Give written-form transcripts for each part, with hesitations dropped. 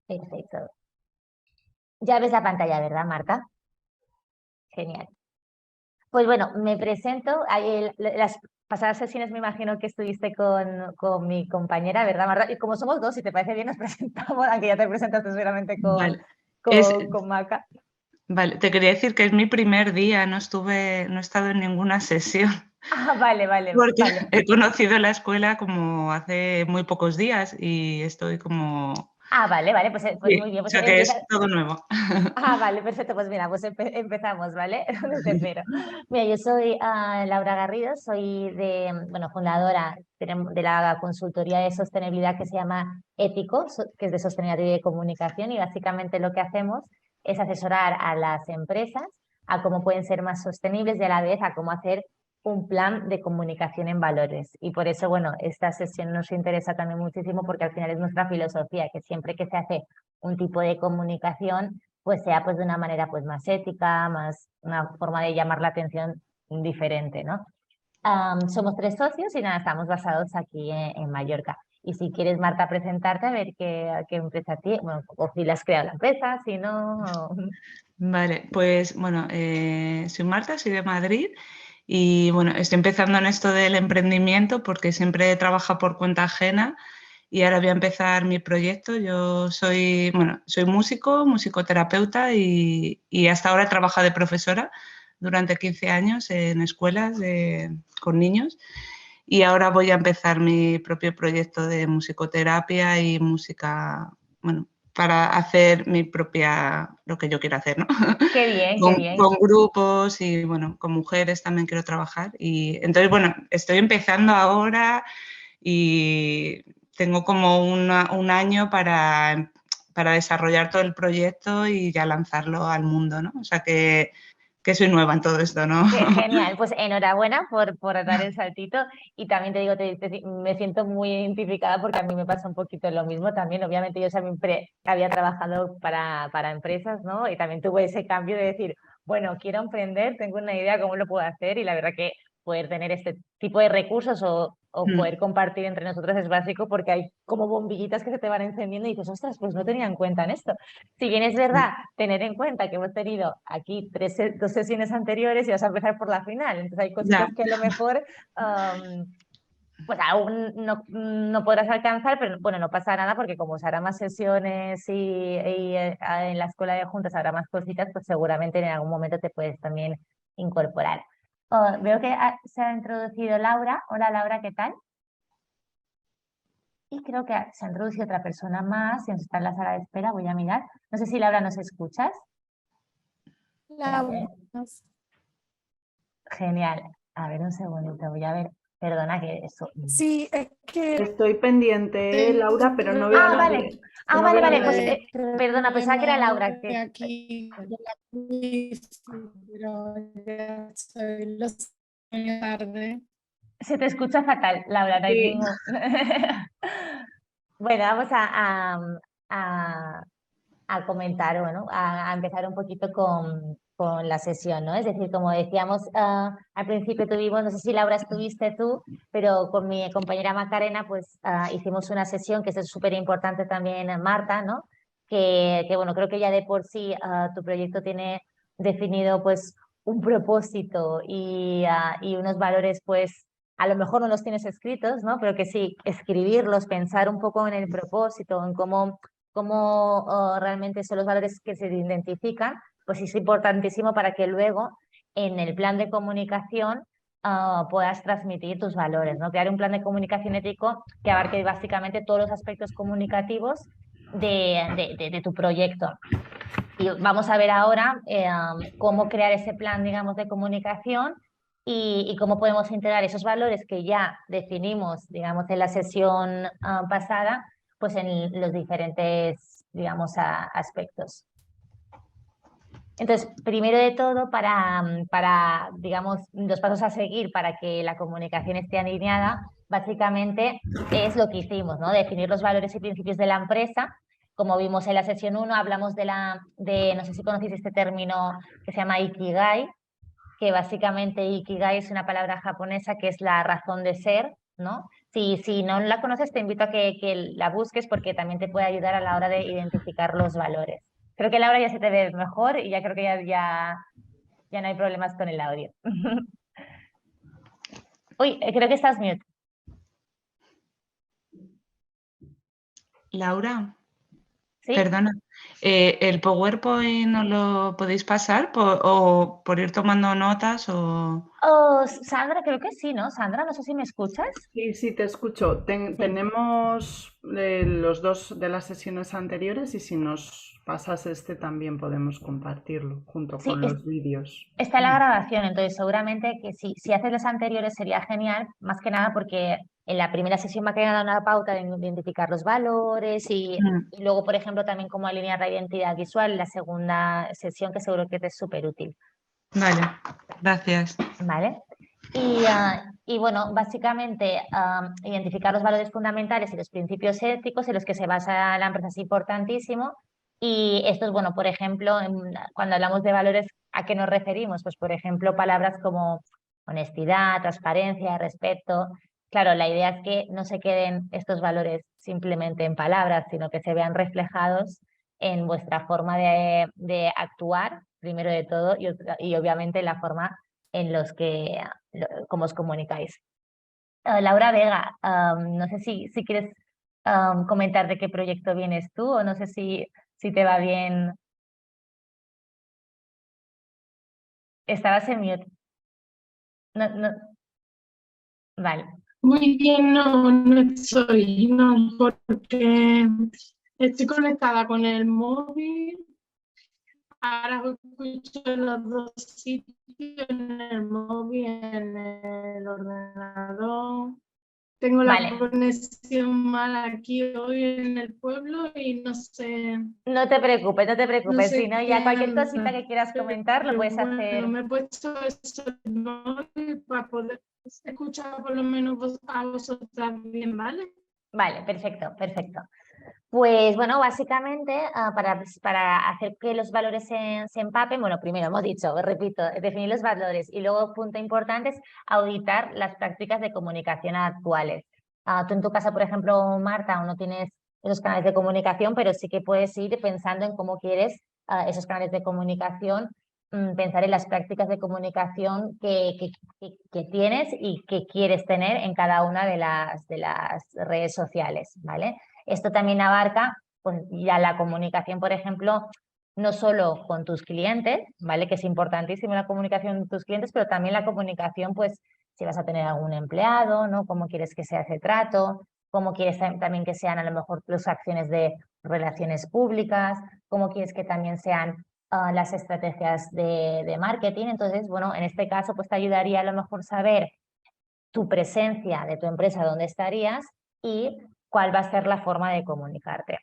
Perfecto. Ya ves la pantalla, ¿verdad, Marta? Genial. Pues bueno, me presento. Las pasadas sesiones me imagino que estuviste con mi compañera, ¿verdad, Marta? Y como somos dos, si te parece bien, nos presentamos, aunque ya te presentaste seguramente Vale. con Maca. Vale, te quería decir que es mi primer día, no he estado en ninguna sesión. Ah, vale. Porque Vale. he conocido la escuela como hace muy pocos días y estoy como... Ah, vale, pues Sí, muy bien, o pues sea que es todo nuevo. Ah, vale, perfecto. Pues mira, pues empezamos, ¿vale? Desde cero. Mira, yo soy Laura Garrido, soy fundadora de la consultoría de sostenibilidad que se llama Ético, que es de sostenibilidad y de comunicación, y básicamente lo que hacemos es asesorar a las empresas a cómo pueden ser más sostenibles y a la vez a cómo hacer un plan de comunicación en valores. Y por eso, bueno, esta sesión nos interesa también muchísimo porque al final es nuestra filosofía, que siempre que se hace un tipo de comunicación, pues sea pues de una manera pues más ética, más una forma de llamar la atención diferente, ¿no? Somos 3 socios y nada, estamos basados aquí en Mallorca. Y si quieres, Marta, presentarte a ver qué empresa tienes, bueno, o si la has creado la empresa, si no... Vale, pues bueno, soy Marta, soy de Madrid y bueno, estoy empezando en esto del emprendimiento porque siempre he trabajado por cuenta ajena y ahora voy a empezar mi proyecto. Yo soy músico, musicoterapeuta y hasta ahora he trabajado de profesora durante 15 años en escuelas con niños y ahora voy a empezar mi propio proyecto de musicoterapia y música, bueno, para hacer lo que yo quiero hacer, ¿no? Qué bien, qué Con, bien. con grupos y, bueno, con mujeres también quiero trabajar. Y entonces, bueno, estoy empezando ahora y tengo como un año para desarrollar todo el proyecto y ya lanzarlo al mundo, ¿no? O sea que soy nueva en todo esto, ¿no? Genial, pues enhorabuena por dar el saltito y también te digo, me siento muy identificada porque a mí me pasa un poquito lo mismo también, obviamente yo siempre había trabajado para empresas, ¿no? Y también tuve ese cambio de decir, bueno, quiero emprender, tengo una idea cómo lo puedo hacer y la verdad que poder tener este tipo de recursos o poder compartir entre nosotros es básico porque hay como bombillitas que se te van encendiendo y dices, ostras, pues no tenía en cuenta en esto. Si bien es verdad, tener en cuenta que hemos tenido aquí 2 sesiones anteriores y vas a empezar por la final, entonces hay Ya. cositas que a lo mejor pues aún no podrás alcanzar, pero bueno, no pasa nada porque como se hará más sesiones y en la escuela de juntas habrá más cositas, pues seguramente en algún momento te puedes también incorporar. Veo que se ha introducido Laura. Hola Laura, ¿qué tal? Y creo que se ha introducido otra persona más y nos está en la sala de espera, voy a mirar. No sé si Laura nos escuchas. Hola, Espérate. buenas. Genial. A ver, un segundito, voy a ver. Perdona que eso. Sí, es que Estoy pendiente, Laura, pero no veo a Vale. nadie. No Vale, veo a vale. Pues nadie. perdona, pensaba que era Laura. problemas aquí con la quiz, pero ya soy los años tarde. Se te escucha fatal, Laura. No hay Sí. ningún... Bueno, vamos a, a comentar, bueno, a empezar un poquito con la sesión, ¿no? Es decir, como decíamos al principio tuvimos, no sé si Laura estuviste tú, pero con mi compañera Macarena, pues hicimos una sesión que es súper importante también, Marta, ¿no? Que, bueno, creo que ya de por sí tu proyecto tiene definido pues un propósito y unos valores pues a lo mejor no los tienes escritos, ¿no? Pero que sí, escribirlos, pensar un poco en el propósito, en cómo realmente son los valores que se identifican, pues es importantísimo para que luego en el plan de comunicación puedas transmitir tus valores, ¿no? Crear un plan de comunicación ético que abarque básicamente todos los aspectos comunicativos de tu proyecto. Y vamos a ver ahora cómo crear ese plan, digamos, de comunicación y cómo podemos integrar esos valores que ya definimos, digamos, en la sesión pasada, pues en los diferentes, digamos, aspectos. Entonces, primero de todo, digamos, los pasos a seguir para que la comunicación esté alineada, básicamente es lo que hicimos, ¿no? Definir los valores y principios de la empresa, como vimos en la sesión 1, hablamos no sé si conocéis este término que se llama Ikigai, que básicamente Ikigai es una palabra japonesa que es la razón de ser, ¿no? Si no la conoces, te invito a que la busques porque también te puede ayudar a la hora de identificar los valores. Creo que Laura ya se te ve mejor y ya creo que ya no hay problemas con el audio. Uy, creo que estás mute. Laura, ¿Sí? perdona, ¿el PowerPoint no lo podéis pasar o por ir tomando notas o...? Oh, Sandra, creo que sí, ¿no? Sandra, no sé si me escuchas. Sí, sí, te escucho. Sí. Tenemos los dos de las sesiones anteriores y si nos pasas este también podemos compartirlo junto Sí, con los vídeos. está la grabación, entonces seguramente que si haces las anteriores sería genial, más que nada porque en la primera sesión me ha quedado una pauta de identificar los valores y luego, por ejemplo, también cómo alinear la identidad visual en la segunda sesión, que seguro que te es súper útil, Vale, gracias. ¿vale? Y bueno, básicamente identificar los valores fundamentales y los principios éticos en los que se basa la empresa es importantísimo. Y esto es, bueno, por ejemplo, cuando hablamos de valores, ¿a qué nos referimos? Pues, por ejemplo, palabras como honestidad, transparencia, respeto. Claro, la idea es que no se queden estos valores simplemente en palabras, sino que se vean reflejados en vuestra forma de actuar, primero de todo, y obviamente en la forma en los que cómo os comunicáis. Laura Vega, no sé si quieres comentar de qué proyecto vienes tú o no sé si te va bien. Estabas en mute. No, no. Vale, Muy bien, no estoy, no, porque estoy conectada con el móvil. Ahora escucho en los dos sitios, en el móvil, en el ordenador. Tengo la vale. conexión mal aquí hoy en el pueblo y no sé, No te preocupes, no te no preocupes. Si sé no, qué ya cualquier cosita anda. que quieras comentar lo Pero puedes bueno, hacer. me he puesto eso en el móvil para poder escuchar por lo menos a vosotras bien, ¿vale? Vale, perfecto, perfecto. Pues bueno, básicamente para hacer que los valores se empapen, bueno, primero hemos dicho, repito, definir los valores y luego, punto importante, es auditar las prácticas de comunicación actuales. Tú en tu casa, por ejemplo, Marta, aún no tienes esos canales de comunicación, pero sí que puedes ir pensando en cómo quieres esos canales de comunicación, pensar en las prácticas de comunicación que tienes y que quieres tener en cada una de las redes sociales, ¿vale? Esto también abarca pues, ya la comunicación, por ejemplo, no solo con tus clientes, ¿vale? Que es importantísimo la comunicación con tus clientes, pero también la comunicación, pues, si vas a tener algún empleado, ¿no? Cómo quieres que sea ese trato, cómo quieres también que sean a lo mejor tus acciones de relaciones públicas, cómo quieres que también sean las estrategias de marketing. Entonces, bueno, en este caso, pues te ayudaría a lo mejor saber tu presencia de tu empresa, dónde estarías y cuál va a ser la forma de comunicarte.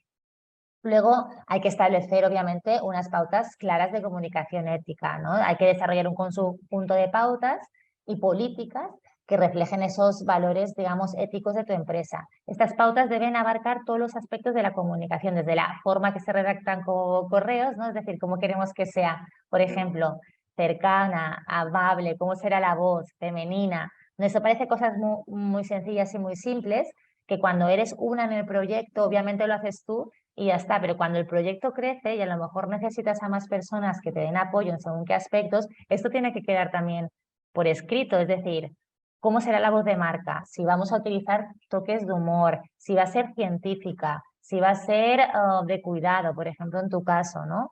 Luego hay que establecer, obviamente, unas pautas claras de comunicación ética, ¿no? Hay que desarrollar un conjunto de pautas y políticas que reflejen esos valores, digamos, éticos de tu empresa. Estas pautas deben abarcar todos los aspectos de la comunicación, desde la forma que se redactan correos, ¿no? Es decir, cómo queremos que sea, por ejemplo, cercana, amable, cómo será la voz, femenina. Eso parece cosas muy sencillas y muy simples, que cuando eres una en el proyecto, obviamente lo haces tú, y ya está, pero cuando el proyecto crece y a lo mejor necesitas a más personas que te den apoyo en según qué aspectos, esto tiene que quedar también por escrito, es decir, cómo será la voz de marca, si vamos a utilizar toques de humor, si va a ser científica, si va a ser de cuidado, por ejemplo, en tu caso, ¿no?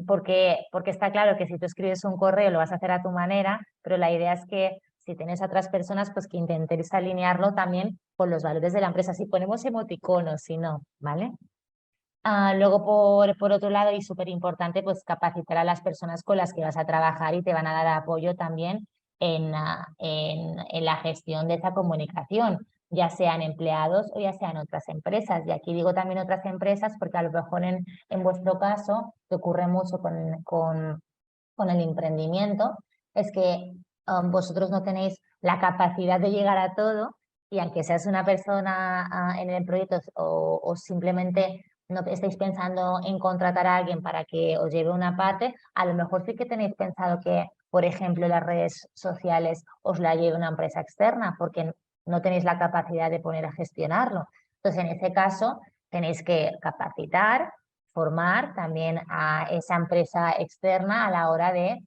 Porque está claro que si tú escribes un correo lo vas a hacer a tu manera, pero la idea es que si tienes a otras personas, pues que intentéis alinearlo también con los valores de la empresa. Si ponemos emoticonos, si no, ¿vale? Luego, por otro lado, y súper importante, pues capacitar a las personas con las que vas a trabajar y te van a dar apoyo también en la gestión de esa comunicación, ya sean empleados o ya sean otras empresas. Y aquí digo también otras empresas porque a lo mejor en vuestro caso, que ocurre mucho con el emprendimiento, es que vosotros no tenéis la capacidad de llegar a todo y aunque seas una persona en el proyecto o simplemente no estáis pensando en contratar a alguien para que os lleve una parte, a lo mejor sí que tenéis pensado que, por ejemplo, las redes sociales os la lleve una empresa externa porque no tenéis la capacidad de poner a gestionarlo. Entonces, en ese caso, tenéis que capacitar, formar también a esa empresa externa a la hora de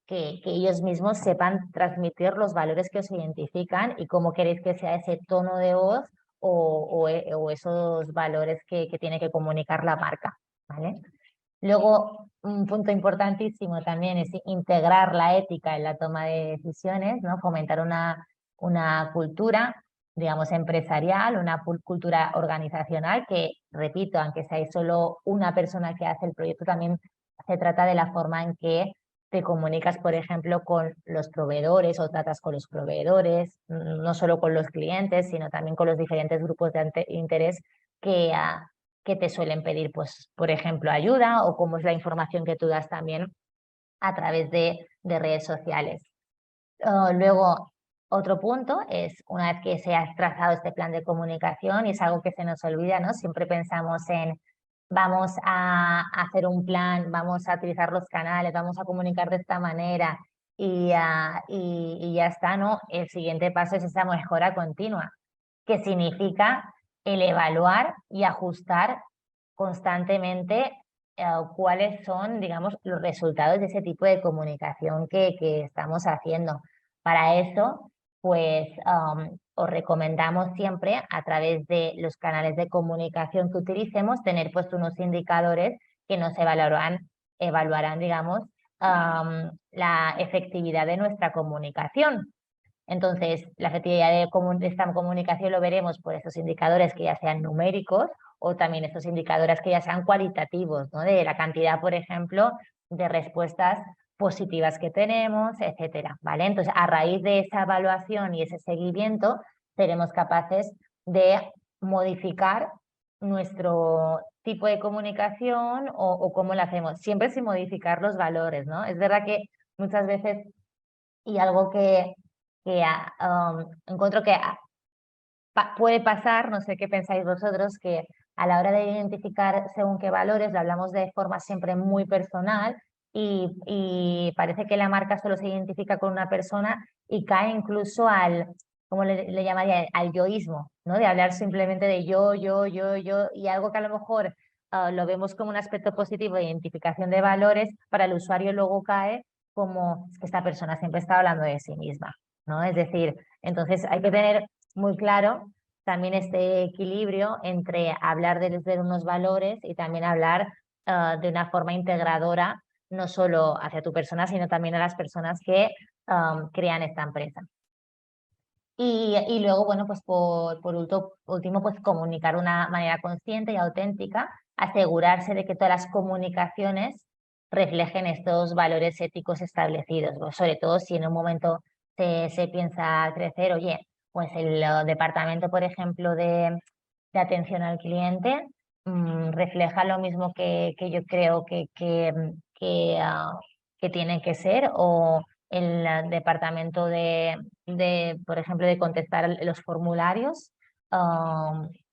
que ellos mismos sepan transmitir los valores que os identifican y cómo queréis que sea ese tono de voz o esos valores que tiene que comunicar la marca, ¿vale? Luego, un punto importantísimo también es integrar la ética en la toma de decisiones, ¿no? Fomentar una cultura, digamos, empresarial, una cultura organizacional que, repito, aunque seáis solo una persona que hace el proyecto, también se trata de la forma en que te comunicas, por ejemplo, con los proveedores o tratas con los proveedores, no solo con los clientes, sino también con los diferentes grupos de interés que te suelen pedir, pues, por ejemplo, ayuda o cómo es la información que tú das también a través de redes sociales. Luego, otro punto es, una vez que se ha trazado este plan de comunicación, y es algo que se nos olvida, ¿no? Siempre pensamos en vamos a hacer un plan, vamos a utilizar los canales, vamos a comunicar de esta manera y ya está, ¿no? El siguiente paso es esa mejora continua, que significa el evaluar y ajustar constantemente cuáles son, digamos, los resultados de ese tipo de comunicación que estamos haciendo. Para eso, pues os recomendamos siempre a través de los canales de comunicación que utilicemos tener pues unos indicadores que nos evaluarán, digamos, la efectividad de nuestra comunicación. Entonces, la efectividad de esta comunicación lo veremos por estos indicadores que ya sean numéricos o también estos indicadores que ya sean cualitativos, ¿no? De la cantidad, por ejemplo, de respuestas positivas que tenemos, etcétera, ¿vale? Entonces, a raíz de esa evaluación y ese seguimiento, seremos capaces de modificar nuestro tipo de comunicación o cómo lo hacemos, siempre sin modificar los valores, ¿no? Es verdad que muchas veces, y algo que encuentro que puede pasar, no sé qué pensáis vosotros, que a la hora de identificar según qué valores, lo hablamos de forma siempre muy personal y parece que la marca solo se identifica con una persona y cae incluso ¿cómo le llamaría? Al yoísmo, ¿no? De hablar simplemente de yo, y algo que a lo mejor lo vemos como un aspecto positivo de identificación de valores, para el usuario luego cae como es que esta persona siempre está hablando de sí misma, ¿no? Es decir, entonces hay que tener muy claro también este equilibrio entre hablar desde unos valores y también hablar de una forma integradora, no solo hacia tu persona, sino también a las personas que crean esta empresa. Y luego, bueno, pues por último, pues comunicar de una manera consciente y auténtica, asegurarse de que todas las comunicaciones reflejen estos valores éticos establecidos, pues sobre todo si en un momento se piensa crecer, oye, pues el departamento, por ejemplo, de atención al cliente refleja lo mismo que yo creo que tiene que ser, o el departamento por ejemplo, de contestar los formularios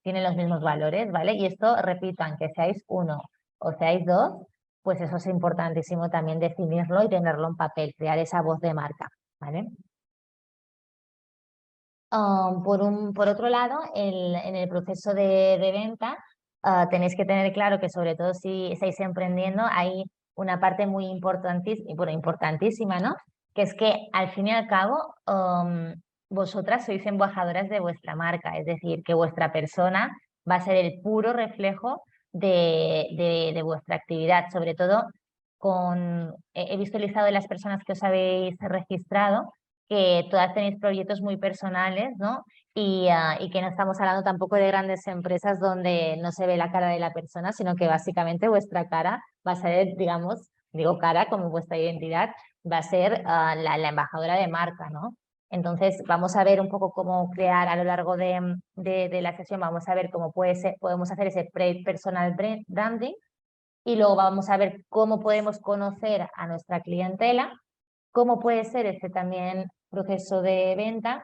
tiene los mismos valores, ¿vale? Y esto, repito, aunque seáis uno o seáis dos, pues eso es importantísimo también definirlo y tenerlo en papel, crear esa voz de marca, ¿vale? Por otro lado, en el proceso de venta, tenéis que tener claro que sobre todo si estáis emprendiendo, hay una parte muy importantísima, ¿no? Que es que al fin y al cabo, vosotras sois embajadoras de vuestra marca, es decir, que vuestra persona va a ser el puro reflejo de vuestra actividad. Sobre todo, he visto el listado de las personas que os habéis registrado, que todas tenéis proyectos muy personales, ¿no? Y que no estamos hablando tampoco de grandes empresas donde no se ve la cara de la persona, sino que básicamente vuestra cara va a ser, digamos, digo cara como vuestra identidad, va a ser la embajadora de marca, ¿no? Entonces vamos a ver un poco cómo crear a lo largo de la sesión, vamos a ver cómo podemos hacer ese personal branding, y luego vamos a ver cómo podemos conocer a nuestra clientela, cómo puede ser este también proceso de venta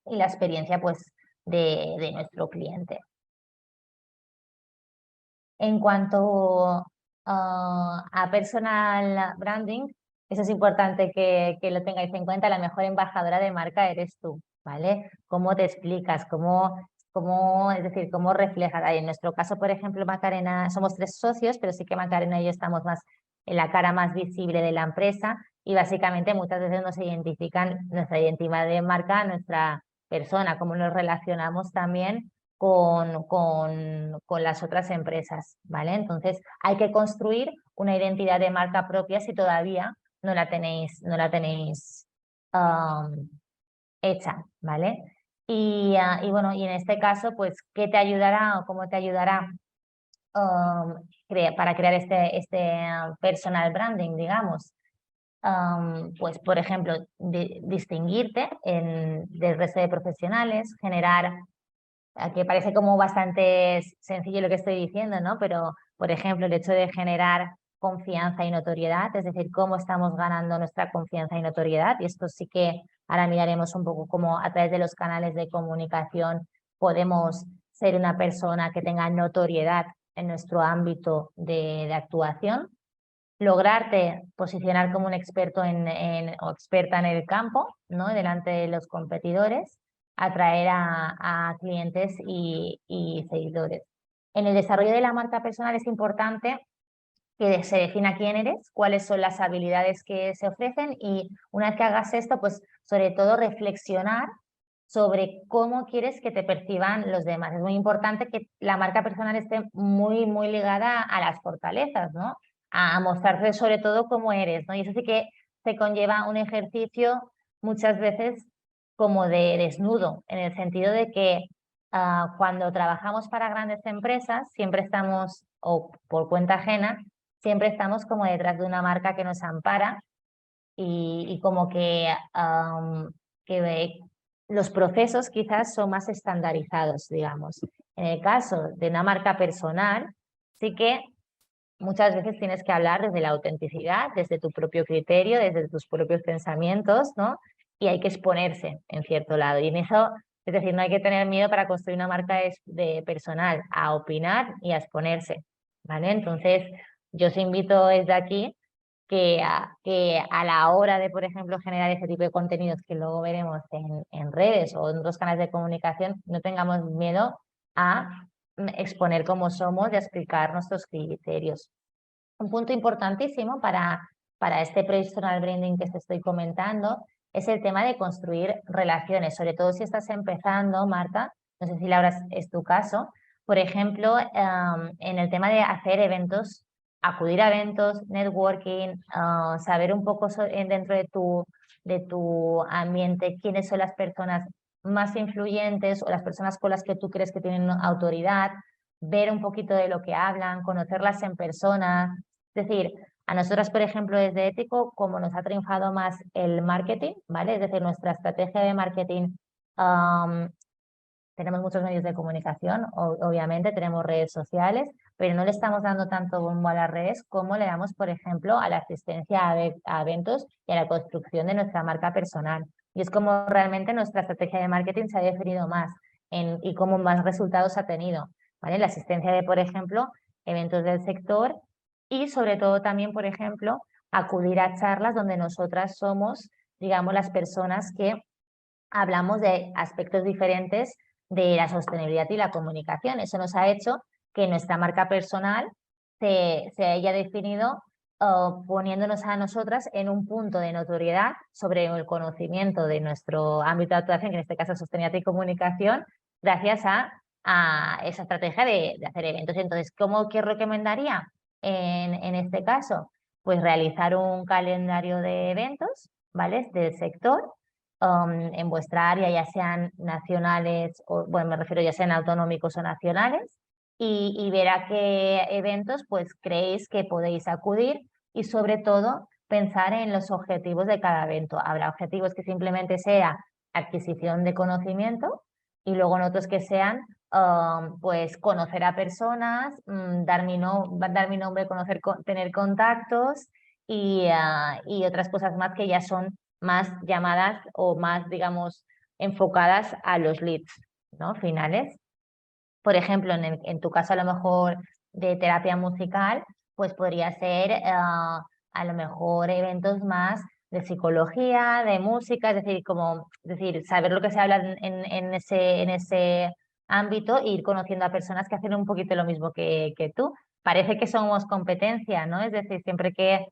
y la experiencia pues de nuestro cliente. En cuanto a personal branding, eso es importante que lo tengáis en cuenta. La mejor embajadora de marca eres tú, ¿vale? ¿Cómo te explicas? Es decir, cómo reflejas? En nuestro caso, por ejemplo, Macarena, somos 3 socios, pero sí que Macarena y yo estamos más en la cara más visible de la empresa y básicamente muchas veces nos identifican nuestra identidad de marca, nuestra persona, cómo nos relacionamos también con las otras empresas, ¿vale? Entonces hay que construir una identidad de marca propia si todavía no la tenéis hecha, ¿vale? Y bueno, y en este caso, pues, ¿qué te ayudará o cómo te ayudará para crear este personal branding, digamos? Pues, por ejemplo, distinguirte del resto de profesionales, generar, que parece como bastante sencillo lo que estoy diciendo, ¿no? Pero, por ejemplo, el hecho de generar confianza y notoriedad, es decir, cómo estamos ganando nuestra confianza y notoriedad, y esto sí que ahora miraremos un poco cómo a través de los canales de comunicación podemos ser una persona que tenga notoriedad en nuestro ámbito de actuación, lograrte posicionar como un experto o experta en el campo, ¿no? Delante de los competidores, atraer a clientes y seguidores. En el desarrollo de la marca personal es importante que se defina quién eres, cuáles son las habilidades que se ofrecen y una vez que hagas esto, pues sobre todo reflexionar sobre cómo quieres que te perciban los demás. Es muy importante que la marca personal esté muy ligada a las fortalezas, ¿no? A mostrarte sobre todo cómo eres, ¿no? Y eso sí que te conlleva un ejercicio muchas veces como de desnudo, en el sentido de que cuando trabajamos para grandes empresas, siempre estamos, o por cuenta ajena, siempre estamos como detrás de una marca que nos ampara y como que los procesos quizás son más estandarizados, digamos. En el caso de una marca personal, sí que muchas veces tienes que hablar desde la autenticidad, desde tu propio criterio, desde tus propios pensamientos, ¿no? Y hay que exponerse en cierto lado. Y en eso, es decir, no hay que tener miedo para construir una marca de personal, a opinar y a exponerse, ¿vale? Entonces, yo os invito desde aquí que a la hora de, por ejemplo, generar ese tipo de contenidos que luego veremos en redes o en otros canales de comunicación, no tengamos miedo a exponer cómo somos y a explicar nuestros criterios. Un punto importantísimo para este personal branding que te estoy comentando es el tema de construir relaciones, sobre todo si estás empezando, Marta, no sé si Laura es tu caso, por ejemplo, en el tema de hacer eventos, acudir a eventos, networking, saber un poco dentro de tu ambiente quiénes son las personas más influyentes o las personas con las que tú crees que tienen autoridad, ver un poquito de lo que hablan, conocerlas en persona. Es decir, a nosotras, por ejemplo, desde Ético, como nos ha triunfado más el marketing, ¿vale? Es decir, nuestra estrategia de marketing, tenemos muchos medios de comunicación, obviamente tenemos redes sociales, pero no le estamos dando tanto bombo a las redes como le damos, por ejemplo, a la asistencia a eventos y a la construcción de nuestra marca personal. Y es como realmente nuestra estrategia de marketing se ha definido más y cómo más resultados ha tenido, ¿vale? La asistencia de, por ejemplo, eventos del sector y sobre todo también, por ejemplo, acudir a charlas donde nosotras somos, digamos, las personas que hablamos de aspectos diferentes de la sostenibilidad y la comunicación. Eso nos ha hecho que nuestra marca personal se haya definido poniéndonos a nosotras en un punto de notoriedad sobre el conocimiento de nuestro ámbito de actuación, que en este caso es sostenibilidad y comunicación, gracias a esa estrategia de hacer eventos. Entonces, ¿qué recomendaría en este caso? Pues realizar un calendario de eventos, ¿vale? Del sector, en vuestra área, ya sean nacionales, o bueno, me refiero ya sean autonómicos o nacionales, y ver a qué eventos pues creéis que podéis acudir y sobre todo pensar en los objetivos de cada evento. Habrá objetivos que simplemente sea adquisición de conocimiento y luego en otros que sean pues conocer a personas, dar mi nombre, tener contactos y otras cosas más que ya son más llamadas o más, digamos, enfocadas a los leads, ¿no? Finales. Por ejemplo, en tu caso a lo mejor de terapia musical, pues podría ser a lo mejor eventos más de psicología, de música, es decir, saber lo que se habla en ese ámbito e ir conociendo a personas que hacen un poquito lo mismo que tú. Parece que somos competencia, ¿no? Es decir, siempre que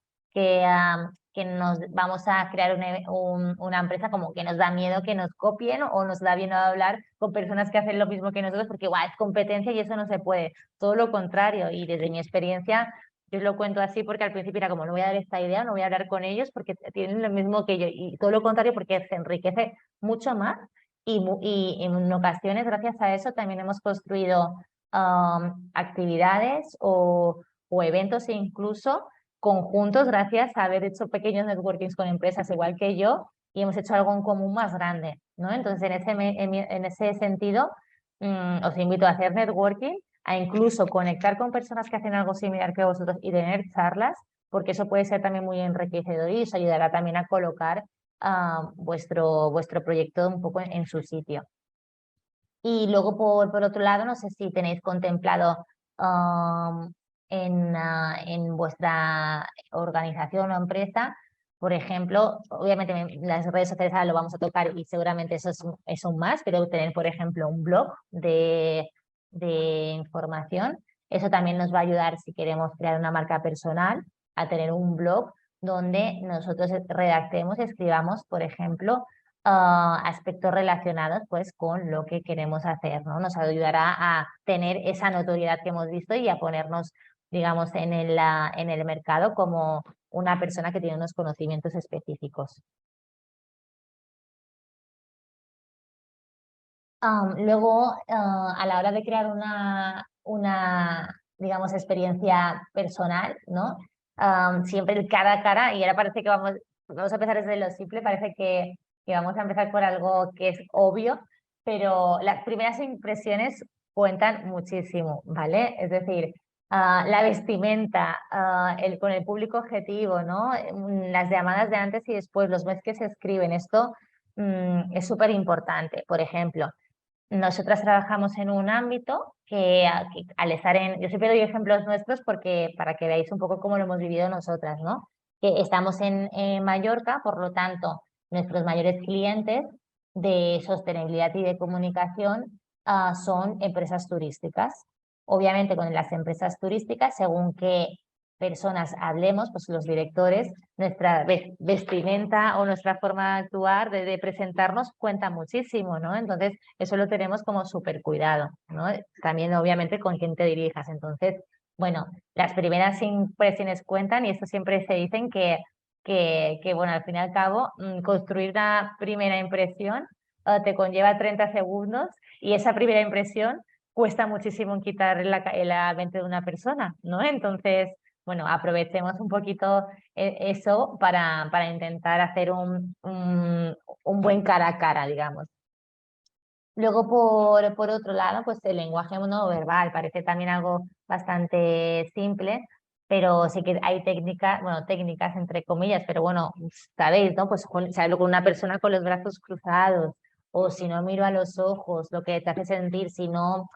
nos vamos a crear una empresa, como que nos da miedo que nos copien o nos da miedo hablar con personas que hacen lo mismo que nosotros, porque es competencia y eso no se puede. Todo lo contrario, y desde mi experiencia, yo os lo cuento así porque al principio era como, no voy a dar esta idea, no voy a hablar con ellos porque tienen lo mismo que yo, y todo lo contrario porque se enriquece mucho más, y en ocasiones, gracias a eso, también hemos construido actividades o eventos incluso conjuntos gracias a haber hecho pequeños networkings con empresas igual que yo, y hemos hecho algo en común más grande, ¿no? Entonces, en ese sentido, os invito a hacer networking, a incluso conectar con personas que hacen algo similar que vosotros y tener charlas, porque eso puede ser también muy enriquecedor y os ayudará también a colocar vuestro proyecto un poco en su sitio. Y luego, por otro lado, no sé si tenéis contemplado en vuestra organización o empresa, por ejemplo, obviamente las redes sociales ahora lo vamos a tocar y seguramente eso es un más, pero tener, por ejemplo, un blog de información. Eso también nos va a ayudar si queremos crear una marca personal, a tener un blog donde nosotros redactemos y escribamos, por ejemplo, aspectos relacionados pues con lo que queremos hacer, ¿no? Nos ayudará a tener esa notoriedad que hemos visto y a ponernos, digamos, en el mercado como una persona que tiene unos conocimientos específicos. Luego, a la hora de crear una digamos, experiencia personal, ¿no? Siempre el cara a cara, y ahora parece que vamos a empezar desde lo simple, parece que vamos a empezar por algo que es obvio, pero las primeras impresiones cuentan muchísimo, ¿vale? Es decir, la vestimenta, con el público objetivo, ¿no? Las llamadas de antes y después, los mails que se escriben, esto es súper importante. Por ejemplo, nosotras trabajamos en un ámbito que al estar yo siempre doy ejemplos nuestros porque para que veáis un poco cómo lo hemos vivido nosotras, ¿no? Que estamos en Mallorca, por lo tanto, nuestros mayores clientes de sostenibilidad y de comunicación son empresas turísticas. Obviamente, con las empresas turísticas, según qué personas hablemos, pues los directores, nuestra vestimenta o nuestra forma de actuar, de presentarnos, cuenta muchísimo, ¿no? Entonces, eso lo tenemos como súper cuidado, ¿no? También, obviamente, con quién te dirijas. Entonces, bueno, las primeras impresiones cuentan y esto siempre se dicen que bueno, al fin y al cabo, construir una primera impresión te conlleva 30 segundos y esa primera impresión cuesta muchísimo en quitar la mente de una persona, ¿no? Entonces, bueno, aprovechemos un poquito eso para intentar hacer un buen cara a cara, digamos. Luego, por otro lado, pues el lenguaje no verbal parece también algo bastante simple, pero sí que hay técnicas, bueno, técnicas entre comillas, pero bueno, sabéis, ¿no? Pues si hablo con una persona con los brazos cruzados, o si no miro a los ojos, lo que te hace sentir, si no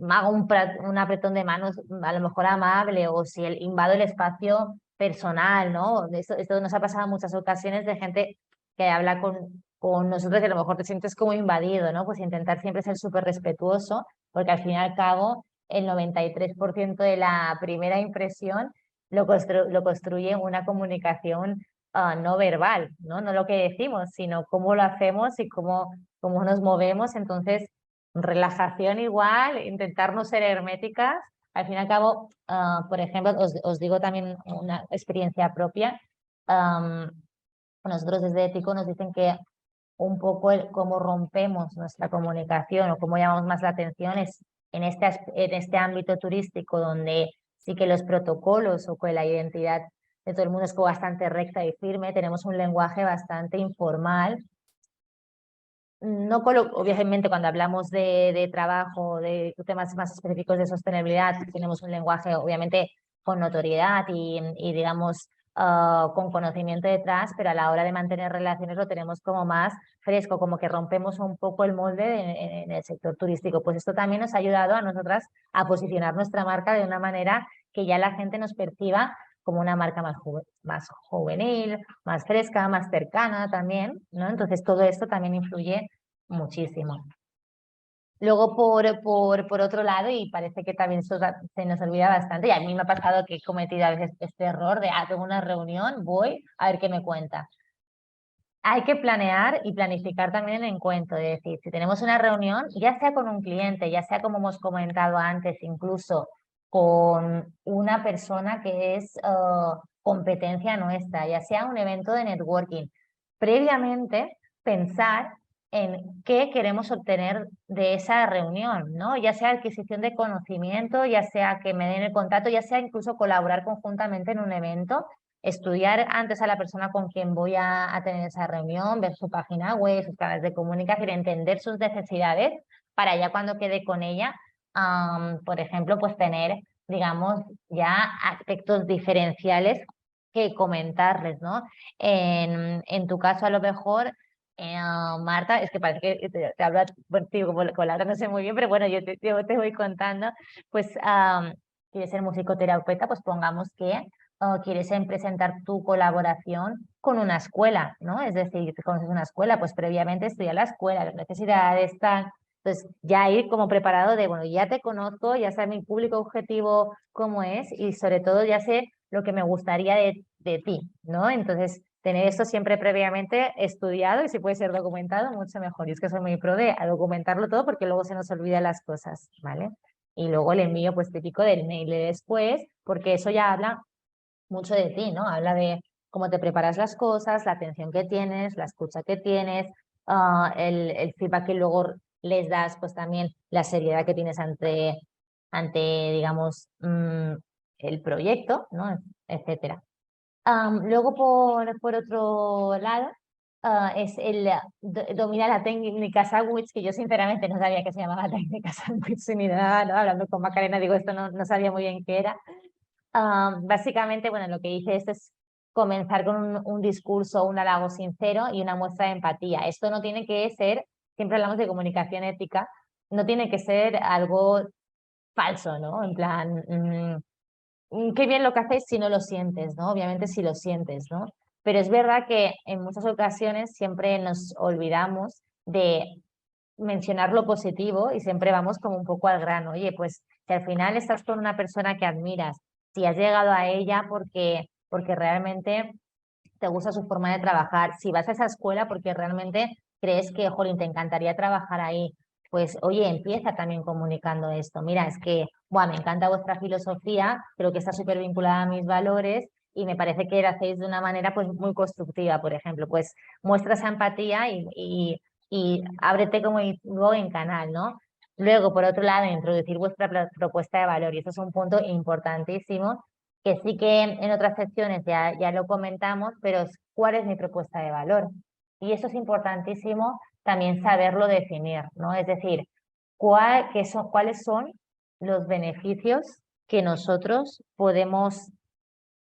hago un apretón de manos a lo mejor amable, o si invado el espacio personal, ¿no? Esto nos ha pasado en muchas ocasiones de gente que habla con nosotros y a lo mejor te sientes como invadido, ¿no? Pues intentar siempre ser súper respetuoso, porque al fin y al cabo el 93% de la primera impresión lo construye una comunicación no verbal, ¿no? No lo que decimos, sino cómo lo hacemos y cómo nos movemos. Entonces, relajación igual, intentar no ser herméticas. Al fin y al cabo, por ejemplo, os digo también una experiencia propia. Nosotros desde Ético nos dicen que un poco cómo rompemos nuestra comunicación o cómo llamamos más la atención es en este ámbito turístico, donde sí que los protocolos o que la identidad de todo el mundo es como bastante recta y firme, tenemos un lenguaje bastante informal. No obviamente, cuando hablamos de trabajo, de temas más específicos de sostenibilidad, tenemos un lenguaje obviamente con notoriedad y digamos con conocimiento detrás, pero a la hora de mantener relaciones lo tenemos como más fresco, como que rompemos un poco el molde en el sector turístico. Pues esto también nos ha ayudado a nosotras a posicionar nuestra marca de una manera que ya la gente nos perciba como una marca más juvenil, más fresca, más cercana también, ¿no? Entonces todo esto también influye muchísimo. Luego, por otro lado, y parece que también se nos olvida bastante, y a mí me ha pasado que he cometido a veces este error de, tengo una reunión, voy a ver qué me cuenta. Hay que planear y planificar también el encuentro, es decir, si tenemos una reunión, ya sea con un cliente, ya sea como hemos comentado antes, incluso con una persona que es competencia nuestra, ya sea un evento de networking, previamente pensar en qué queremos obtener de esa reunión, ¿no? Ya sea adquisición de conocimiento, ya sea que me den el contacto, ya sea incluso colaborar conjuntamente en un evento, estudiar antes a la persona con quien voy a tener esa reunión, ver su página web, sus canales de comunicación, entender sus necesidades para ya cuando quede con ella, por ejemplo, pues tener, digamos, ya aspectos diferenciales que comentarles, ¿no? En tu caso, a lo mejor, Marta, es que parece que te hablo contigo, con Laura no sé muy bien, pero bueno, yo te voy contando, pues quieres ser musicoterapeuta, pues pongamos que quieres presentar tu colaboración con una escuela, ¿no? Es decir, te conoces una escuela, pues previamente estudia la escuela, las necesidades, tal. Entonces, ya ir como preparado de, bueno, ya te conozco, ya sé mi público objetivo cómo es y sobre todo ya sé lo que me gustaría de ti, ¿no? Entonces, tener esto siempre previamente estudiado y si puede ser documentado, mucho mejor. Y es que soy muy pro de documentarlo todo porque luego se nos olvidan las cosas, ¿vale? Y luego el envío, pues típico del mail de después, porque eso ya habla mucho de ti, ¿no? Habla de cómo te preparas las cosas, la atención que tienes, la escucha que tienes, el feedback que luego les das, pues también la seriedad que tienes ante digamos, el proyecto, ¿no? Etcétera. Luego, por otro lado, es el domina la técnica Sandwich, que yo sinceramente no sabía que se llamaba técnica Sandwich ni nada, ¿no? Hablando con Macarena, digo, esto no sabía muy bien qué era. Básicamente, bueno, lo que dice esto es comenzar con un discurso, un halago sincero y una muestra de empatía. Esto no tiene que ser, siempre hablamos de comunicación ética, no tiene que ser algo falso, ¿no? En plan, qué bien lo que hacéis si no lo sientes, ¿no? Obviamente si lo sientes, ¿no? Pero es verdad que en muchas ocasiones siempre nos olvidamos de mencionar lo positivo y siempre vamos como un poco al grano. Oye, pues si al final estás con una persona que admiras, si has llegado a ella porque realmente te gusta su forma de trabajar, si vas a esa escuela porque realmente crees que, jolín, te encantaría trabajar ahí, pues oye, empieza también comunicando esto. Mira, es que, bueno, me encanta vuestra filosofía, creo que está súper vinculada a mis valores y me parece que lo hacéis de una manera pues muy constructiva, por ejemplo, pues muestra esa empatía y ábrete como luego en canal, ¿no? Luego, por otro lado, introducir vuestra propuesta de valor y eso es un punto importantísimo que sí que en otras secciones ya lo comentamos, pero ¿cuál es mi propuesta de valor? Y eso es importantísimo también saberlo definir, ¿no? Es decir, ¿cuáles son los beneficios que nosotros podemos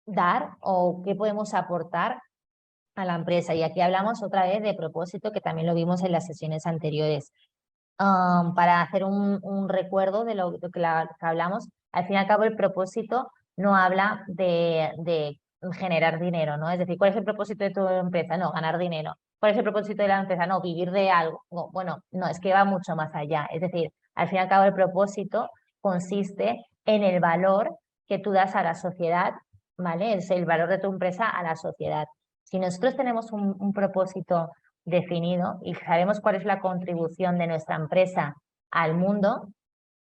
dar o qué podemos aportar a la empresa? Y aquí hablamos otra vez de propósito, que también lo vimos en las sesiones anteriores. Para hacer un recuerdo de lo que hablamos, al fin y al cabo el propósito no habla de generar dinero, ¿no? Es decir, ¿cuál es el propósito de tu empresa? No, ganar dinero. ¿Cuál es el propósito de la empresa? No, vivir de algo. No, bueno, no, es que va mucho más allá. Es decir, al fin y al cabo el propósito consiste en el valor que tú das a la sociedad, ¿vale? Es el valor de tu empresa a la sociedad. Si nosotros tenemos un propósito definido y sabemos cuál es la contribución de nuestra empresa al mundo,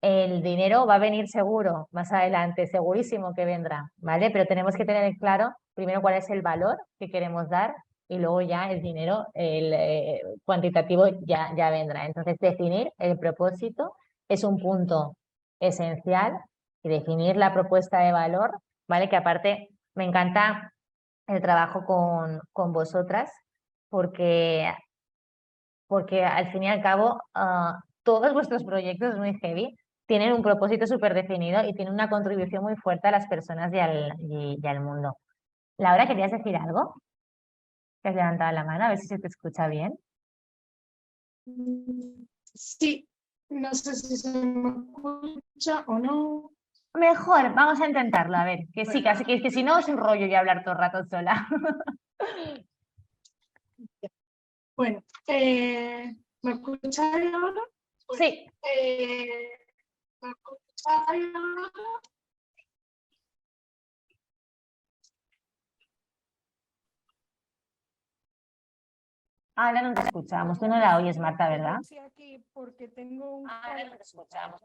el dinero va a venir seguro más adelante, segurísimo que vendrá, ¿vale? Pero tenemos que tener claro primero cuál es el valor que queremos dar y luego ya el dinero, el cuantitativo ya vendrá. Entonces, definir el propósito es un punto esencial y definir la propuesta de valor, ¿vale? Que aparte me encanta el trabajo con vosotras porque al fin y al cabo todos vuestros proyectos muy heavy tienen un propósito súper definido y tienen una contribución muy fuerte a las personas y al mundo. Laura, ¿querías decir algo? ¿Te has levantado la mano? A ver si se te escucha bien. Sí, no sé si se me escucha o no. Mejor, vamos a intentarlo, a ver, que sí, casi que si no es un rollo y hablar todo el rato sola. Bueno, ¿me escucháis ahora? Sí, ¿Me escucháis ahora? ahora no te escuchamos. Tú no la oyes, Marta, ¿verdad? Estoy aquí porque tengo un... Ahora no te escuchamos.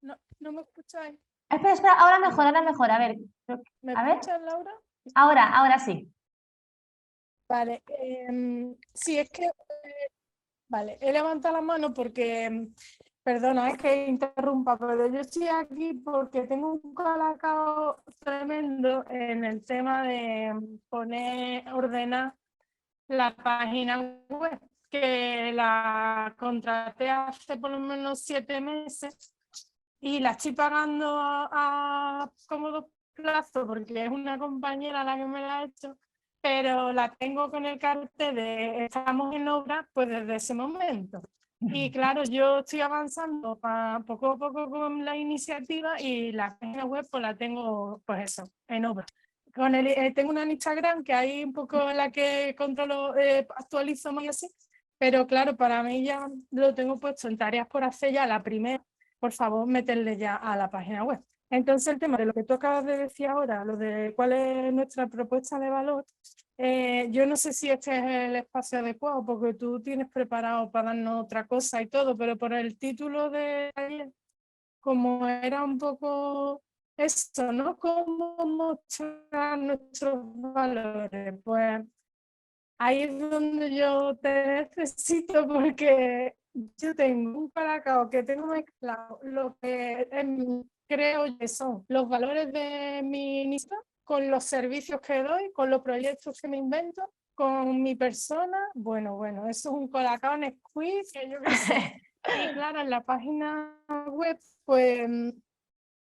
No, ¿no me escucháis? Espera, espera, ahora mejor, ahora mejor. A ver, ¿Me a ver. escuchas, Laura? Ahora sí. Vale, sí, es que, vale, he levantado la mano porque, perdona, es que interrumpa, pero yo estoy aquí porque tengo un colacao tremendo en el tema de ordenar la página web, que la contraté hace por lo menos 7 meses y la estoy pagando a cómodo plazo porque es una compañera la que me la ha hecho, pero la tengo con el cartel de estamos en obra pues desde ese momento. Y claro, yo estoy avanzando poco a poco con la iniciativa y la página web pues la tengo pues eso, en obra. Tengo una en Instagram que hay un poco en la que controlo, actualizo más y así, pero claro, para mí ya lo tengo puesto en tareas por hacer ya la primera, por favor, meterle ya a la página web. Entonces, el tema de lo que tú acabas de decir ahora, lo de cuál es nuestra propuesta de valor, yo no sé si este es el espacio adecuado, porque tú tienes preparado para darnos otra cosa y todo, pero por el título de ayer, como era un poco esto, ¿no? ¿Cómo mostrar nuestros valores? Pues ahí es donde yo te necesito porque yo tengo un colacao que tengo mezclado lo que creo que son los valores de mi iniciativa con los servicios que doy, con los proyectos que me invento, con mi persona. Bueno, eso es un colacao en squeeze que yo qué sé. Y claro, en la página web, pues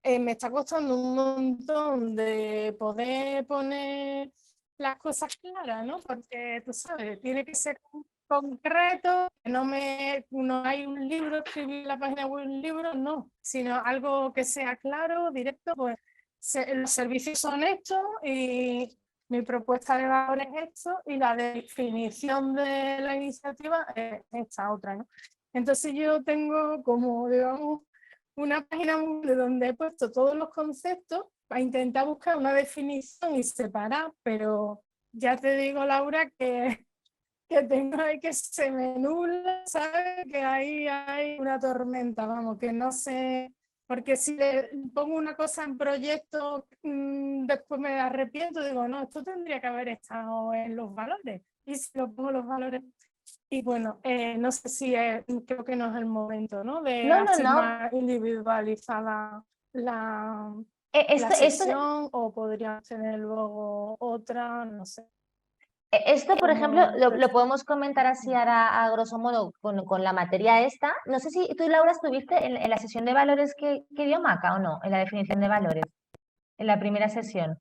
me está costando un montón de poder poner las cosas claras, ¿no? Porque tú sabes, tiene que ser concreto, no hay un libro, escribir en la página web un libro, no, sino algo que sea claro, directo, pues los servicios son estos y mi propuesta de valor es esto y la definición de la iniciativa es esta otra, ¿no? Entonces yo tengo como, digamos, una página web donde he puesto todos los conceptos para intentar buscar una definición y separar, pero ya te digo, Laura, que tengo ahí que se me nubla, ¿sabes? Que ahí hay una tormenta, vamos, que no sé, porque si le pongo una cosa en proyecto, después me arrepiento, digo, no, esto tendría que haber estado en los valores, y si lo pongo los valores. Y bueno, no sé si creo que no es el momento, ¿no? De No, hacer no. más individualizada la Esto, sesión o podríamos tener luego otra, no sé. esto, por ejemplo, Como lo podemos comentar así ahora a grosso modo con la materia esta. No sé si tú, Laura, estuviste en la sesión de valores que dio Maca o no, en la definición de valores, en la primera sesión.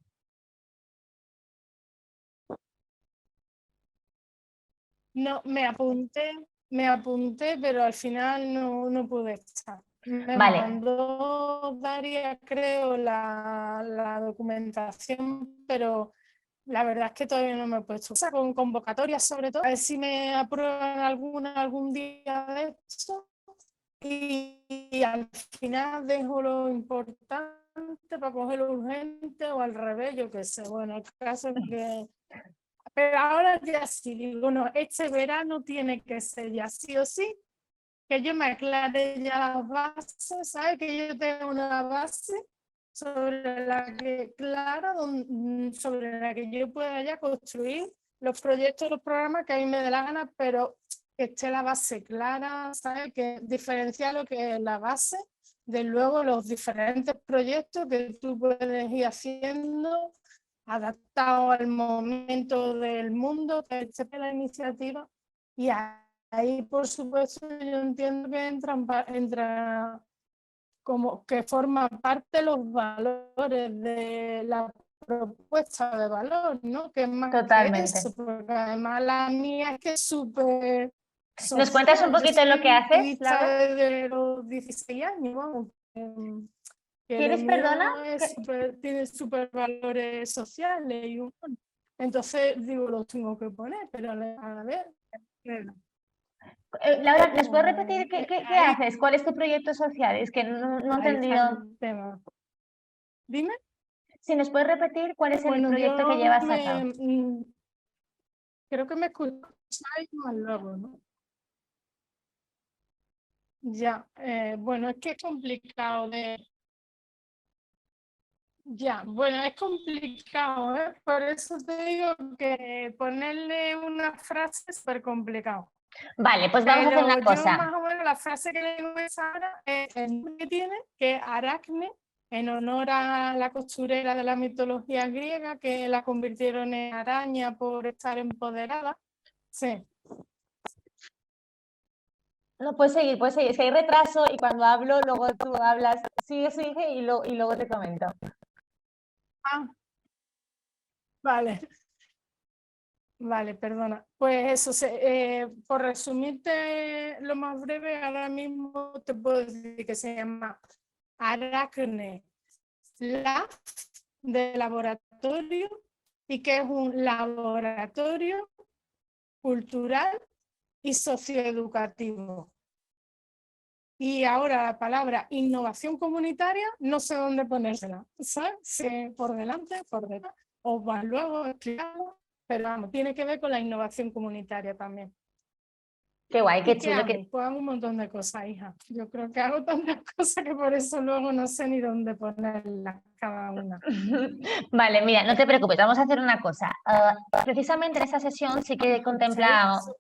No, me apunté, pero al final no pude estar. Me Vale, mandó Daria, creo, la documentación, pero la verdad es que todavía no me he puesto. O sea, con convocatorias sobre todo, a ver si me aprueban algún día de esto. Y al final dejo lo importante para coger lo urgente o al revés, yo qué sé. Bueno, el caso es que... Pero ahora ya sí, digo, no, este verano tiene que ser ya sí o sí, que yo me aclare ya las bases, ¿sabes? Que yo tengo una base sobre la que, claro, sobre la que yo pueda ya construir los proyectos, los programas que a mí me dé la gana, pero que esté la base clara, ¿sabes? Que diferencia lo que es la base de luego los diferentes proyectos que tú puedes ir haciendo adaptado al momento del mundo que esté la iniciativa y ahí, por supuesto, yo entiendo que entra como que forma parte de los valores de la propuesta de valor, ¿no? Que es más Totalmente. que eso, porque además la mía es que es súper ¿Nos cuentas un poquito lo que haces, Laura? desde los 16 años, vamos. Que ¿Tienes, lo mío perdona? es tiene súper valores sociales y humanos. Entonces digo, los tengo que poner, pero a ver. Laura, ¿nos puedes repetir qué Ahí- haces? ¿Cuál es tu proyecto social? Es que no he ahí está entendido. el tema. Dime. Si nos puedes repetir cuál es el Bueno, proyecto que llevas a cabo. Creo que me escucháis más luego, ¿no? Ya, bueno, es que es complicado de... Ya, bueno, es complicado, ¿eh? Por eso te digo que ponerle una frase es súper complicado. Vale, pues vamos a hacer una Pero yo cosa. más o menos la frase que le digo es ahora es el nombre que tiene, que es Aracne, en honor a la costurera de la mitología griega, que la convirtieron en araña por estar empoderada. Sí. No, puedes seguir, puedes seguir. Es que hay retraso y cuando hablo, luego tú hablas. Sigue y luego te comento. Ah, vale. Vale, perdona. Pues eso, por resumirte lo más breve, ahora mismo te puedo decir que se llama Aracne Lab de laboratorio y que es un laboratorio cultural y socioeducativo. Y ahora la palabra innovación comunitaria, no sé dónde ponérsela, ¿sabes? Si por delante, por detrás, o más luego explicado, pero vamos, tiene que ver con la innovación comunitaria también. Qué guay, qué ¿Y qué chulo. hago? Pues hago un montón de cosas, hija. Yo creo que hago tantas cosas que por eso luego no sé ni dónde ponerlas cada una. Vale, mira, no te preocupes, vamos a hacer una cosa. Precisamente en esta sesión sí que contemplábamos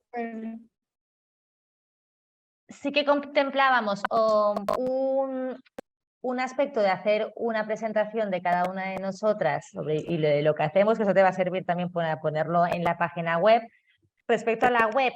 un aspecto de hacer una presentación de cada una de nosotras y lo que hacemos, que eso te va a servir también para ponerlo en la página web. Respecto a la web,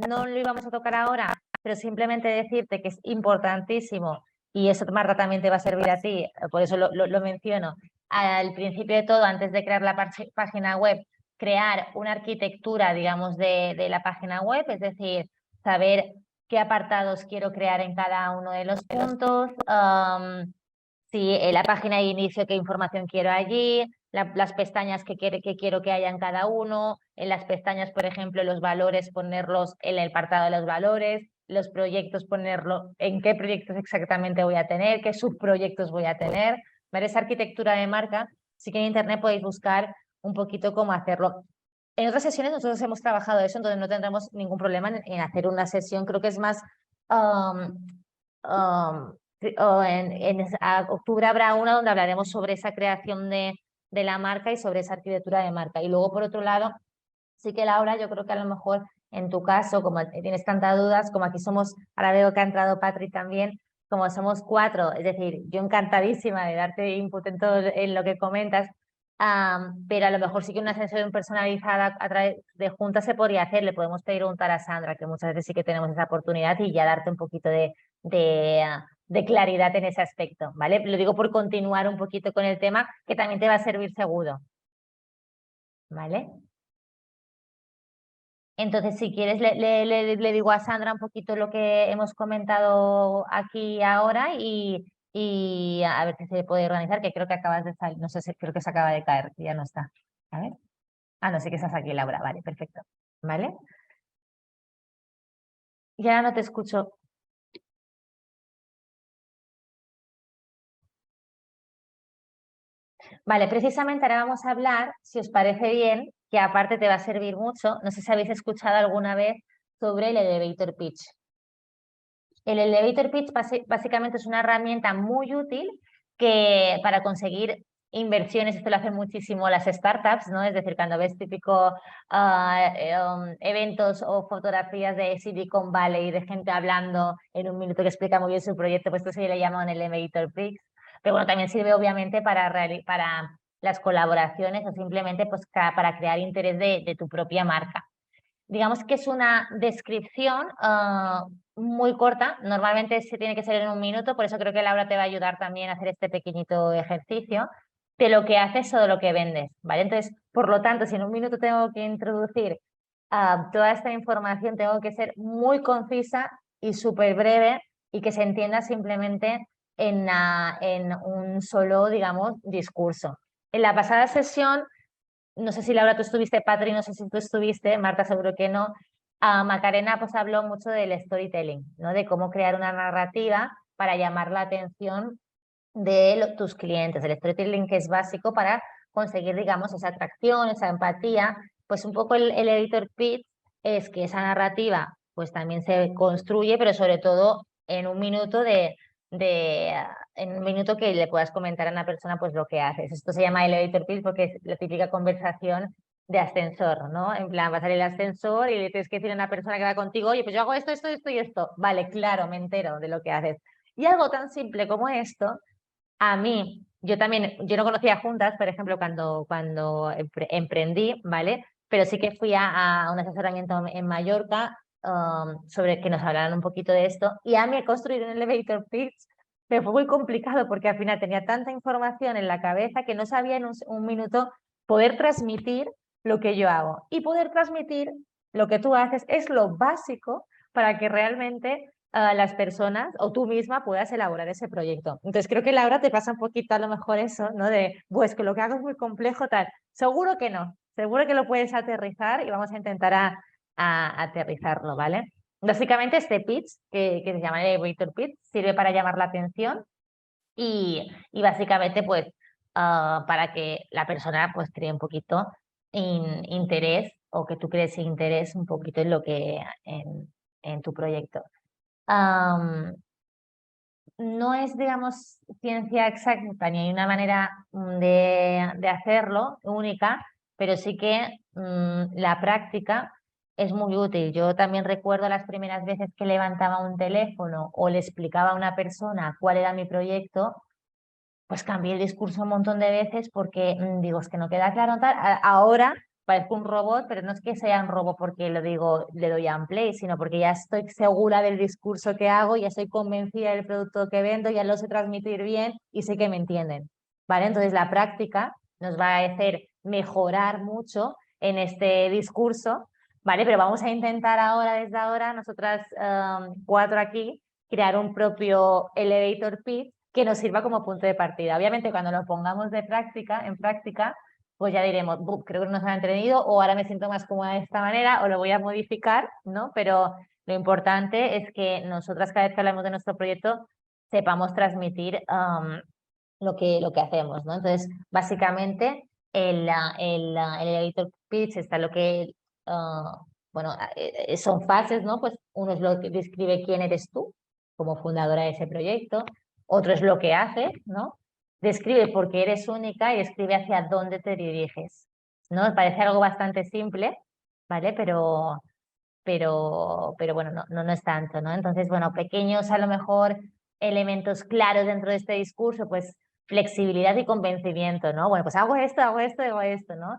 no lo íbamos a tocar ahora, pero simplemente decirte que es importantísimo, y eso, Marta, también te va a servir a ti, por eso lo menciono, al principio de todo, antes de crear la página web, crear una arquitectura, digamos, de la página web, es decir, saber qué apartados quiero crear en cada uno de los puntos, si en la página de inicio qué información quiero allí, las pestañas que quiero que haya en cada uno, en las pestañas, por ejemplo, los valores, ponerlos en el apartado de los valores, los proyectos, ponerlo en qué proyectos exactamente voy a tener, qué subproyectos voy a tener. Ver esa arquitectura de marca, sí que en internet podéis buscar un poquito cómo hacerlo. En otras sesiones nosotros hemos trabajado eso, entonces no tendremos ningún problema en hacer una sesión, creo que es más... octubre habrá una donde hablaremos sobre esa creación de la marca y sobre esa arquitectura de marca. Y luego, por otro lado, sí que Laura, yo creo que a lo mejor en tu caso, como tienes tantas dudas, como aquí somos, ahora veo que ha entrado Patri también, como somos 4, es decir, yo encantadísima de darte input en todo en lo que comentas, pero a lo mejor sí que una sesión personalizada a través de juntas se podría hacer, le podemos pedir un tal a Sandra, que muchas veces sí que tenemos esa oportunidad y ya darte un poquito de claridad en ese aspecto, ¿vale? Lo digo por continuar un poquito con el tema, que también te va a servir seguro, ¿vale? Entonces, si quieres, le digo a Sandra un poquito lo que hemos comentado aquí ahora y a ver si se puede organizar, que creo que acabas de salir, no sé si creo que se acaba de caer, ya no está. A ver. Ah, no sé que estás aquí, Laura, vale, perfecto. ¿Vale? Ya no te escucho. Vale, precisamente ahora vamos a hablar, si os parece bien, que aparte te va a servir mucho, no sé si habéis escuchado alguna vez sobre el elevator pitch. El elevator pitch básicamente es una herramienta muy útil que para conseguir inversiones, esto lo hacen muchísimo las startups, ¿no? Es decir, cuando ves típico eventos o fotografías de Silicon Valley de gente hablando en un minuto que explica muy bien su proyecto, pues esto se le llama un elevator pitch. Pero bueno, también sirve obviamente para las colaboraciones o simplemente pues, para crear interés de tu propia marca. Digamos que es una descripción muy corta, normalmente se tiene que ser en un minuto, por eso creo que Laura te va a ayudar también a hacer este pequeñito ejercicio. de lo que haces o de lo que vendes, ¿vale? Entonces, por lo tanto, si en un minuto tengo que introducir toda esta información, tengo que ser muy concisa y súper breve y que se entienda simplemente en un solo, digamos, discurso. En la pasada sesión, no sé si Laura tú estuviste, Patri, no sé si tú estuviste, Marta seguro que no, Macarena pues habló mucho del storytelling, ¿no? De cómo crear una narrativa para llamar la atención de tus clientes, el storytelling que es básico para conseguir, digamos, esa atracción, esa empatía, pues un poco el editor pitch es que esa narrativa pues también se construye, pero sobre todo en un minuto en un minuto que le puedas comentar a una persona pues lo que haces. Esto se llama elevator pitch porque es la típica conversación de ascensor, ¿no? En plan, vas a salir el ascensor y le tienes que decir a una persona que va contigo, oye, pues yo hago esto, esto, esto y esto. Vale, claro, me entero de lo que haces. Y algo tan simple como esto, a mí, yo también, yo no conocía juntas, por ejemplo, cuando emprendí, ¿vale? Pero sí que fui a un asesoramiento en Mallorca sobre que nos hablaran un poquito de esto. Y a mí construir un elevator pitch me fue muy complicado porque al final tenía tanta información en la cabeza que no sabía en un minuto poder transmitir lo que yo hago. Y poder transmitir lo que tú haces es lo básico para que realmente las personas o tú misma puedas elaborar ese proyecto. Entonces creo que Laura te pasa un poquito a lo mejor eso, ¿no? De, pues que lo que hago es muy complejo, tal. Seguro que no, seguro que lo puedes aterrizar y vamos a intentar a aterrizarlo, ¿vale? Básicamente este pitch, que se llama el elevator pitch, sirve para llamar la atención y básicamente pues para que la persona pues cree un poquito interés o que tú crees interés un poquito en lo que en tu proyecto. No es, digamos, ciencia exacta ni hay una manera de hacerlo única, pero sí que la práctica es muy útil. Yo también recuerdo las primeras veces que levantaba un teléfono o le explicaba a una persona cuál era mi proyecto, pues cambié el discurso un montón de veces porque digo, es que no queda claro tal. Ahora parezco un robot, pero no es que sea un robot porque lo digo, le doy a un play, sino porque ya estoy segura del discurso que hago, ya estoy convencida del producto que vendo, ya lo sé transmitir bien y sé que me entienden, ¿vale? Entonces la práctica nos va a hacer mejorar mucho en este discurso, ¿vale? Pero vamos a intentar ahora, desde ahora, nosotras 4 aquí, crear un propio elevator pitch que nos sirva como punto de partida. Obviamente, cuando lo pongamos en práctica, pues ya diremos, creo que no nos han entendido, o ahora me siento más cómoda de esta manera, o lo voy a modificar, ¿no? Pero lo importante es que nosotras cada vez que hablamos de nuestro proyecto sepamos transmitir lo que hacemos, ¿no? Entonces, básicamente, el elevator pitch está lo que, bueno, son fases, ¿no? Pues uno es lo que describe quién eres tú como fundadora de ese proyecto, otro es lo que haces, ¿no? Describe por qué eres única y describe hacia dónde te diriges, ¿no? Parece algo bastante simple, ¿vale? Pero bueno, no es tanto, ¿no? Entonces, bueno, pequeños a lo mejor elementos claros dentro de este discurso, pues flexibilidad y convencimiento, ¿no? Bueno, pues hago esto, ¿no?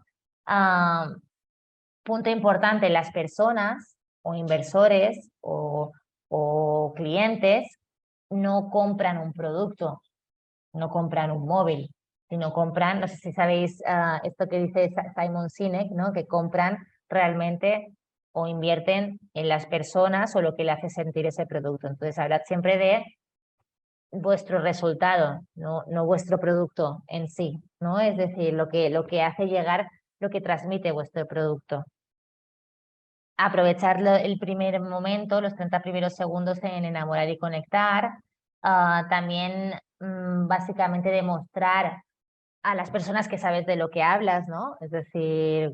Punto importante, las personas o inversores o clientes no compran un producto, no compran un móvil, sino compran, no sé si sabéis esto que dice Simon Sinek, ¿no? Que compran realmente o invierten en las personas o lo que le hace sentir ese producto. Entonces, hablad siempre de vuestro resultado, no vuestro producto en sí, ¿no? Es decir, lo que hace llegar, lo que transmite vuestro producto. Aprovechar el primer momento, los 30 primeros segundos en enamorar y conectar. También básicamente demostrar a las personas que sabes de lo que hablas, ¿no? Es decir,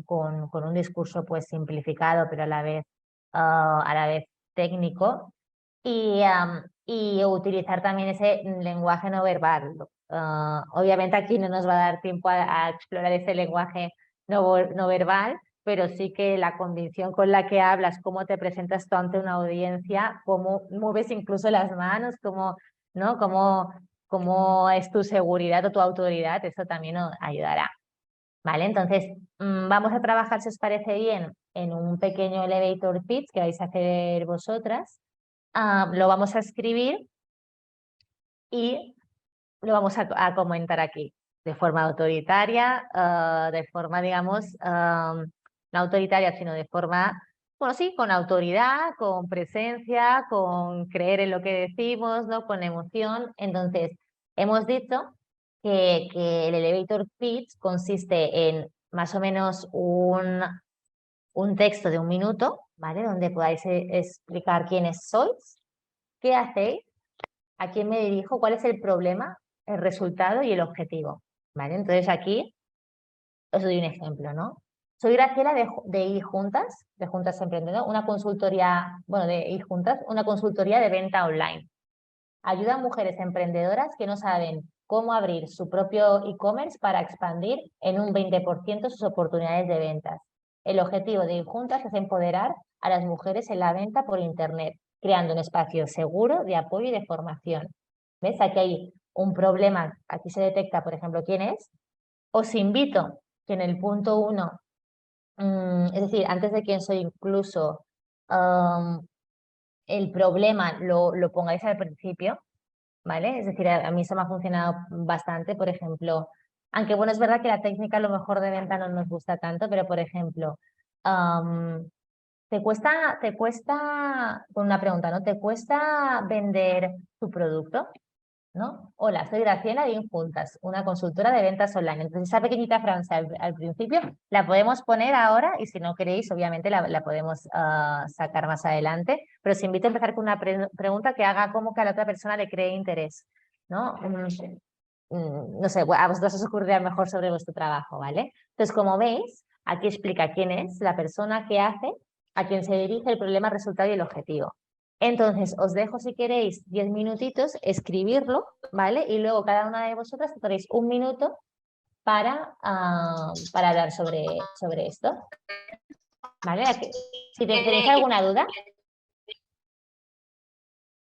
con un discurso pues simplificado, pero a la vez técnico. Y utilizar también ese lenguaje no verbal. Obviamente aquí no nos va a dar tiempo a explorar ese lenguaje no verbal, pero sí que la convicción con la que hablas, cómo te presentas tú ante una audiencia, cómo mueves incluso las manos, ¿no? Cómo es tu seguridad o tu autoridad, eso también nos ayudará. ¿Vale? Entonces, vamos a trabajar, si os parece bien, en un pequeño elevator pitch que vais a hacer vosotras. Lo vamos a escribir y lo vamos a comentar aquí. de forma autoritaria, de forma, digamos, no autoritaria, sino de forma, bueno, sí, con autoridad, con presencia, con creer en lo que decimos, ¿no? Con emoción. Entonces, hemos dicho que el elevator pitch consiste en más o menos un texto de 1 minuto, ¿vale? Donde podáis explicar quiénes sois, qué hacéis, a quién me dirijo, cuál es el problema, el resultado y el objetivo, ¿vale? Entonces aquí os doy un ejemplo, ¿no? Soy Graciela de iJuntas, de Juntas Emprendedoras, una consultoría, bueno, de iJuntas, una consultoría de venta online. Ayuda a mujeres emprendedoras que no saben cómo abrir su propio e-commerce para expandir en un 20% sus oportunidades de ventas. El objetivo de iJuntas es empoderar a las mujeres en la venta por Internet, creando un espacio seguro de apoyo y de formación. ¿Ves? Aquí hay un problema, aquí se detecta, por ejemplo, quién es. Os invito que en el punto 1, es decir, antes de quién soy incluso, el problema lo pongáis al principio, ¿vale? Es decir, a mí eso me ha funcionado bastante, por ejemplo, aunque bueno, es verdad que la técnica a lo mejor de venta no nos gusta tanto, pero por ejemplo, ¿te cuesta, con una pregunta, ¿no? ¿Te cuesta vender tu producto? ¿No? Hola, soy Graciela de iJuntas, una consultora de ventas online. Entonces, esa pequeñita frase al principio la podemos poner ahora y si no queréis, obviamente la podemos sacar más adelante. Pero os invito a empezar con una pregunta que haga como que a la otra persona le cree interés, ¿no? No sé, a vosotros os ocurrirá mejor sobre vuestro trabajo, ¿vale? Entonces, como veis, aquí explica quién es la persona, qué hace, a quién se dirige, el problema, el resultado y el objetivo. Entonces, os dejo si queréis 10 minutitos escribirlo, ¿vale? Y luego cada una de vosotras tenéis 1 minuto para hablar sobre esto, ¿vale? Si tenéis alguna duda.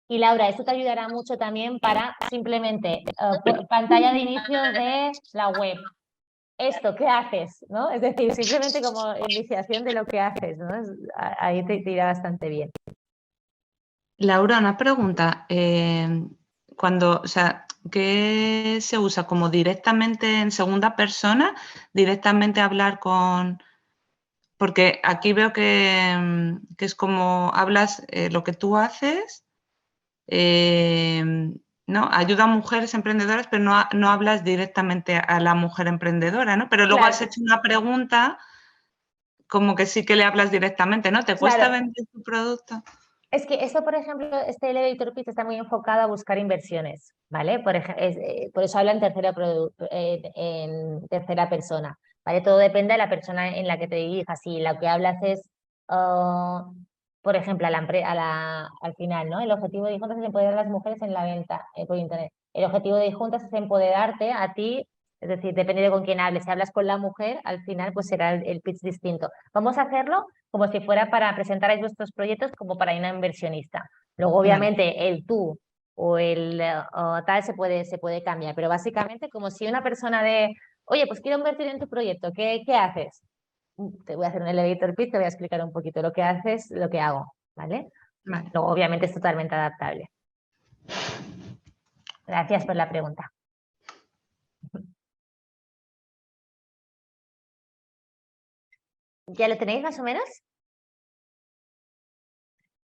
Y Laura, esto te ayudará mucho también para simplemente pantalla de inicio de la web. Esto, ¿qué haces? ¿No? Es decir, simplemente como iniciación de lo que haces, ¿no? Ahí te irá bastante bien. Laura, una pregunta. O sea, ¿qué se usa? ¿Como directamente en segunda persona? ¿Directamente hablar con...? Porque aquí veo que es como hablas lo que tú haces, ¿no? Ayuda a mujeres emprendedoras, pero no hablas directamente a la mujer emprendedora, ¿no? Pero luego Claro. has hecho una pregunta como que sí que le hablas directamente, ¿no? ¿Te cuesta vender tu producto? Es que esto, por ejemplo, este elevator pitch está muy enfocado a buscar inversiones, ¿vale? Por eso habla en tercera persona, ¿vale? Todo depende de la persona en la que te dirijas. Si lo que hablas es, por ejemplo, al final, ¿no? El objetivo de iJuntas es empoderar a las mujeres en la venta por Internet. El objetivo de iJuntas es empoderarte a ti, es decir, depende de con quién hables. Si hablas con la mujer, al final pues será el pitch distinto. Vamos a hacerlo como si fuera para presentar vuestros proyectos como para una inversionista. Luego, obviamente, el tú o el tal se puede cambiar, pero básicamente como si una persona oye, pues quiero invertir en tu proyecto, ¿qué haces? Te voy a hacer un elevator pitch, te voy a explicar un poquito lo que haces, lo que hago, ¿vale? Luego, obviamente, es totalmente adaptable. Gracias por la pregunta. ¿Ya lo tenéis más o menos?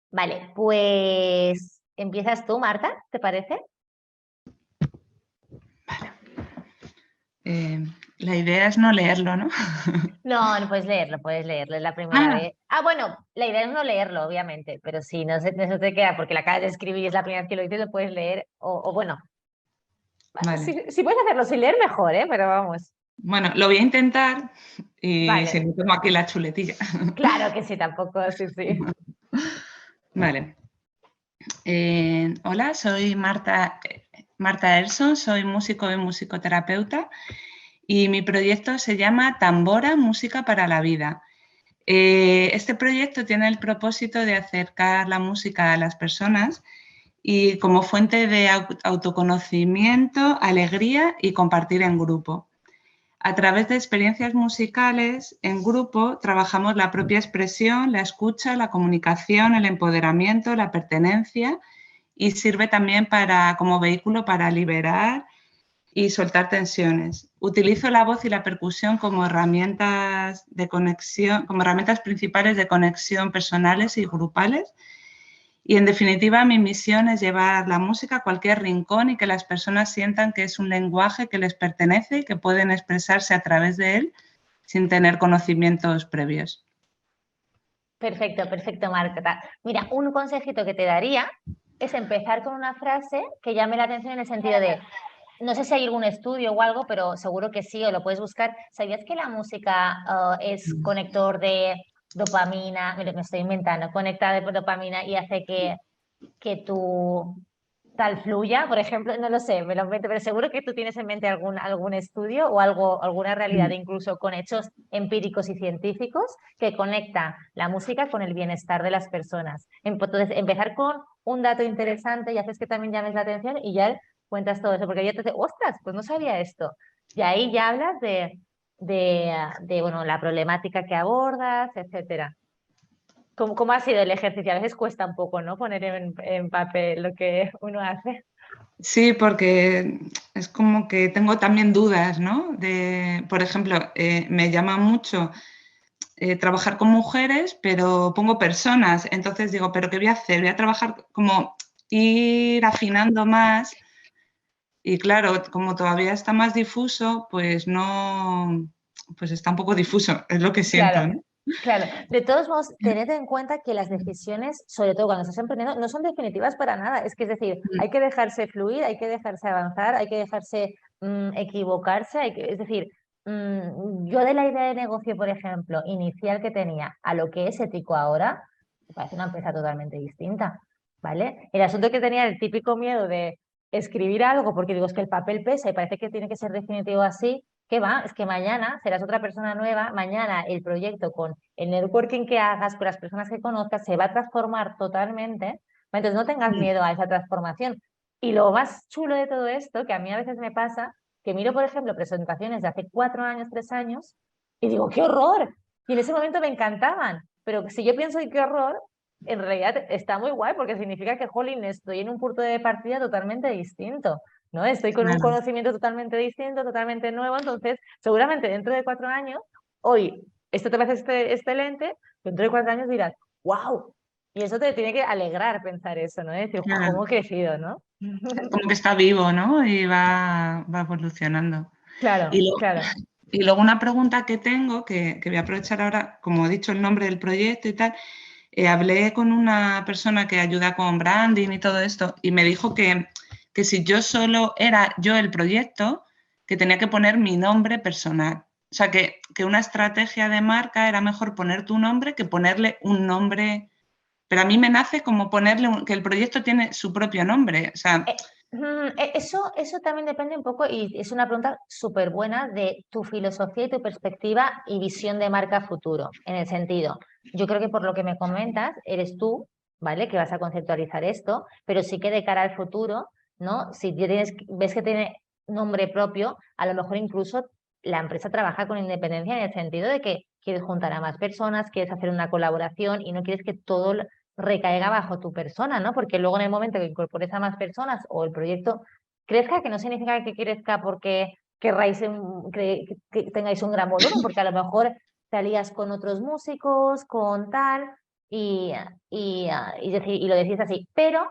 Vale, pues empiezas tú, Marta, ¿te parece? Vale. La idea es no leerlo, ¿no? No, no puedes leerlo, es la primera vez. Bueno, la idea es no leerlo, obviamente, pero si no se te queda porque la acabas de escribir y es la primera vez que lo dices, lo puedes leer, o bueno. Vale. Si puedes hacerlo sin leer, mejor, pero vamos. Bueno, lo voy a intentar y Vale. si no tengo aquí la chuletilla. Claro que sí, tampoco, sí. Vale. Hola, soy Marta Erson, soy músico y musicoterapeuta y mi proyecto se llama Tambora, Música para la Vida. Este proyecto tiene el propósito de acercar la música a las personas y como fuente de autoconocimiento, alegría y compartir en grupo. A través de experiencias musicales en grupo trabajamos la propia expresión, la escucha, la comunicación, el empoderamiento, la pertenencia y sirve también como vehículo para liberar y soltar tensiones. utilizo la voz y la percusión como herramientas de conexión, como herramientas principales de conexión personales y grupales. Y en definitiva, mi misión es llevar la música a cualquier rincón y que las personas sientan que es un lenguaje que les pertenece y que pueden expresarse a través de él sin tener conocimientos previos. Perfecto, perfecto, Marta. Mira, un consejito que te daría es empezar con una frase que llame la atención en el sentido de, no sé si hay algún estudio o algo, pero seguro que sí, o lo puedes buscar. ¿Sabías que la música es conector de dopamina? Mira, me estoy inventando, conecta de dopamina y hace que tu tal fluya, por ejemplo, no lo sé, me lo invento, pero seguro que tú tienes en mente algún estudio o algo, alguna realidad, incluso con hechos empíricos y científicos, que conecta la música con el bienestar de las personas. Entonces, empezar con un dato interesante y haces que también llames la atención y ya cuentas todo eso, porque ya te dices, ostras, pues no sabía esto. Y ahí ya hablas bueno, la problemática que abordas, etcétera. ¿Cómo ha sido el ejercicio? A veces cuesta un poco, ¿no? Poner en papel lo que uno hace. Sí, porque es como que tengo también dudas, ¿no? Por ejemplo, me llama mucho trabajar con mujeres, pero pongo personas. Entonces digo, ¿pero qué voy a hacer? Voy a trabajar como ir afinando más. Y claro, como todavía está más difuso, pues no, pues está un poco difuso, es lo que siento, Claro, ¿no? claro. De todos modos, tened en cuenta que las decisiones, sobre todo cuando estás emprendiendo, no son definitivas para nada. Es decir, hay que dejarse fluir, hay que dejarse avanzar, hay que dejarse equivocarse. Es decir, yo de la idea de negocio, por ejemplo, inicial que tenía a lo que es ético ahora, me parece una empresa totalmente distinta, ¿vale? El asunto que tenía el típico miedo de escribir algo, porque digo, es que el papel pesa y parece que tiene que ser definitivo así. ¿Qué va? Es que mañana serás otra persona nueva, mañana el proyecto con el networking que hagas, con las personas que conozcas, se va a transformar totalmente. Entonces no tengas miedo a esa transformación. Y lo más chulo de todo esto, que a mí a veces me pasa, que miro, por ejemplo, presentaciones de hace 4 años, 3 años, y digo, ¡qué horror! Y en ese momento me encantaban. Pero si yo pienso, ¡qué horror! En realidad está muy guay porque significa que, jolín, estoy en un punto de partida totalmente distinto. ¿No? Estoy con un Claro. conocimiento totalmente distinto, totalmente nuevo, entonces seguramente dentro de 4 años, hoy esto te parece excelente, dentro de 4 años dirás, wow, y eso te tiene que alegrar pensar eso, ¿no? Decir, Claro. ¿cómo he crecido, no? Como que está vivo, ¿no? Y va evolucionando. Claro, claro. Y luego una pregunta que tengo, que voy a aprovechar ahora, como he dicho el nombre del proyecto y tal, hablé con una persona que ayuda con branding y todo esto y me dijo que si yo solo era yo el proyecto, que tenía que poner mi nombre personal. O sea, que una estrategia de marca era mejor poner tu nombre que ponerle un nombre. Pero a mí me nace como ponerle que el proyecto tiene su propio nombre. O sea, Eso también depende un poco, y es una pregunta súper buena, de tu filosofía y tu perspectiva y visión de marca futuro. En el sentido, yo creo que por lo que me comentas, eres tú, ¿vale? Que vas a conceptualizar esto, pero sí que de cara al futuro, ¿no? Si ves que tiene nombre propio, a lo mejor incluso la empresa trabaja con independencia en el sentido de que quieres juntar a más personas, quieres hacer una colaboración y no quieres que todo recaiga bajo tu persona, ¿no? Porque luego en el momento que incorpores a más personas o el proyecto crezca, que no significa que crezca porque que tengáis un gran volumen, porque a lo mejor te alías con otros músicos, con tal, y lo decís así. Pero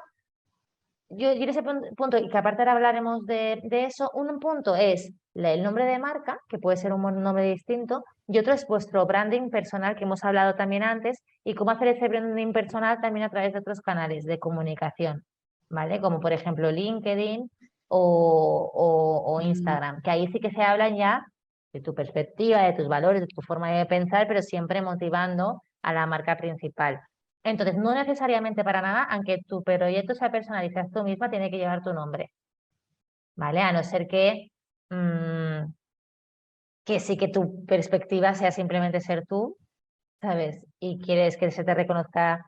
yo en ese punto, y que aparte ahora hablaremos de eso, un punto es el nombre de marca, que puede ser un nombre distinto, y otro es vuestro branding personal, que hemos hablado también antes, y cómo hacer ese branding personal también a través de otros canales de comunicación, ¿vale? Como por ejemplo LinkedIn o Instagram, que ahí sí que se hablan ya de tu perspectiva, de tus valores, de tu forma de pensar, pero siempre motivando a la marca principal. Entonces, no necesariamente para nada, aunque tu proyecto sea personal y seas tú misma, tiene que llevar tu nombre, ¿vale? A no ser que sí que tu perspectiva sea simplemente ser tú, ¿sabes? Y quieres que se te reconozca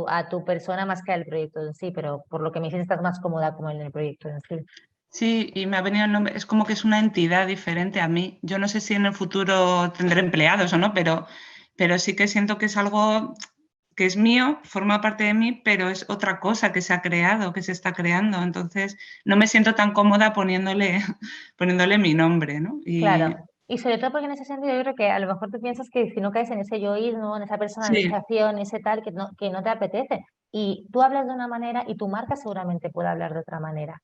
a tu persona más que al proyecto en sí, pero por lo que me dices estás más cómoda como en el proyecto en sí. sí, y me ha venido el nombre, es como que es una entidad diferente a mí. Yo no sé si en el futuro tendré empleados o no, pero sí que siento que es algo que es mío, forma parte de mí, pero es otra cosa que se ha creado, que se está creando. Entonces, no me siento tan cómoda poniéndole mi nombre, ¿no? Claro. Y sobre todo porque en ese sentido yo creo que a lo mejor tú piensas que si no caes en ese yoísmo, en esa Sí, personalización, ese tal, que no te apetece. Y tú hablas de una manera y tu marca seguramente puede hablar de otra manera,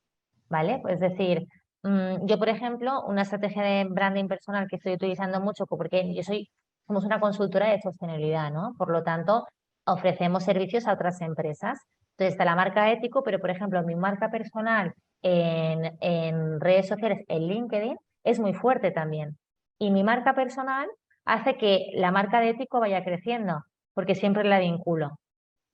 ¿vale? Pues es decir, yo por ejemplo, una estrategia de branding personal que estoy utilizando mucho, porque somos una consultora de sostenibilidad, ¿no? Por lo tanto, ofrecemos servicios a otras empresas. Entonces está la marca ético, pero por ejemplo, mi marca personal en redes sociales, en LinkedIn, es muy fuerte también. Y mi marca personal hace que la marca de ético vaya creciendo, porque siempre la vinculo.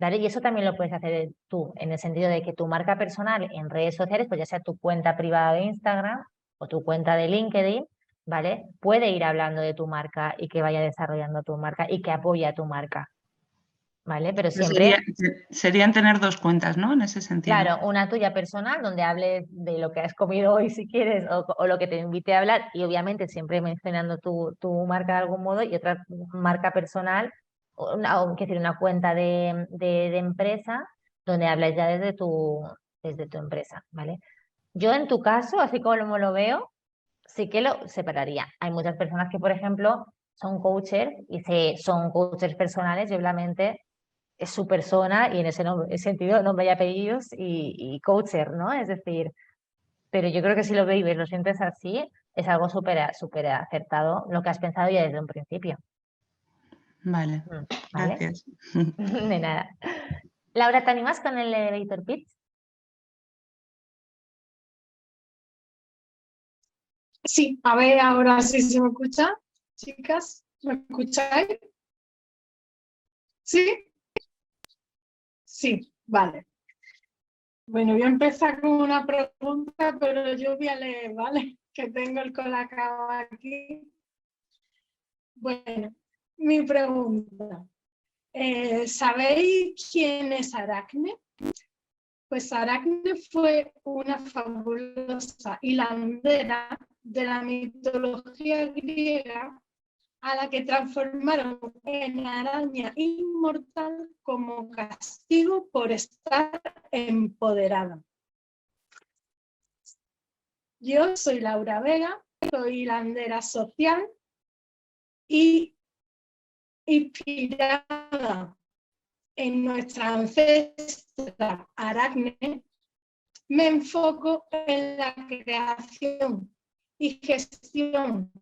¿Vale? Y eso también lo puedes hacer tú, en el sentido de que tu marca personal en redes sociales, pues ya sea tu cuenta privada de Instagram o tu cuenta de LinkedIn, ¿vale? Puede ir hablando de tu marca y que vaya desarrollando tu marca y que apoye a tu marca, ¿vale? Pero siempre, serían tener dos cuentas, ¿no? En ese sentido. claro, una tuya personal donde hables de lo que has comido hoy si quieres o lo que te invite a hablar y obviamente siempre mencionando tu marca de algún modo y otra marca personal o quiero decir, una cuenta de empresa donde hablas ya desde tu empresa, ¿vale? Yo en tu caso, así como lo veo, sí que lo separaría. Hay muchas personas que, por ejemplo, son coaches son coaches personales y obviamente es su persona y en ese sentido nombre y apellidos y coacher, ¿no? Es decir, pero yo creo que si lo vives, lo sientes así, es algo súper acertado lo que has pensado ya desde un principio. Vale, ¿Vale? gracias. De nada. Laura, ¿te animas con el elevator pitch? Sí, a ver, ahora sí se me escucha, chicas, ¿me escucháis? ¿Sí? Sí, vale. Bueno, voy a empezar con una pregunta, pero yo voy a leer, ¿vale? Que tengo el colacao aquí. Bueno, mi pregunta. ¿Sabéis quién es Aracne? Pues Aracne fue una fabulosa hilandera de la mitología griega a la que transformaron en araña inmortal como castigo por estar empoderada. Yo soy Laura Vega, soy hilandera social y inspirada en nuestra ancestra Aracne, me enfoco en la creación y gestión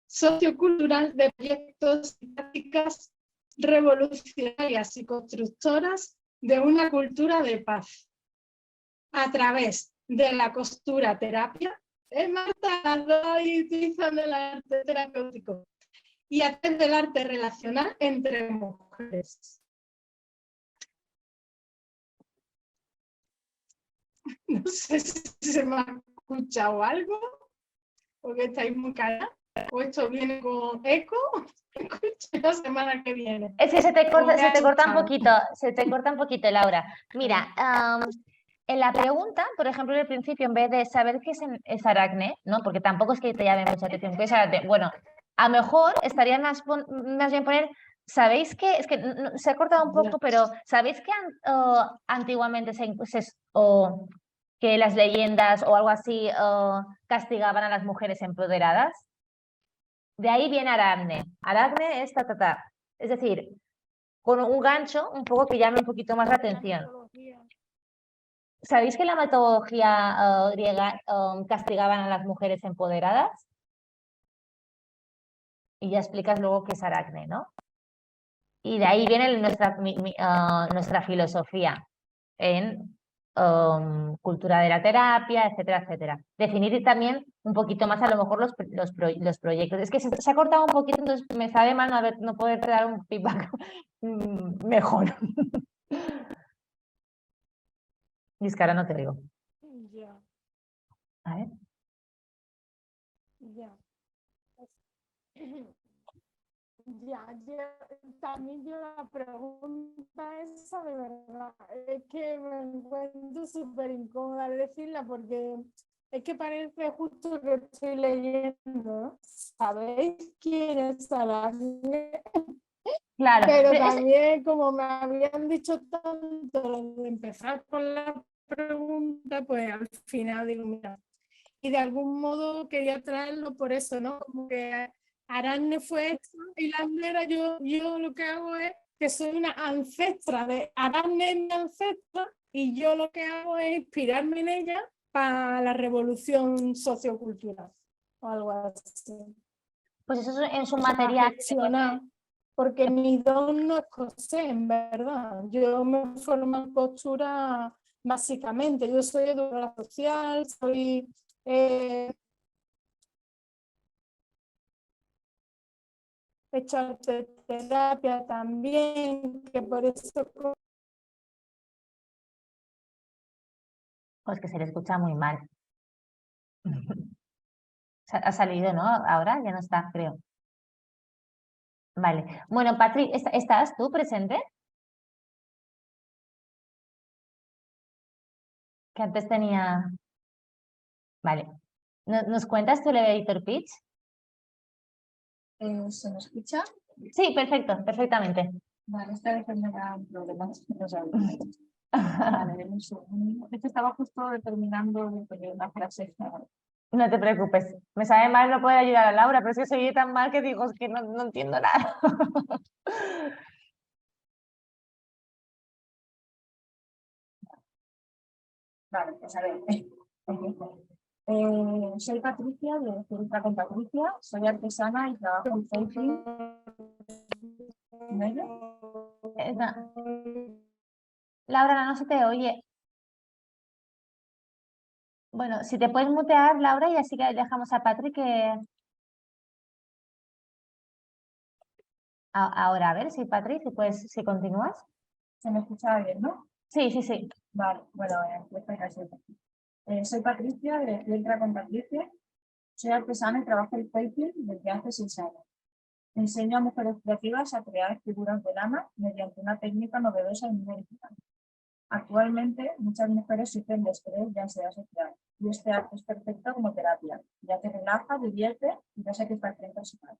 sociocultural de proyectos y prácticas revolucionarias y constructoras de una cultura de paz a través de la costura terapia, Marta, estoy utilizando el arte terapéutico, y a través del arte relacional entre mujeres. No sé si se me ha escuchado algo, porque estáis muy callados, o esto viene con eco. Escuche la semana que viene. Es que se te corta un poquito, Laura. Mira, en la pregunta, por ejemplo, en el principio, en vez de saber qué es Aracne, ¿no? Porque tampoco es que te llame mucha atención, ¿qué es Aracne? Bueno, a lo mejor estaría más bien poner, ¿sabéis qué? Es que se ha cortado un poco, pero ¿sabéis que antiguamente que las leyendas o algo así castigaban a las mujeres empoderadas? De ahí viene Aracne. Aracne es ta. Es decir, con un gancho un poco que llame un poquito más la atención. ¿Sabéis que en la mitología griega castigaban a las mujeres empoderadas? Y ya explicas luego qué es Aracne, ¿no? Y de ahí viene nuestra filosofía en cultura de la terapia, etcétera, etcétera. Definir también un poquito más a lo mejor los proyectos. Es que se ha cortado un poquito, entonces me sabe mal no poderte dar un feedback mejor. Y es que ahora no te digo. Ya. A ver. Ya. También yo la pregunta esa de verdad, es que me encuentro súper incómoda al decirla porque es que parece justo que estoy leyendo. ¿Sabéis quién es Aracne? Claro, Pero pero también, como me habían dicho tanto lo de empezar con la pregunta, pues al final digo, mira, y de algún modo quería traerlo por eso, ¿no? Como que Aracne fue esto y la Andera, yo lo que hago es que soy una ancestra de Aracne, es mi ancestra, y yo lo que hago es inspirarme en ella para la revolución sociocultural o algo así. pues eso es un O sea, material. gestionar, porque mi don no es coser, en verdad. Yo me formo en costura básicamente. Yo soy educadora social, soy he hecho arte terapia también, que por eso Pues que se le escucha muy mal. Ha salido, ¿no? Ahora ya no está, creo. Vale. Bueno, Patrick, ¿estás tú presente? Que antes tenía... Vale. ¿Nos cuentas tu elevator pitch? ¿Se me escucha? Sí, perfecto, perfectamente. Vale, esta vez me dan problemas. No sabía. Vale, denme un segundo. Es que estaba justo terminando de poner una frase. No te preocupes. Me sabe mal no poder ayudar a Laura, pero es que soy yo tan mal que digo, es que no entiendo nada. Vale, pues a ver. Soy Patricia, de Ceuta con Patricia. Soy artesana y trabajo en Felping. ¿Me oyes? Laura, no se te oye. Bueno, si te puedes mutear, Laura, y así que dejamos a Patrick que... Ahora, a ver, si Patrick, si continúas. ¿Se me escucha bien, no? Sí, sí, sí. Vale, bueno, soy Patricia, de Ceuta con Patricia. Soy artesana y trabajo en Felping desde hace 6 años. Enseño a mujeres creativas a crear figuras de lana mediante una técnica novedosa y muy original. Actualmente, muchas mujeres sufren de estrés y ansiedad social, y este arte es perfecto como terapia, ya que relaja, divierte y da satisfacción personal.